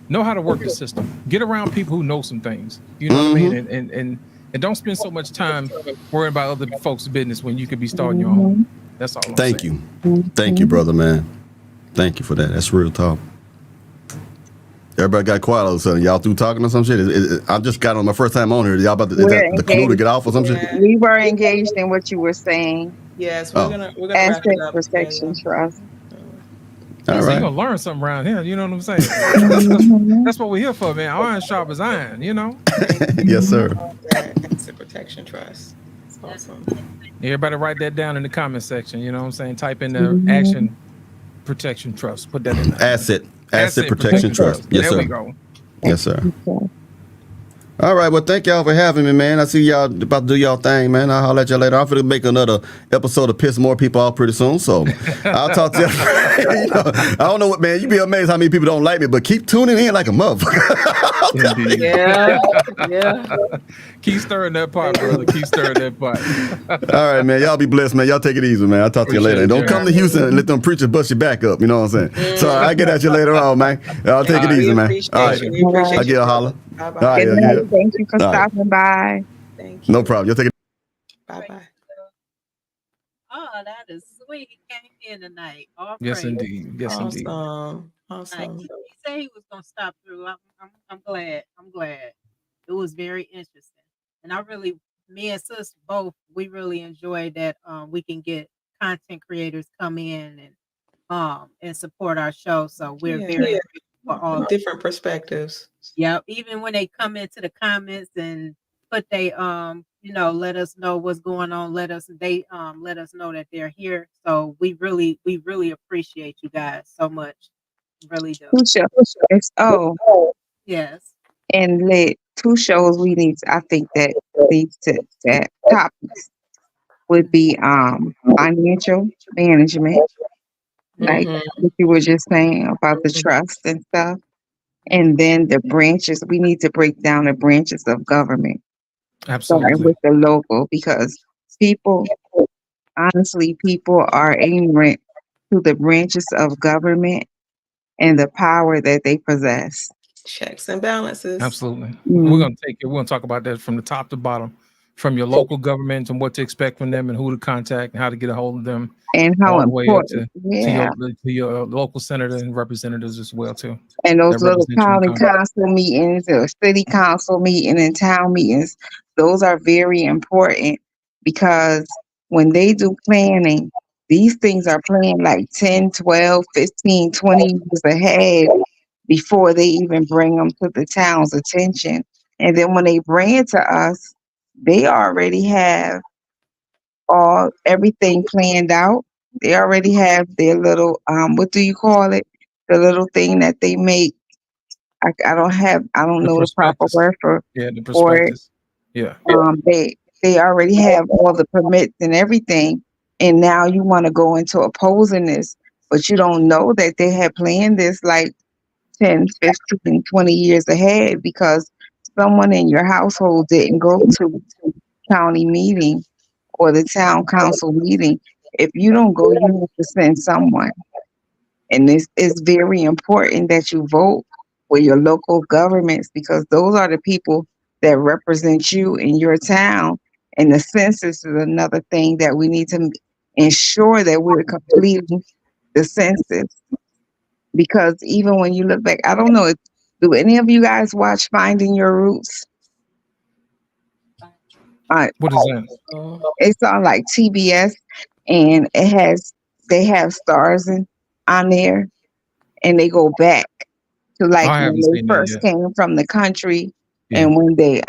Know how to work the system. Get around people who know some things. You know what I mean? And don't spend so much time worrying about other folks' business when you could be starting your own. That's all I'm saying. Thank you. Thank you, brother, man. Thank you for that. That's real talk. Everybody got quiet all of a sudden. Y'all through talking or some shit? I just got on my first time on here. Y'all about to, is that the clue to get off or some shit? We were engaged in what you were saying. Yes, we're gonna asset protection trust. All right. You're gonna learn something around here. You know what I'm saying? That's what we're here for, man. Iron sharp as iron. You know. Yes, sir. Asset protection trust. That's awesome. Everybody write that down in the comment section. You know what I'm saying? Type in the action protection trust. Put that in there. Asset protection trust. Yes, sir. There we go. Yes, sir. All right, well, thank y'all for having me, man. I see y'all about to do y'all thing, man. I'll holler at y'all later. I'm going to make another episode to piss more people off pretty soon, so I'll talk to y'all. You know, I don't know what, man, you'd be amazed how many people don't like me, but keep tuning in like a motherfucker. Yeah. Keep stirring that pot, brother. Keep stirring that pot. All right, man. Y'all be blessed, man. Y'all take it easy, man. I'll talk to you later. And don't come to Houston and let them preachers bust your back up. You know what I'm saying? So I'll get at you later on, man. I'll take it easy, man. All right. I'll get a holler. Bye-bye. All right, thank you for stopping by. Thank you. No problem. You'll take it. Bye-bye. Oh, that is sweet. He came in tonight. All yes, praise. indeed. Yes, indeed. Awesome. He said he was gonna stop through. I'm glad. It was very interesting, and me and sis both, we really enjoyed that. We can get content creators come in and support our show. So we're very grateful for all different perspectives. Yeah, even when they come into the comments and put they let us know what's going on, let us know that they're here. So we really appreciate you guys so much. Really do. 2 shows. Yes. And lit 2 shows I think that leads to that topics would be financial management, like what you were just saying about the trust and stuff. And then the branches, we need to break down the branches of government. Absolutely. Starting with the local, because people are ignorant to the branches of government and the power that they possess. Checks and balances. Absolutely. We're gonna talk about that from the top to bottom, from your local government and what to expect from them and who to contact and how to get a hold of them. And how important, to your local senator and representatives as well too. And those little county council meetings or city council meeting and town meetings, those are very important, because when they do planning, these things are planned like 10, 12, 15, 20 years ahead before they even bring them to the town's attention. And then when they bring it to us, they already have everything planned out. They already have their little what do you call it? The little thing that they make. I don't know the proper word for the prospectus. Yeah. They already have all the permits and everything, and now you want to go into opposing this, but you don't know that they had planned this like 10, 15, 20 years ahead, because someone in your household didn't go to county meeting or the town council meeting, if you don't go, you have to send someone. And it's very important that you vote for your local governments because those are the people that represent you in your town. And the census is another thing that we need to ensure that we're completing the census. Because even when you look back, I don't know, do any of you guys watch Finding Your Roots? What is that? It's on like TBS, and they have stars on there, and they go back to like I when haven't they seen that first yet. came from the country, Yeah. and when they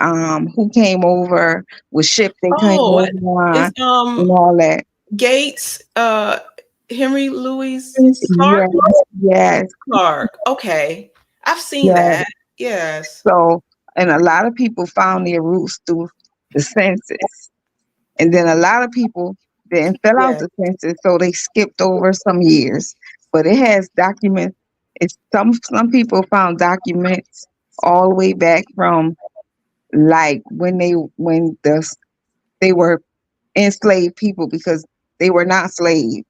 who came over, what ship they came Oh, over on, it's and all that. Gates, Henry Louis Clark. Yes, yes, Clark. Okay, I've seen yes. that. Yes. So, and a lot of people found their roots through the census. And then a lot of people didn't fill out Yeah. the census, so they skipped over some years. But it has documents. It's some people found documents all the way back from like they were enslaved people because they were not slaves,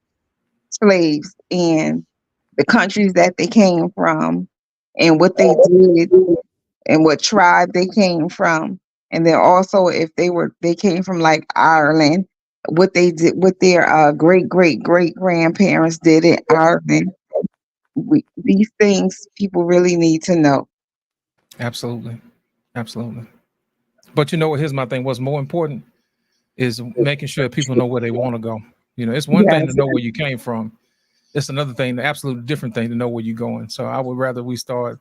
and the countries that they came from and what they did and what tribe they came from. And then also if they came from like Ireland, what they did, what their great great great grandparents did in Ireland. These things people really need to know. Absolutely. Absolutely. But you know what? Here's my thing. What's more important is making sure people know where they want to go. You know, it's one thing to Yes. know where you came from. It's another thing, the absolute different thing to know where you're going. So I would rather we start,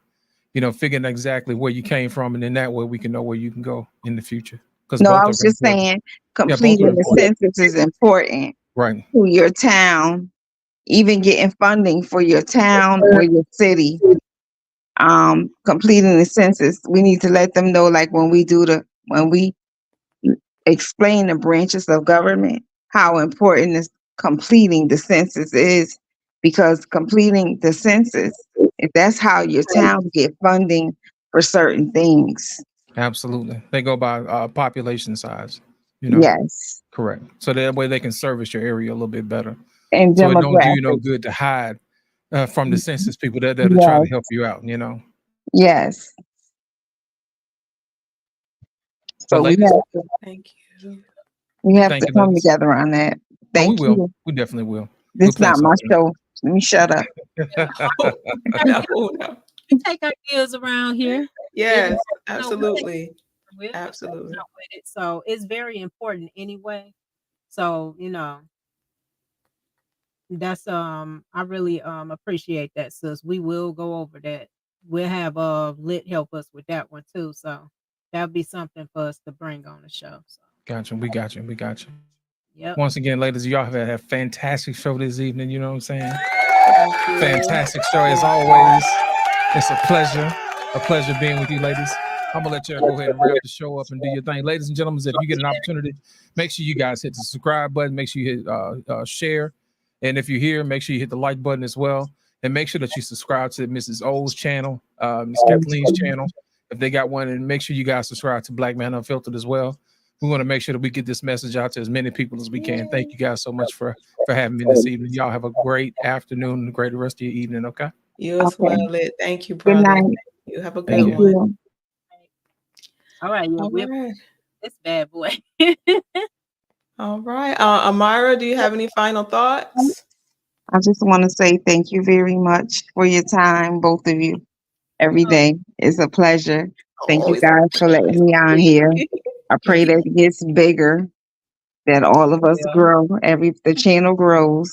figuring exactly where you came from, and then that way we can know where you can go in the future. Because No, I both are was just important. saying Yeah, both are completing the important. census is important Right. to your town, even getting funding for your town or your city. Completing the census, we need to let them know, like when we explain the branches of government, how important this completing the census is, because completing the census, if that's how your town get funding for certain things. Absolutely. They go by population size, you know. Yes. Correct. So that way they can service your area a little bit better. And So it don't do you no demographics. good to hide from the census people that are trying Yes. to help you out, you know. Yes. But So ladies, Thank you. we have thank to you, come ladies. together on that. Oh, we Thank will. you. We definitely will. This We'll is plan not my something. show. Let me shut up. No. We take ideas around here. Yes, No, we take absolutely. we'll come Absolutely. out with it. So it's very important anyway. So, that's I really appreciate that, sis. We will go over that. We'll have Lit help us with that one too. So that'll be something for us to bring on the show. So Gotcha. We got you. We got you. yep. Once again, ladies, y'all have had a fantastic show this evening. You know what I'm saying? Thank you. Fantastic show as always. It's a pleasure being with you, ladies. I'm gonna let y'all go ahead and wrap the show up and do your thing, ladies and gentlemen. If you get an opportunity, make sure you guys hit the subscribe button. Make sure you hit share, and if you're here, make sure you hit the like button as well, and make sure that you subscribe to Mrs. O's channel, Miss Kathleen's channel, if they got one, and make sure you guys subscribe to Black Man Unfiltered as well. We want to make sure that we get this message out to as many people as we can. Thank you guys so much for having me this evening. Y'all have a great afternoon and a great rest of your evening. Okay. You as Okay. well, Lit. Thank you, Good brother. night. You have a good Thank Thank one. you. All right, yeah, All we're right. this bad boy. All right. Amira, do you have any final thoughts? I just want to say thank you very much for your time, both of you. Every Oh, day. It's a pleasure. Thank Oh, you it's guys for letting me on here. I pray that it gets bigger, that all of us Yeah. grow, the channel grows,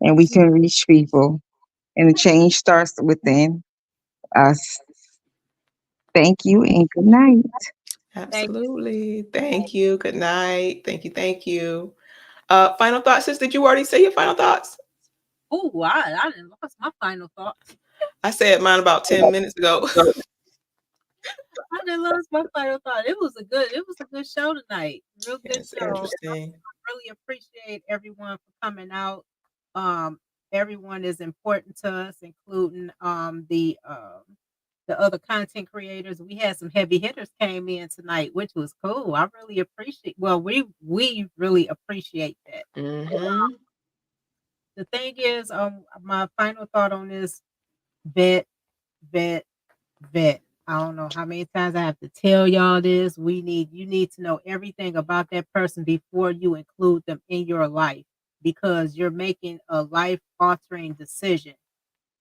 and we can reach people. And the change starts within us. Thank you and good night. thank Absolutely. Thank you. Good night. Thank you. Thank you. Final thoughts, sis. Did you already say your final thoughts? Oh, I didn't lost my final thoughts. I said mine about 10 minutes ago. I didn't lose my final thought. It was a good show tonight. Real good It's show. interesting. Really appreciate everyone for coming out. Um, Everyone is important to us, including the the other content creators. We had some heavy hitters came in tonight, which was cool. I really appreciate. Well, we really appreciate that. Mm-hmm. The thing is, my final thought on this: vet, vet, vet. I don't know how many times I have to tell y'all this. You need to know everything about that person before you include them in your life, because you're making a life altering decision.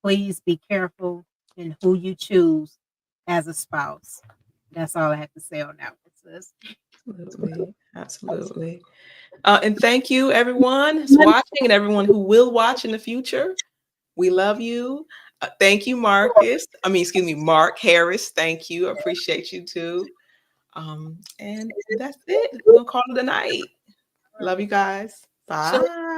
Please be careful in who you choose as a spouse. That's all I have to say on that one, sis. Absolutely. Absolutely. And thank you, everyone who's watching and everyone who will watch in the future. We love you. Thank you, Marcus. Excuse me, Mark Harris. Thank you. Appreciate you too. And that's it. We'll call it a night. Love you guys. Bye.